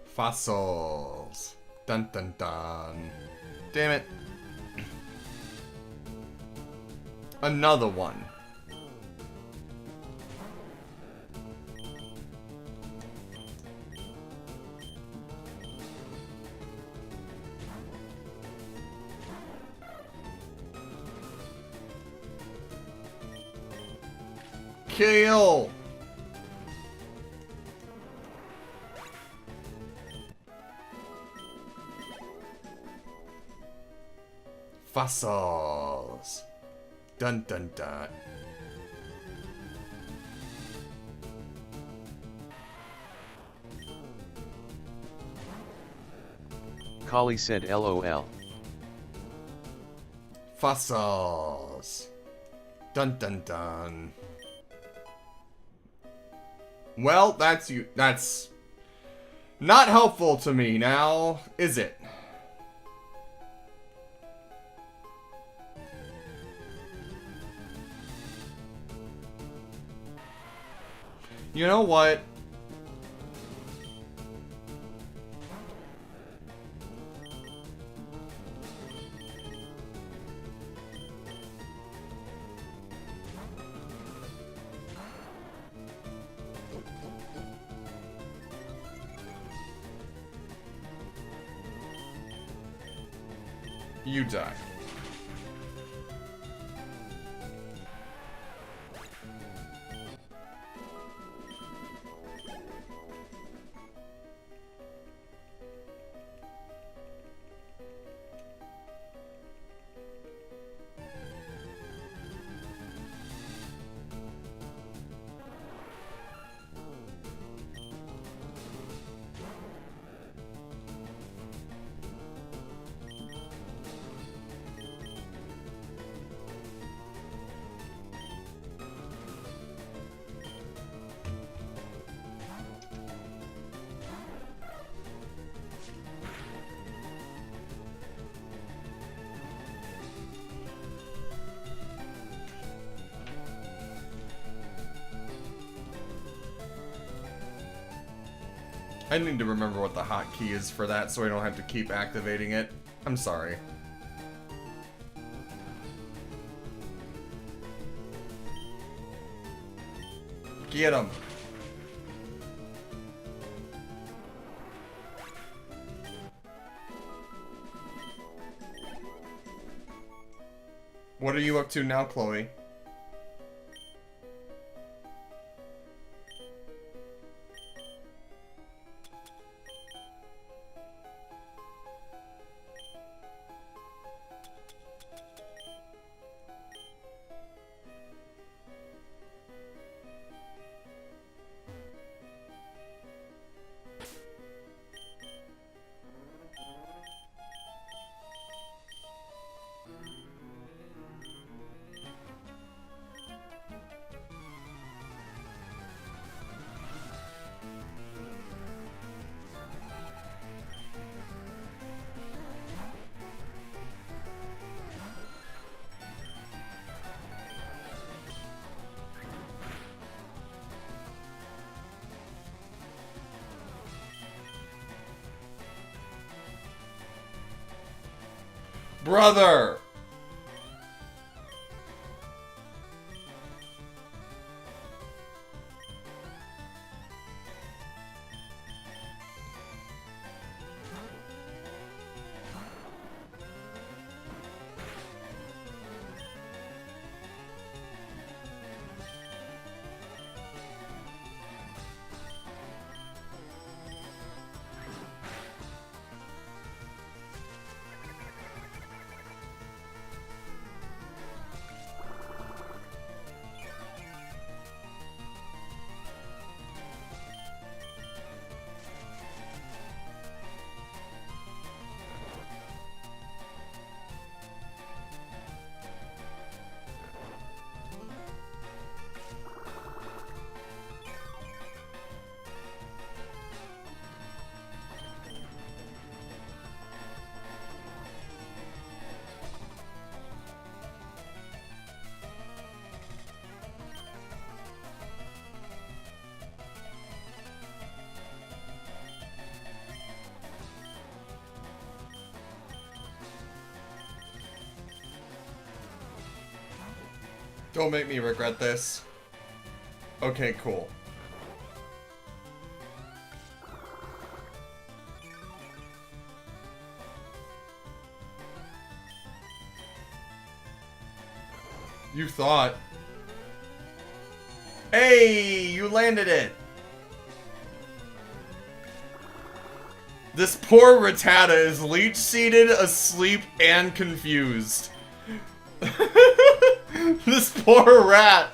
Fossils. Dun dun dun. Damn it. Another one. Kill! Fossils. Dun dun dun. Kali said LOL. Fossils. Dun dun dun. Well, that's not helpful to me now, is it? You know what? You die. I need to remember what the hotkey is for that so I don't have to keep activating it. I'm sorry. Get him. What are you up to now, Chloe? Brother! Don't make me regret this. Okay, cool. You thought. Hey, you landed it. This poor Rattata is leech-seated, asleep, and confused. This poor rat.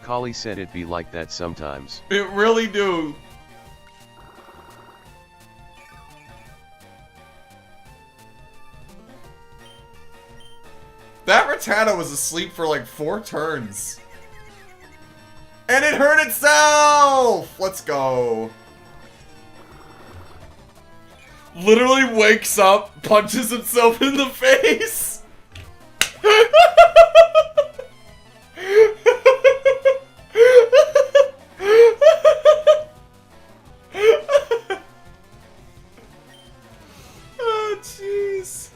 Kali said it be like that sometimes. It really do. That Rattata was asleep for like 4 turns. And it hurt itself! Let's go. Literally wakes up, punches himself in the face. Oh, jeez.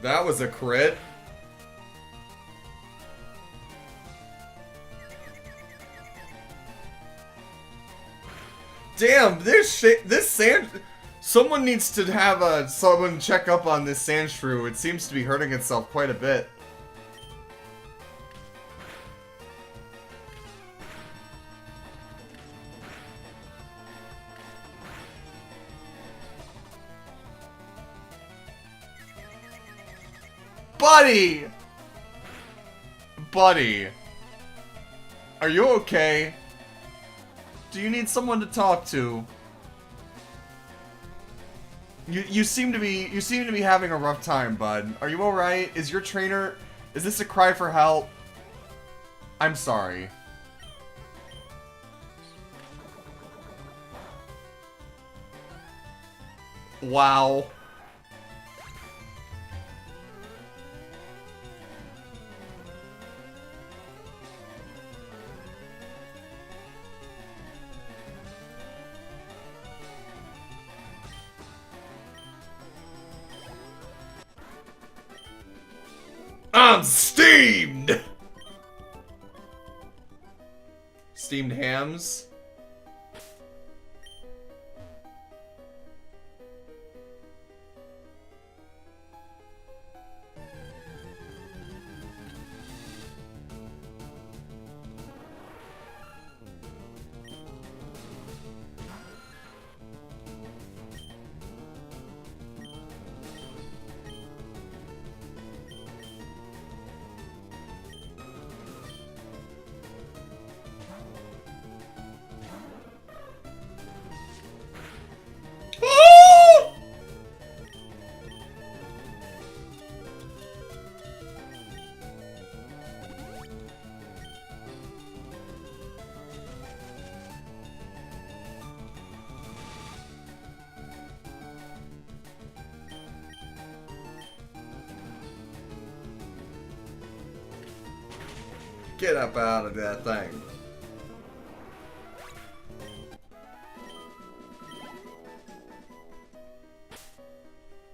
That was a crit. Damn, this sand... Someone needs to have someone check up on this Sandshrew. It seems to be hurting itself quite a bit. Buddy! Buddy. Are you okay? Do you need someone to talk to? You seem to be having a rough time, bud. Are you alright? Is your trainer... Is this a cry for help? I'm sorry. Wow. I'm steamed! Steamed hams? Get up out of that thing.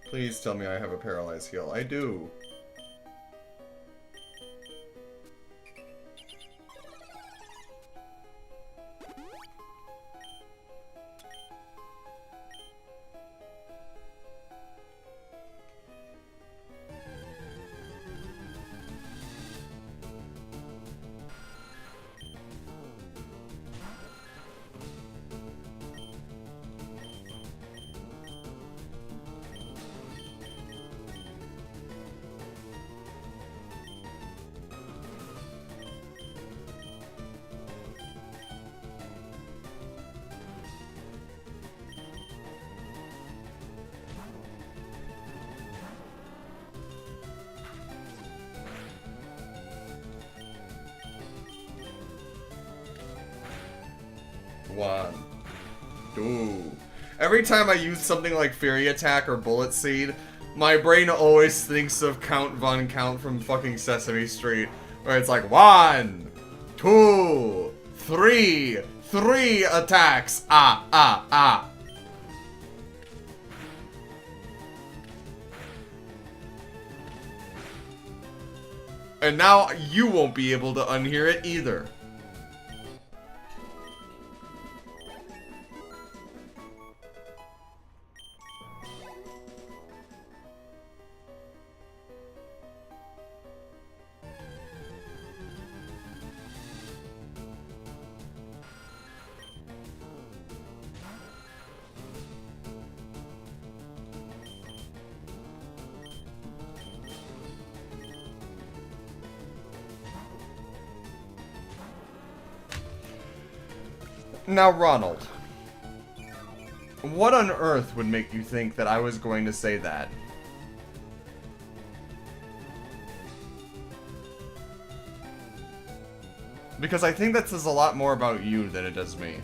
Please tell me I have a paralyzed heal. I do. One. Two. Every time I use something like Fury Attack or Bullet Seed, my brain always thinks of Count Von Count from fucking Sesame Street, where it's like 1, 2, 3, 3 attacks. Ah, ah, ah. And now you won't be able to unhear it either. Now, Ronald, what on earth would make you think that I was going to say that? Because I think that says a lot more about you than it does me.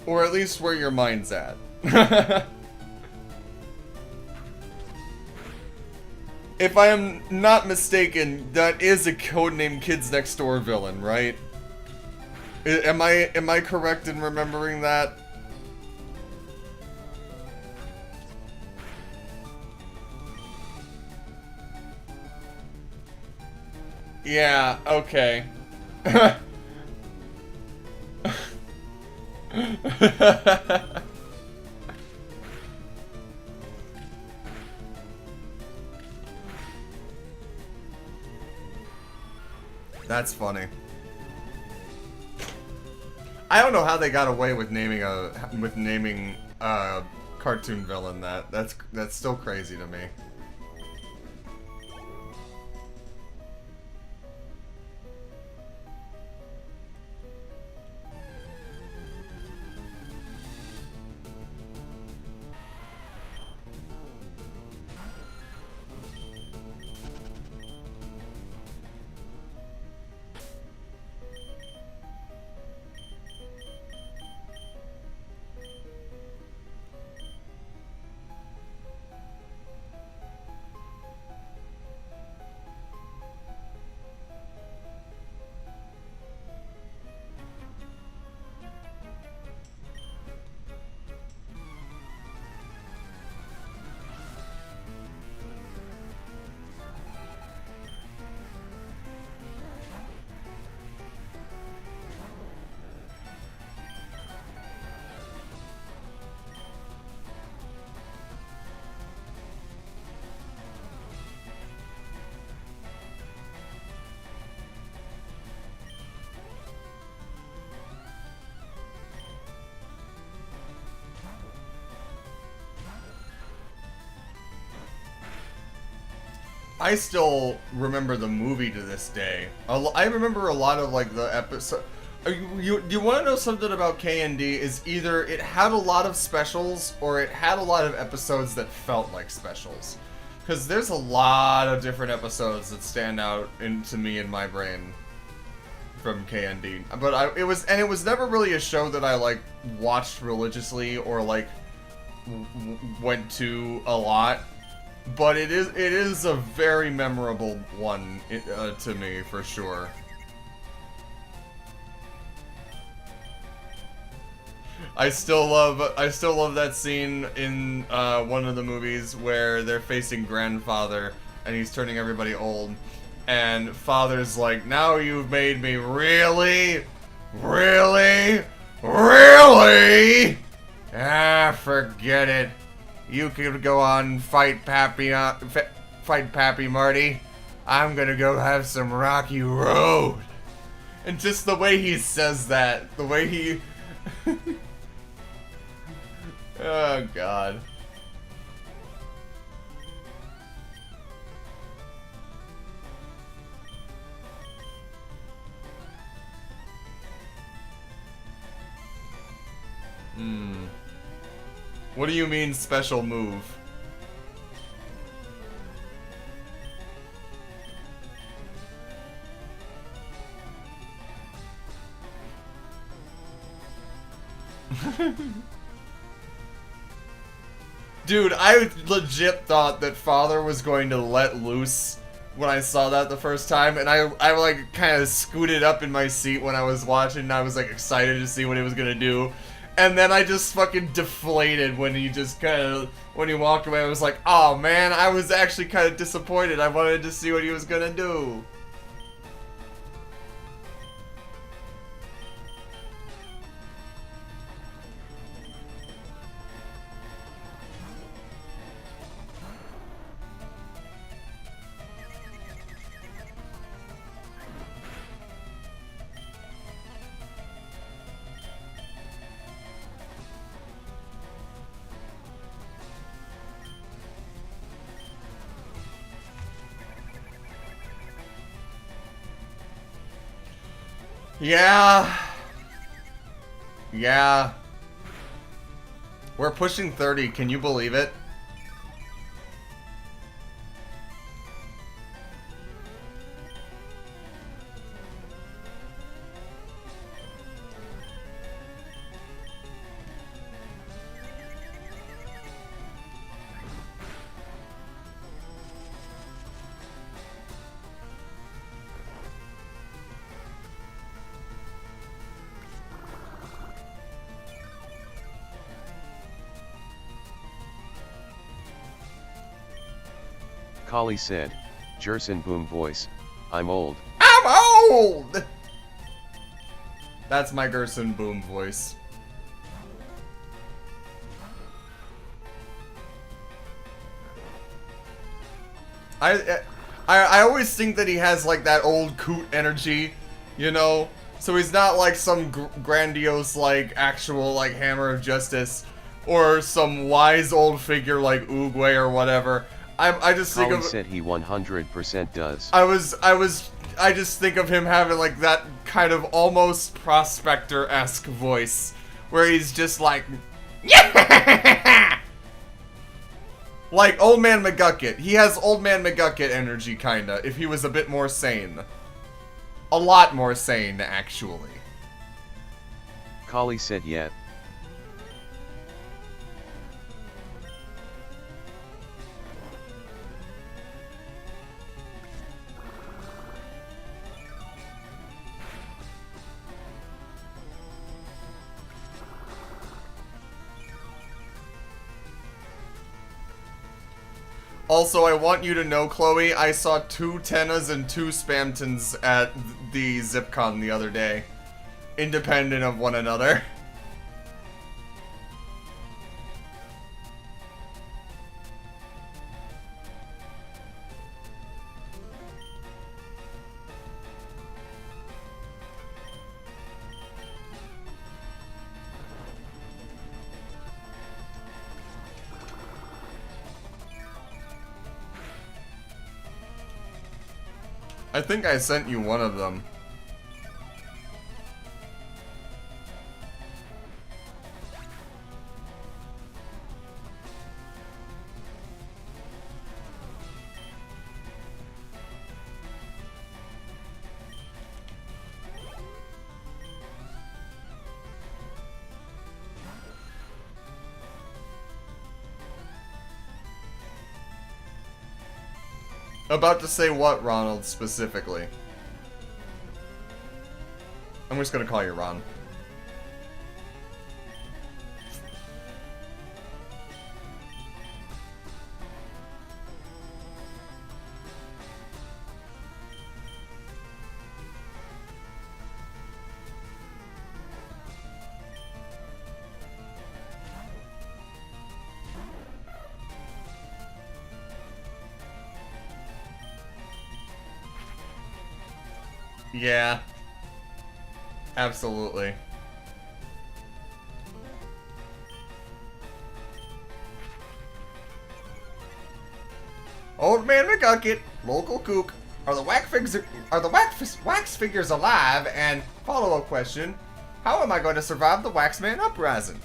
Or at least where your mind's at. If I am not mistaken, that is a codename Kids Next Door villain, right? Am I correct in remembering that? Yeah, okay. That's funny. I don't know how they got away with naming a cartoon villain that. That's still crazy to me. I still remember the movie to this day. I remember a lot of like the episode. Do you want to know something about K&D? Is either it had a lot of specials or it had a lot of episodes that felt like specials. Because there's a lot of different episodes that stand out to me in my brain from K&D. But it was never really a show that I like watched religiously or like went to a lot. But it is a very memorable one to me for sure. I still love that scene in one of the movies where they're facing Grandfather and he's turning everybody old, and Father's like, "Now you've made me really, really, really." Ah, forget it. You could go on fight Pappy Marty. I'm gonna go have some Rocky Road. And just the way he says that, the way he... Oh, God. What do you mean, special move? Dude, I legit thought that Father was going to let loose when I saw that the first time, and I like kind of scooted up in my seat when I was watching, and I was like excited to see what he was gonna do. And then I just fucking deflated when he just when he walked away. I was like, oh man, I was actually kind of disappointed. I wanted to see what he was gonna do. Yeah. Yeah. We're pushing 30, can you believe it? Kali said, Jerson boom voice, I'm old. I'm old! That's my Gerson boom voice. I always think that he has like that old coot energy, you know? So he's not like some grandiose like actual like Hammer of Justice or some wise old figure like Oogway or whatever. I just think Kali of said he 100% does. I just think of him having like that kind of almost prospector-esque voice where he's just like like Old Man McGucket. He has Old Man McGucket energy kinda if he was a bit more sane. A lot more sane actually. Kali said yet. Also, I want you to know, Chloe, I saw 2 Tennas and 2 Spamtons at the ZipCon the other day. Independent of one another. I think I sent you one of them. About to say what, Ronald, specifically? I'm just gonna call you Ron. Yeah. Absolutely. Old Man McGucket, local kook, are the wax figures alive? And follow-up question, how am I going to survive the Waxman uprising?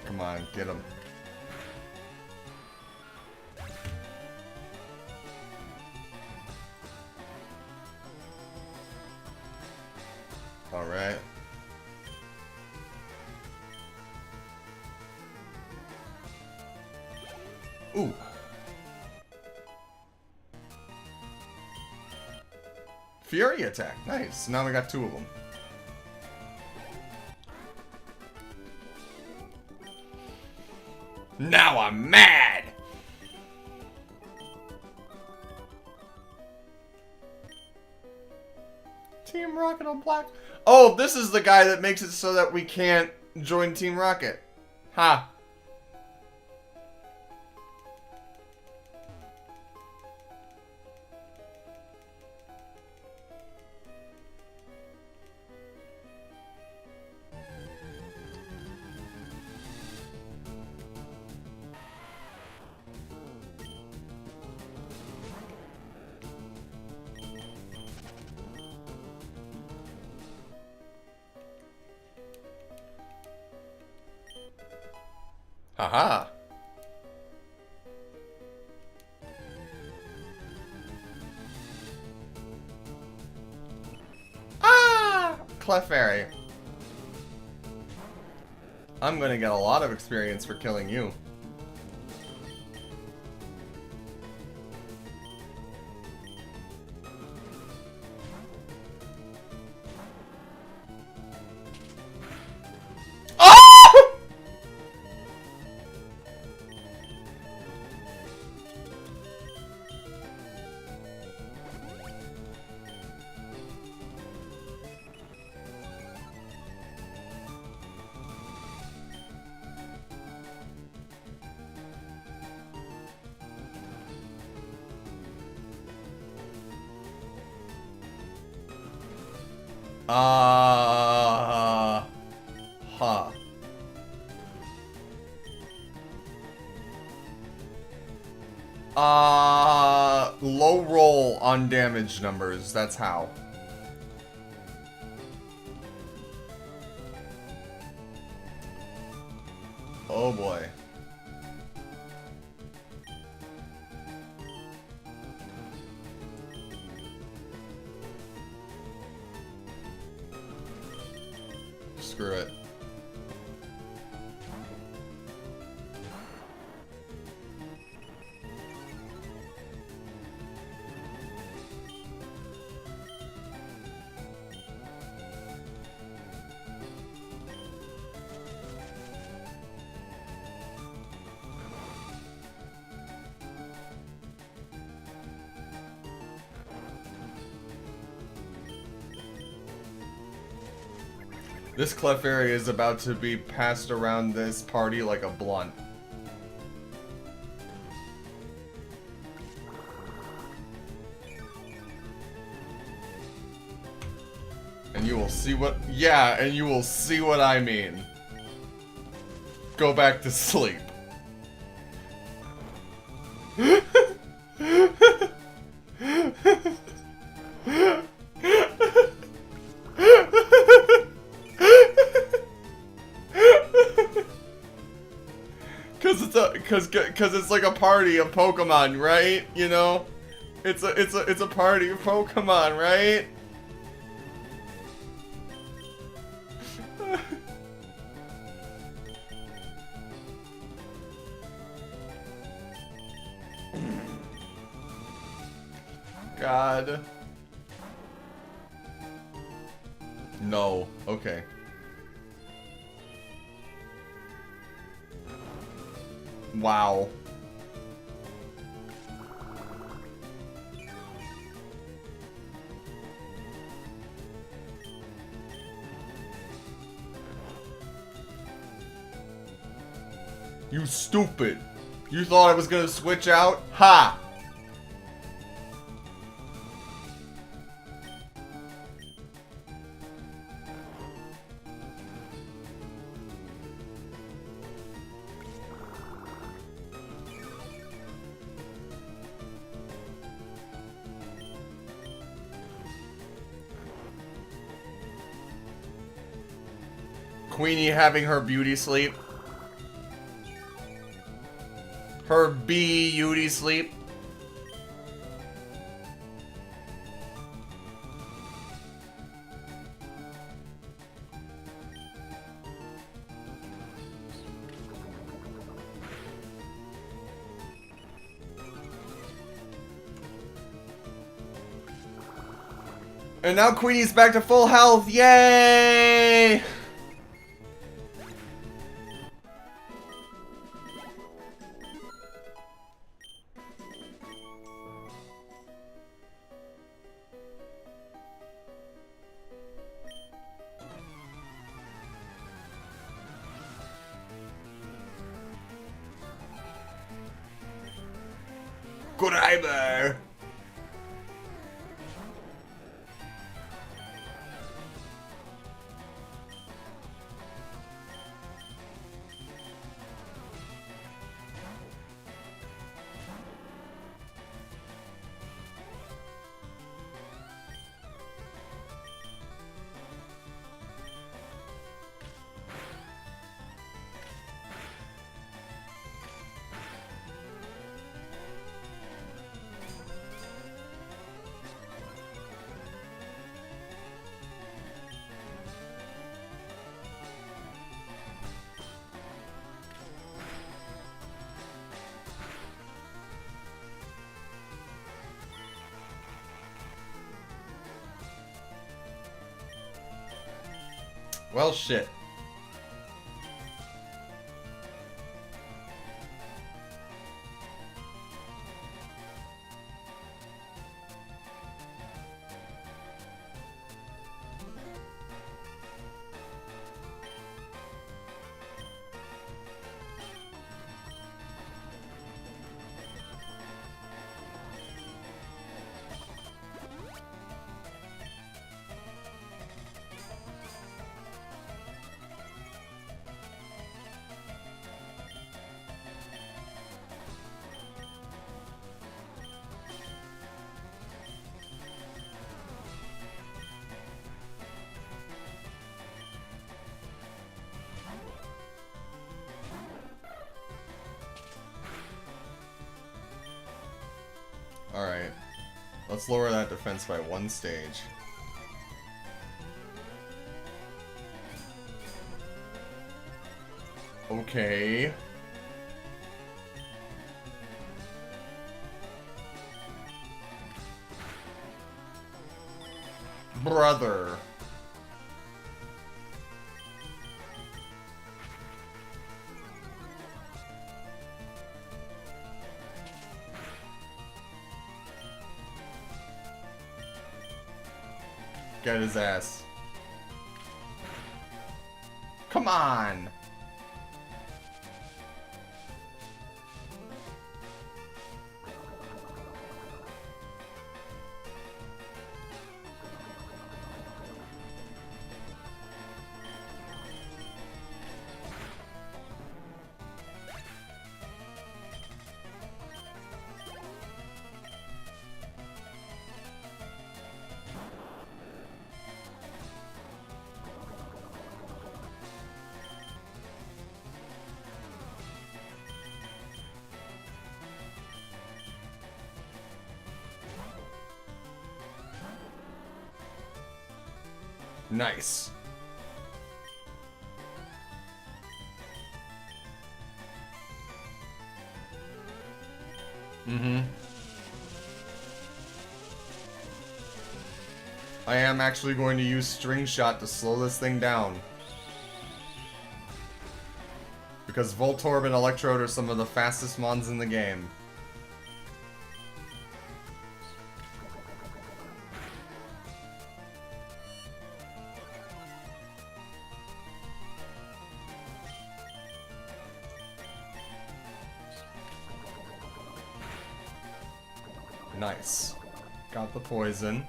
Come on, get him. All right. Ooh. Fury attack. Nice. Now we got 2 of them. Now I'm mad! Team Rocket on black. Oh, this is the guy that makes it so that we can't join Team Rocket. Ha. Haha. Ah! Clefairy. I'm gonna get a lot of experience for killing you. Huh. Low roll on damage numbers, that's how. Oh boy. Screw it. This Clefairy is about to be passed around this party like a blunt. And you will see what... Yeah, and you will see what I mean. Go back to sleep. Cause it's like a party of Pokemon, right? You know? It's a party of Pokemon, right? God. No. Okay. Wow. You stupid. You thought I was gonna switch out? Ha! Queenie having her beauty sleep. Her beauty sleep. And now Queenie's back to full health. Yay! Grimer! Well, shit. Alright. Let's lower that defense by 1 stage. Okay. Brother. Get his ass. Come on! Nice. I am actually going to use String Shot to slow this thing down. Because Voltorb and Electrode are some of the fastest mons in the game. Nice. Got the poison.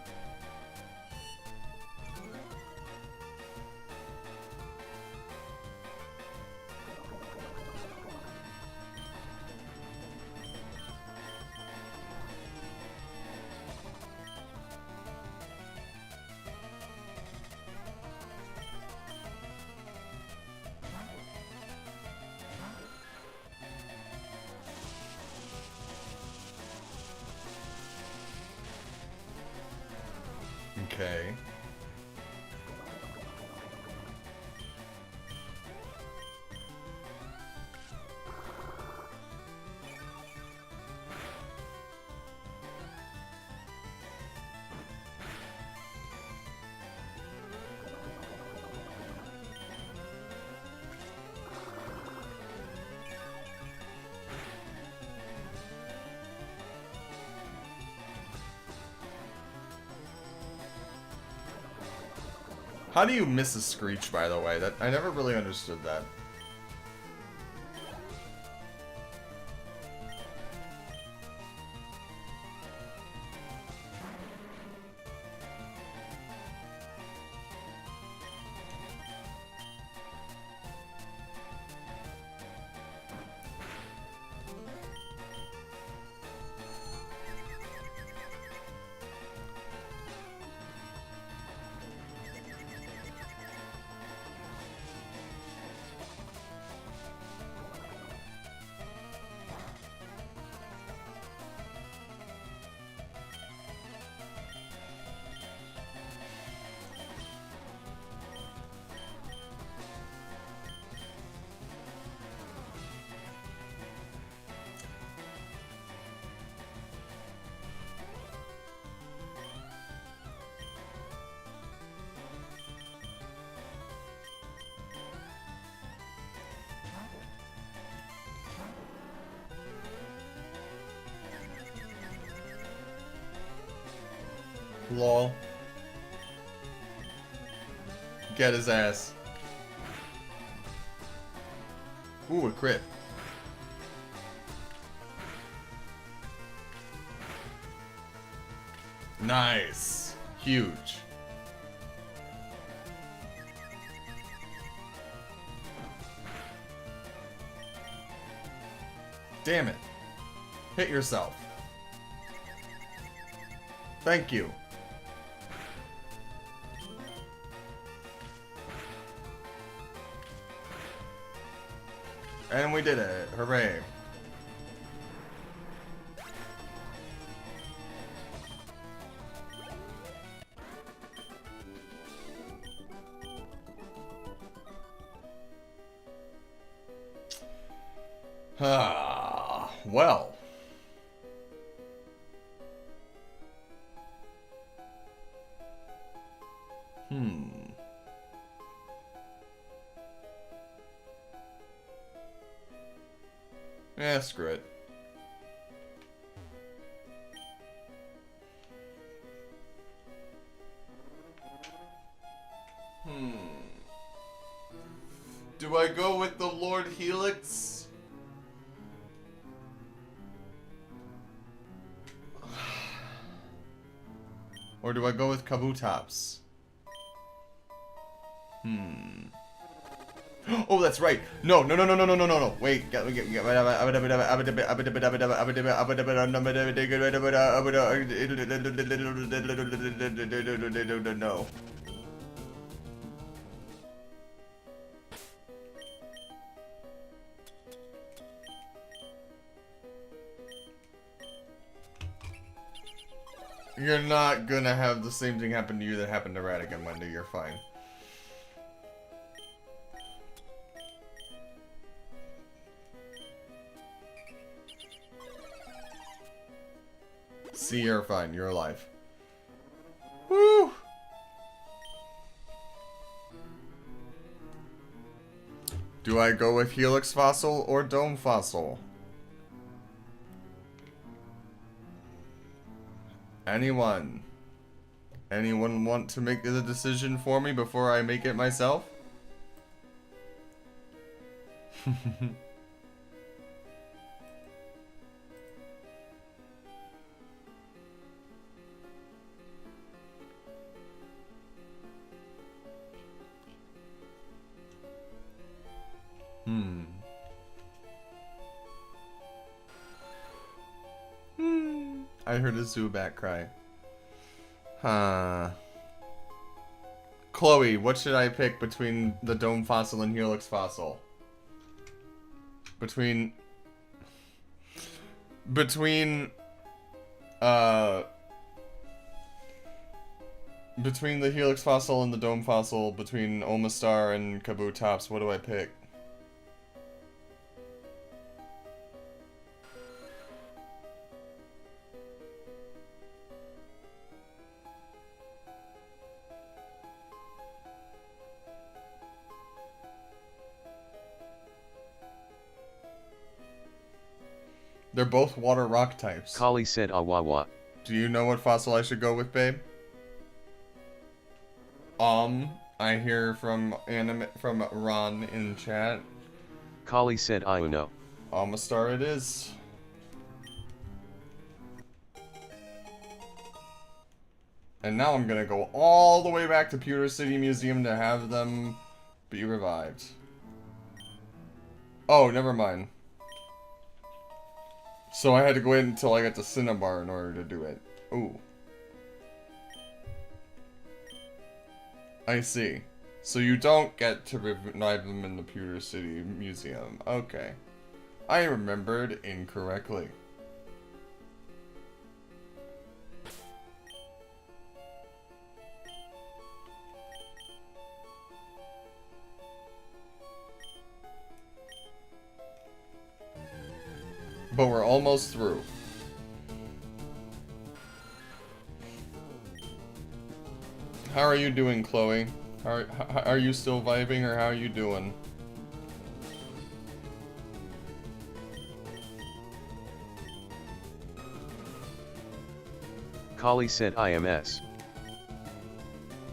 Okay. How do you miss a Screech, by the way? That I never really understood that. Lol. Get his ass. Ooh, a crit. Nice. Huge. Damn it. Hit yourself. Thank you. And we did it. Hooray. Ah, well. Yeah, screw it. Do I go with the Lord Helix? Or do I go with Kabutops? Oh, that's right. No. Wait. No. You're not gonna have the same thing happen to you that happened to Radigan, Wendy. You're fine. See, you're fine. You're alive. Woo! Do I go with Helix Fossil or Dome Fossil? Anyone? Anyone want to make the decision for me before I make it myself? I heard a Zubat cry. Huh. Chloe, what should I pick between the Dome Fossil and Helix Fossil? Between the Helix Fossil and the Dome Fossil, between Omastar and Kabutops, what do I pick? They're both water rock types. Kali said Awawa. Do you know what fossil I should go with, babe? I hear from Ron in chat. Kali said Iuno. Omastar it is. And now I'm gonna go all the way back to Pewter City Museum to have them be revived. Oh, never mind. So I had to go in until I got to Cinnabar in order to do it. Ooh. I see. So you don't get to revive them in the Pewter City Museum. Okay. I remembered incorrectly. But we're almost through. How are you doing, Chloe? Are you still vibing, or how are you doing? Kali said IMS.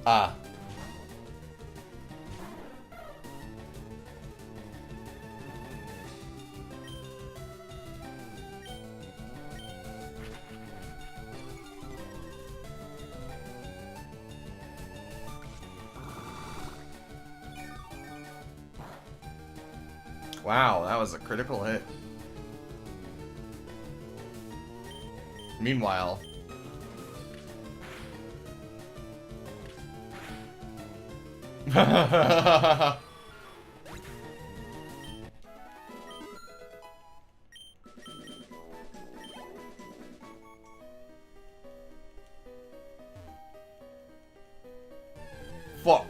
Ah. Wow, that was a critical hit. Meanwhile... Fuck.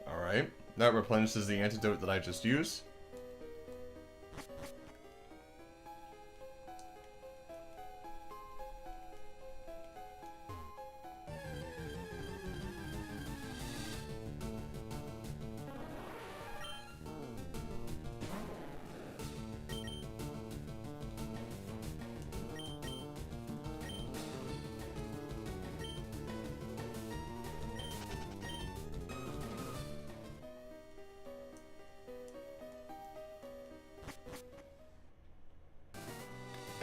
Alright. That replenishes the antidote that I just used.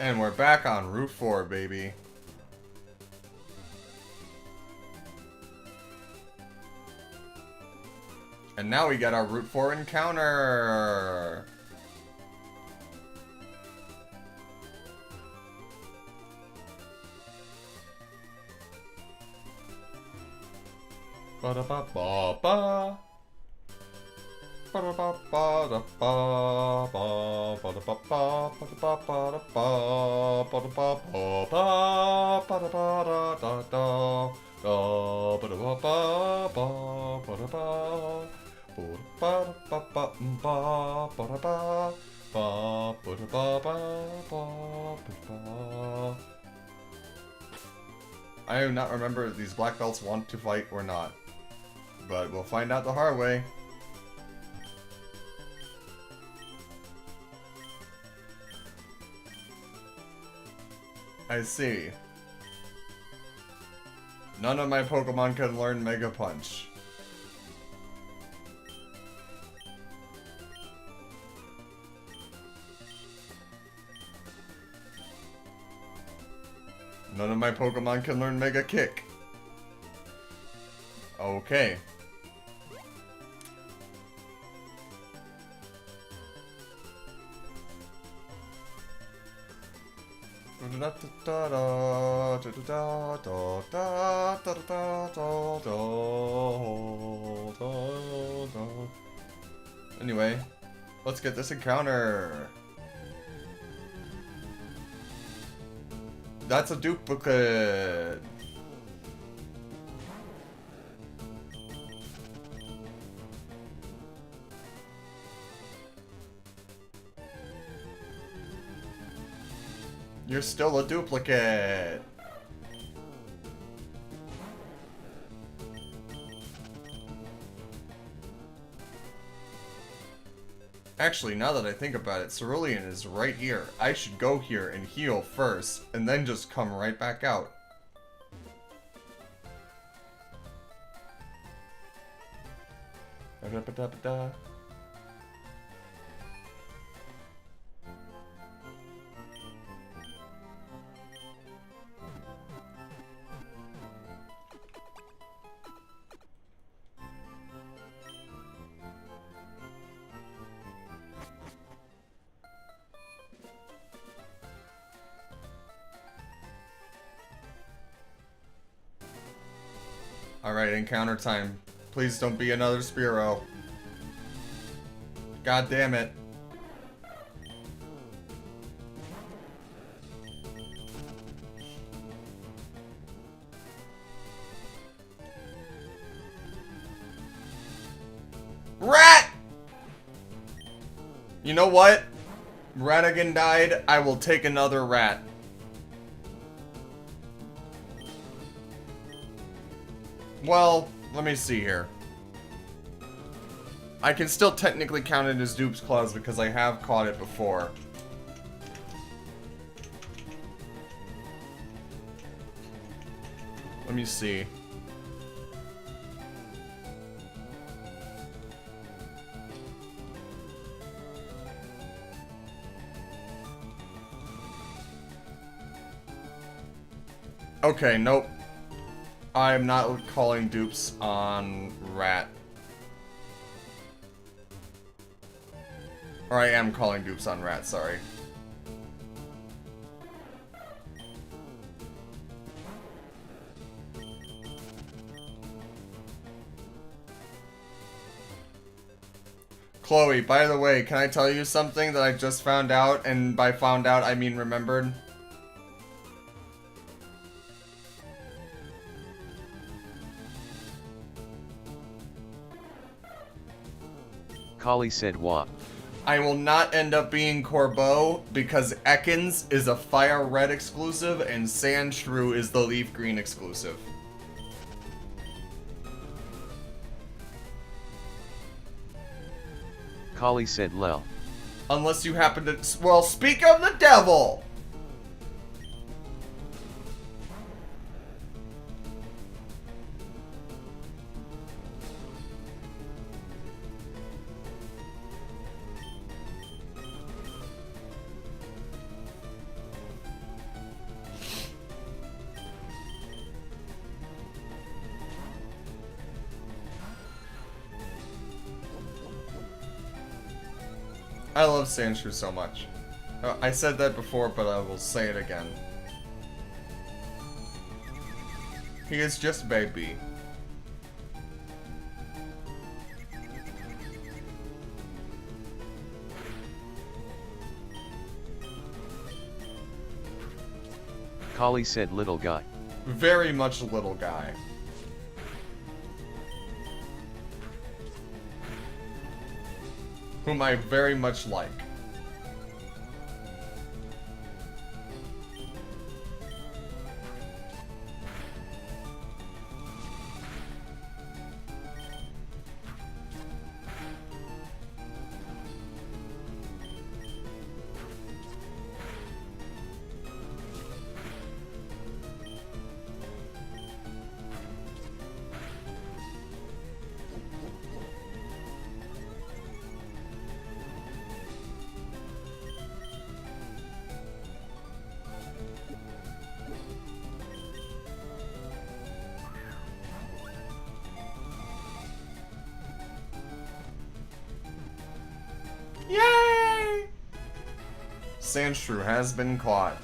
And we're back on Route 4, baby. And now we get our Route 4 encounter. Ba-da-ba-ba-ba. I do not remember if these black belts want to fight or not, but we'll find out the hard way. I see. None of my Pokemon can learn Mega Punch. None of my Pokemon can learn Mega Kick. Okay. Anyway, let's get this encounter. That's a duplicate. You're still a duplicate. Actually, now that I think about it, Cerulean is right here. I should go here and heal first, and then just come right back out. Da-da-ba-da-ba-da. Alright, encounter time. Please don't be another Spearow. God damn it. Rat! You know what? Ratigan died. I will take another rat. Well, let me see here. I can still technically count it as Dupe's Claws because I have caught it before. Let me see. Okay, nope. I am not calling dupes on rat. Or I am calling dupes on rat, sorry. Chloe, by the way, can I tell you something that I just found out? And by found out, I mean remembered. Kali said what? I will not end up being Corbeau because Ekans is a Fire Red exclusive and Sandshrew is the Leaf Green exclusive. Kali said lel. Unless you happen to... Well, speak of the devil! I love Sandshrew so much. I said that before, but I will say it again. He is just baby. Kali said little guy. Very much a little guy. Whom I very much like. Yay! Sandshrew has been caught.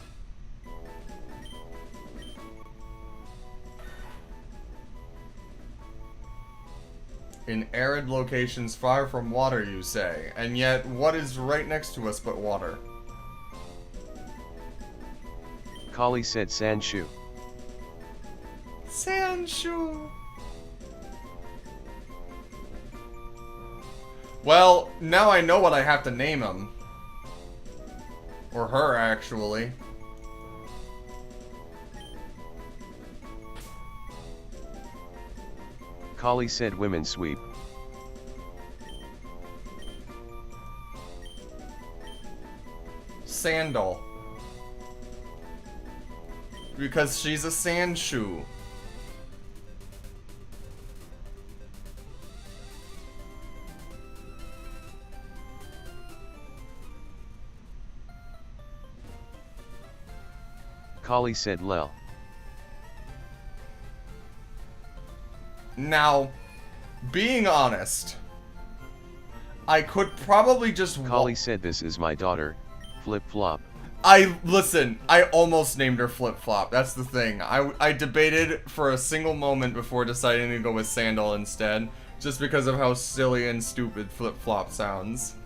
In arid locations far from water, you say. And yet, what is right next to us but water? Kali said Sandshoe. Sandshoe! Well, now I know what I have to name him. Or her, actually. Kali said women sweep. Sandal. Because she's a Sandshoe. Kali said lel. Now, being honest, I could probably just Kali said this is my daughter, flip flop. Listen, I almost named her Flip Flop. That's the thing. I debated for a single moment before deciding to go with Sandal instead, just because of how silly and stupid Flip Flop sounds.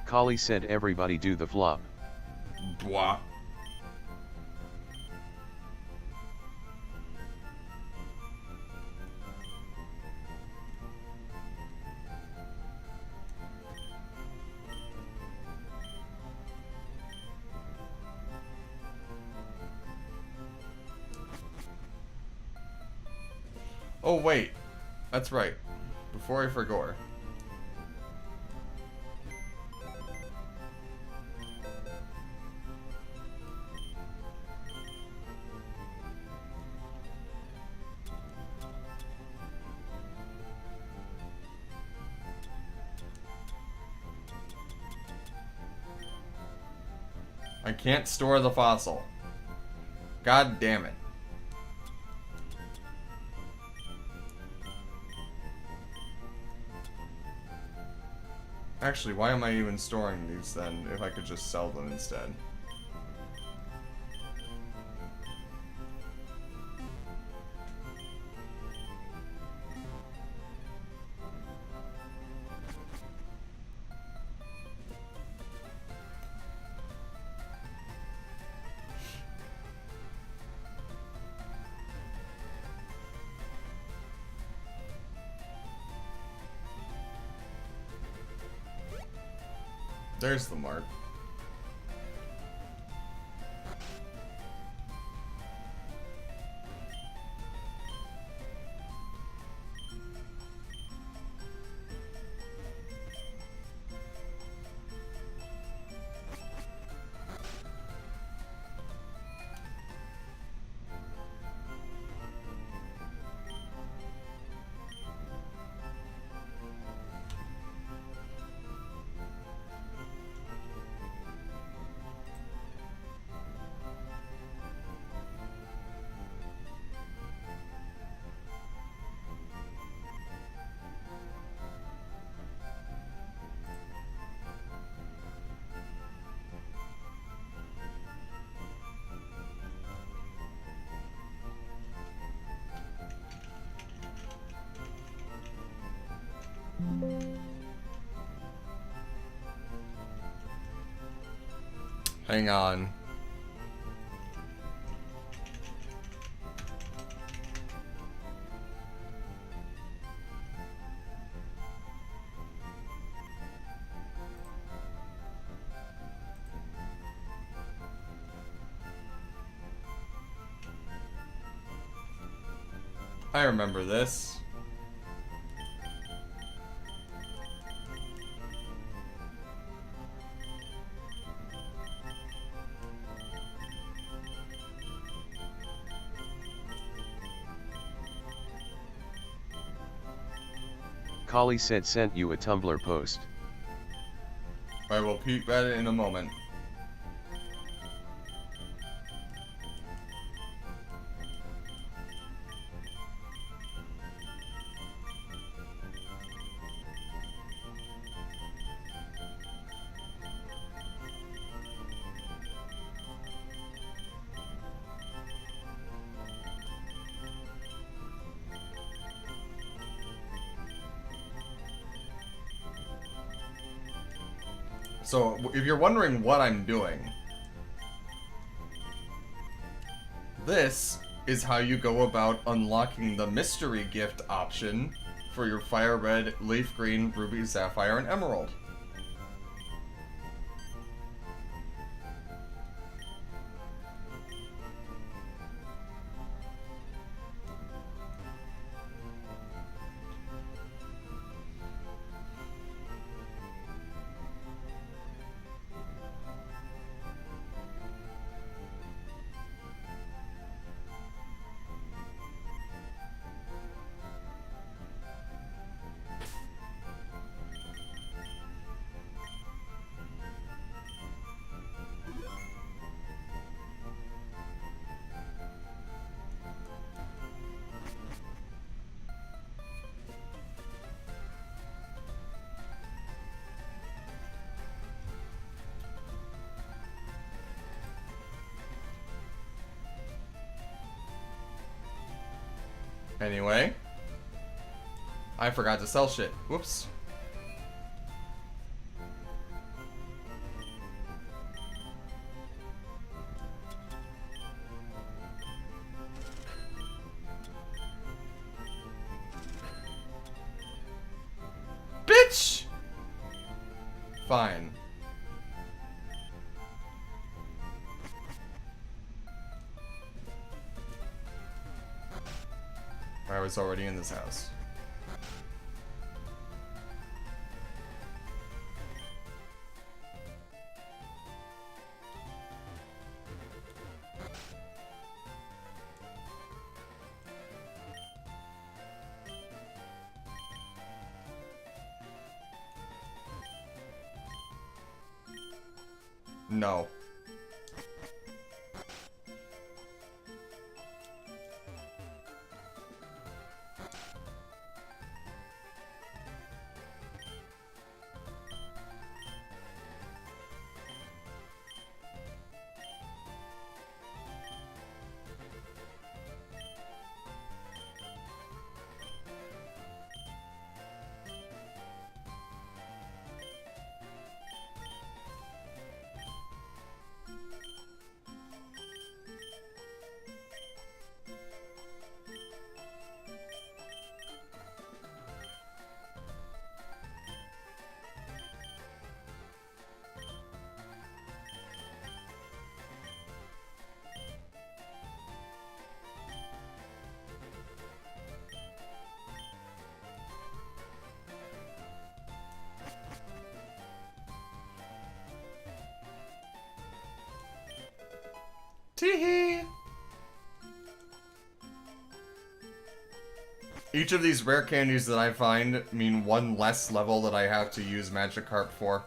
Kali said everybody do the flop. Blah. Oh wait, that's right. Before I forgot. I can't store the fossil. God damn it. Actually, why am I even storing these then, if I could just sell them instead? There's the mark. Hang on. I remember this. Kali said sent you a Tumblr post. I will peek at it in a moment. So, if you're wondering what I'm doing, this is how you go about unlocking the mystery gift option for your Fire Red, Leaf Green, Ruby, Sapphire, and Emerald. Anyway. I forgot to sell shit. Whoops. Bitch! Fine. I was already in this house. No. Teehee! Each of these rare candies that I find mean one less level that I have to use Magikarp for.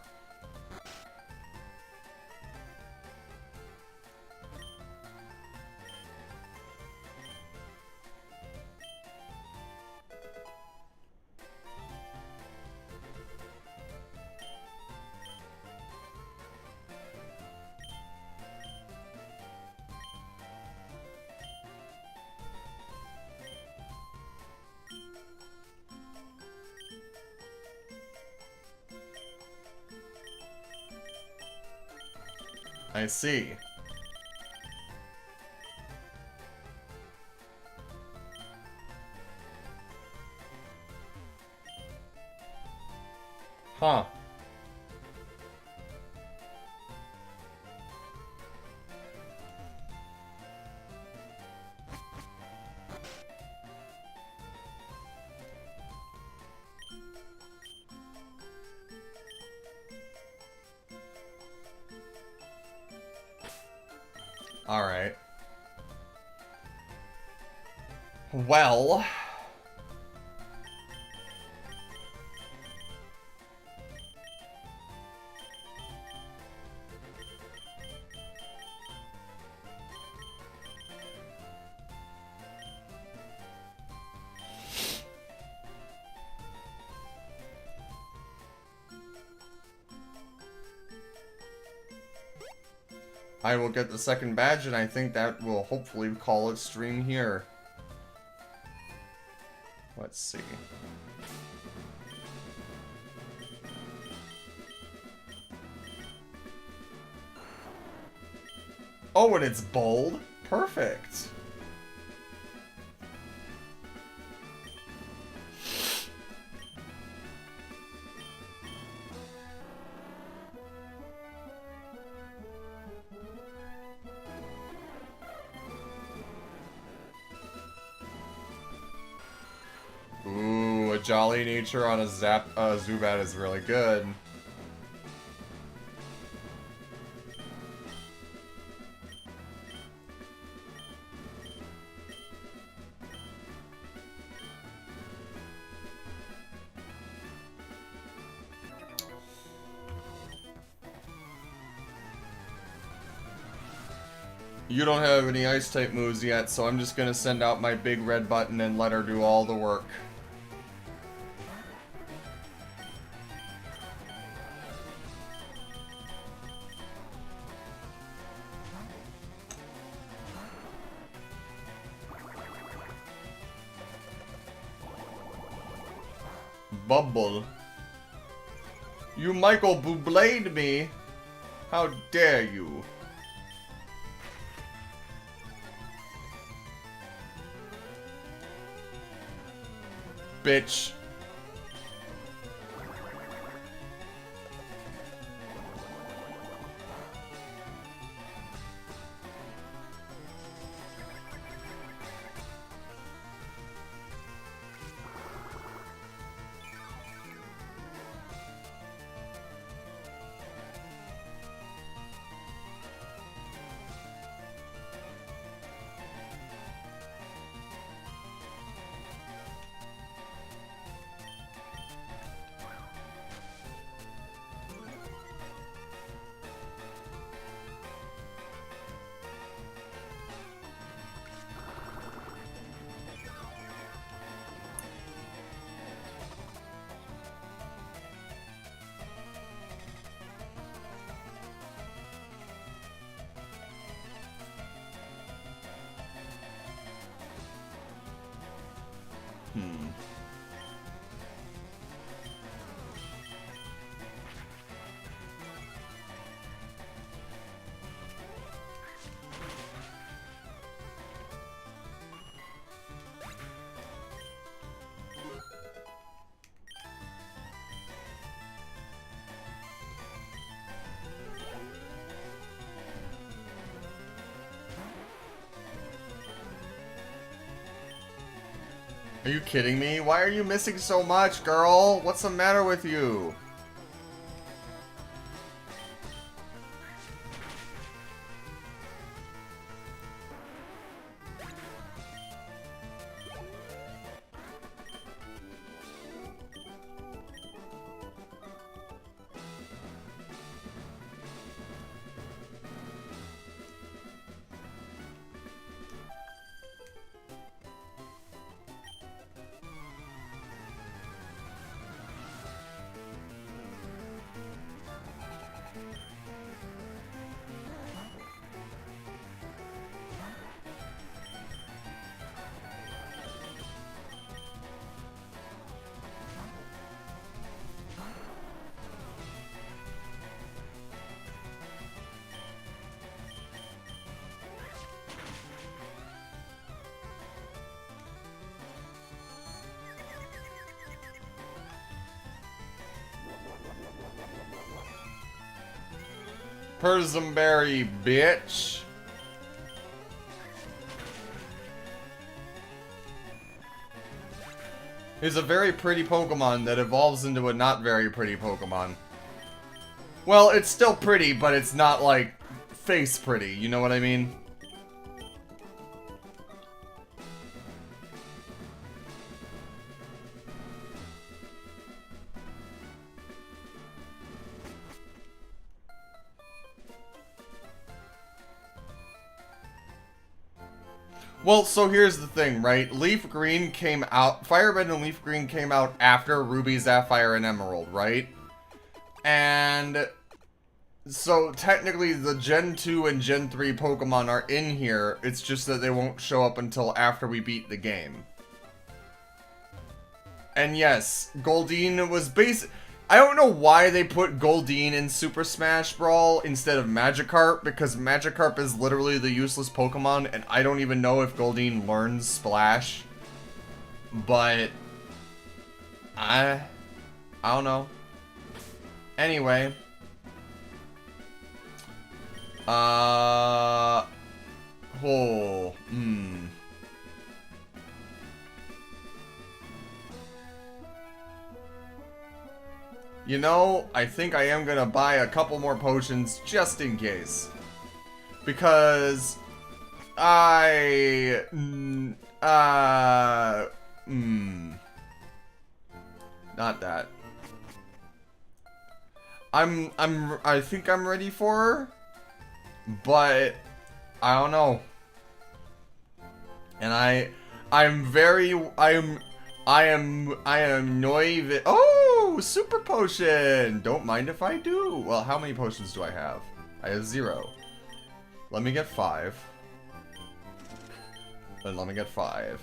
I see. Huh. Alright. Well... I will get the second badge, and I think that will hopefully call it stream here. Let's see. Oh, and it's bold? Perfect. Ooh, a Jolly Nature on a Zubat is really good. You don't have any Ice-type moves yet, so I'm just gonna send out my big red button and let her do all the work. bubble. You Michael Bublé'd me. How dare you? Bitch. Are you kidding me? Why are you missing so much, girl? What's the matter with you? Persimberry, bitch. Is a very pretty Pokemon that evolves into a not very pretty Pokemon. Well, it's still pretty, but it's not like face pretty, you know what I mean? Well, so here's the thing, right? Leafgreen came out, Fire Red and Leafgreen came out after Ruby, Sapphire, and Emerald, right? And so technically the Gen 2 and Gen 3 Pokemon are in here, it's just that they won't show up until after we beat the game. And yes, Goldeen was I don't know why they put Goldeen in Super Smash Brawl instead of Magikarp, because Magikarp is literally the useless Pokemon, and I don't even know if Goldeen learns Splash. But I don't know. Anyway. You know, I think I am gonna buy a couple more potions just in case. Because not that. I think I'm ready for her, but I don't know. And I am noive. Oh, super potion. Don't mind if I do. Well, how many potions do I have? I have 0. Let me get 5. Then let me get 5.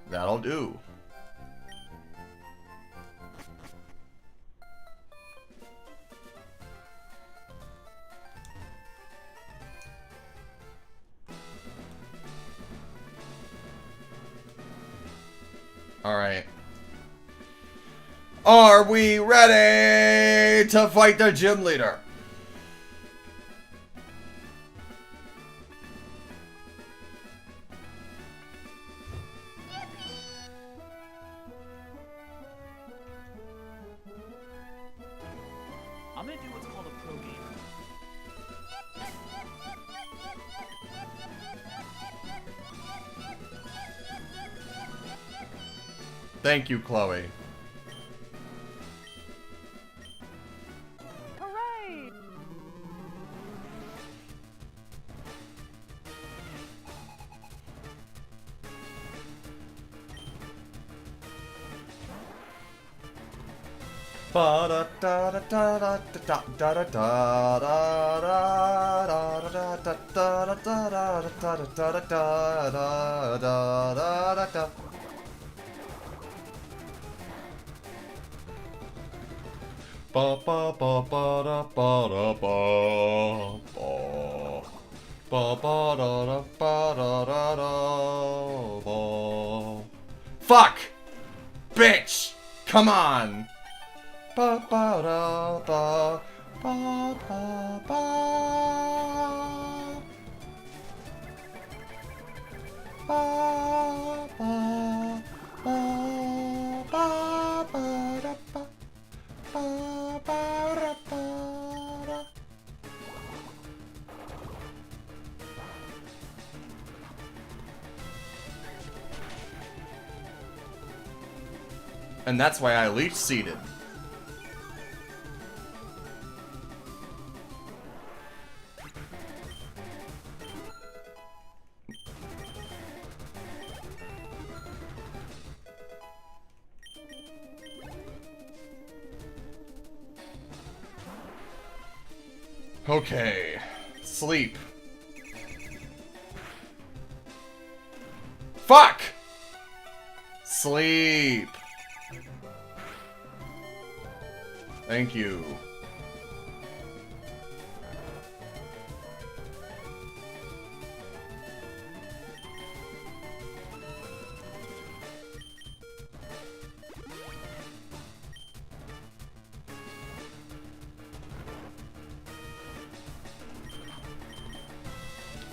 That'll do. Alright. Are we ready to fight the gym leader? I'm gonna do what's called a pro gamer. Thank you, Chloe. Hooray! Fuck! Bitch! Come on! Ba ba da ba ba ba ba ba ba ba ba ba da ba ba ba da ba da. And that's why I leech seeded. Okay. Sleep. Fuck! Sleep. Thank you.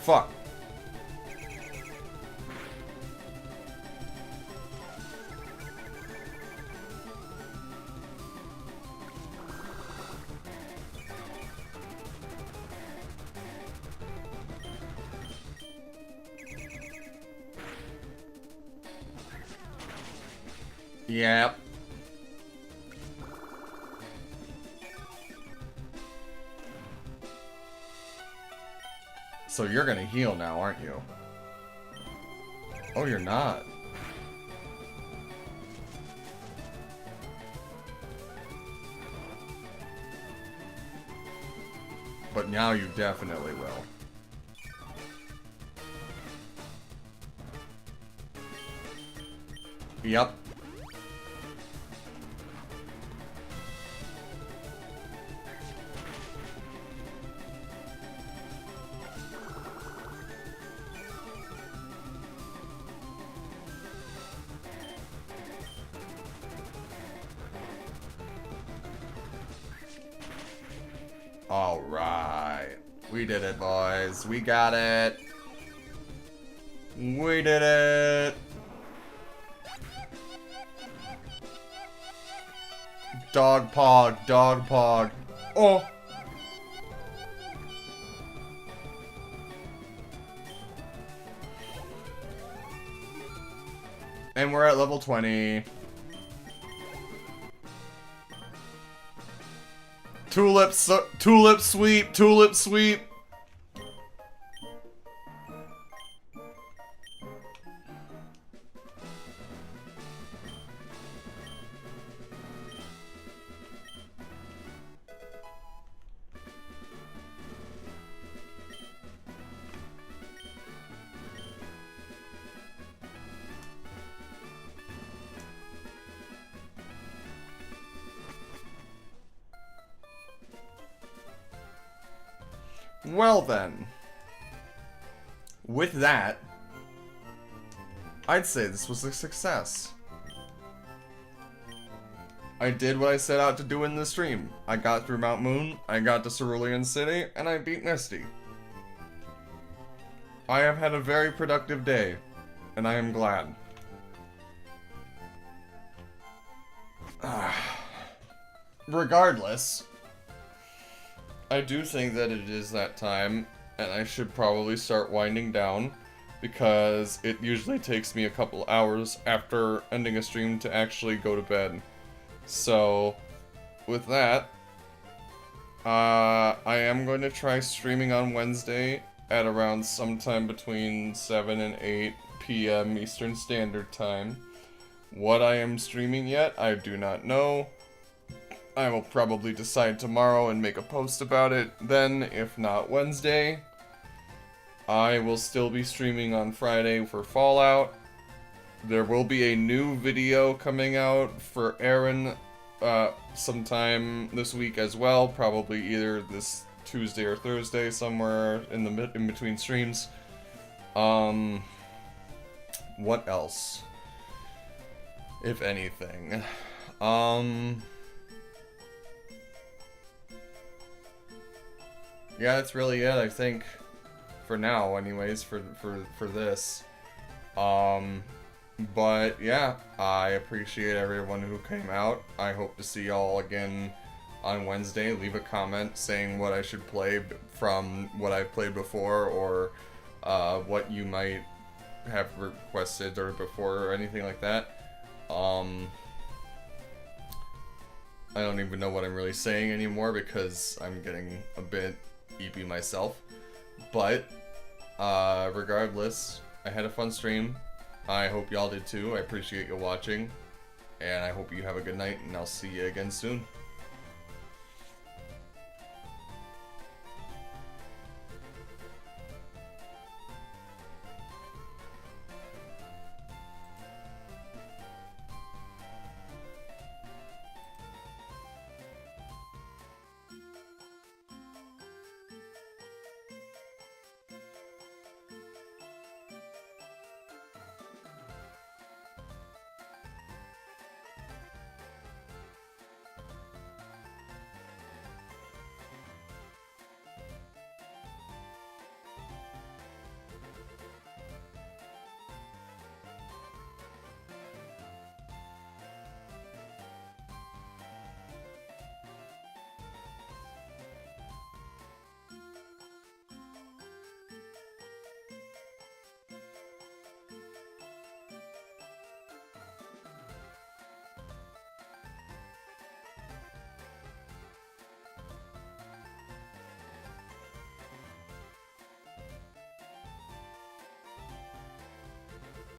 Fuck. Yep. So you're gonna heal now, aren't you? Oh, you're not. But now you definitely will. Yep. All right. We did it, boys. We got it. We did it. Dog pog, dog pog. Oh. And we're at level 20. Tulip sweep, tulip sweep. Well then, with that, I'd say this was a success. I did what I set out to do in the stream. I got through Mount Moon, I got to Cerulean City, and I beat Misty. I have had a very productive day, and I am glad. Regardless, I do think that it is that time, and I should probably start winding down, because it usually takes me a couple hours after ending a stream to actually go to bed. So, with that, I am going to try streaming on Wednesday at around sometime between 7 and 8 p.m. Eastern Standard Time. What I am streaming yet, I do not know. I will probably decide tomorrow and make a post about it then, if not Wednesday. I will still be streaming on Friday for Fallout. There will be a new video coming out for Aaron sometime this week as well, probably either this Tuesday or Thursday, somewhere in between streams. What else? If anything. Yeah, that's really it, I think. For now, anyways, for this. But yeah, I appreciate everyone who came out. I hope to see y'all again on Wednesday. Leave a comment saying what I should play from what I've played before, or what you might have requested or before, or anything like that. I don't even know what I'm really saying anymore because I'm getting a bit eepy myself. But regardless, I had a fun stream. I hope y'all did too. I appreciate you watching, and I hope you have a good night, and I'll see you again soon.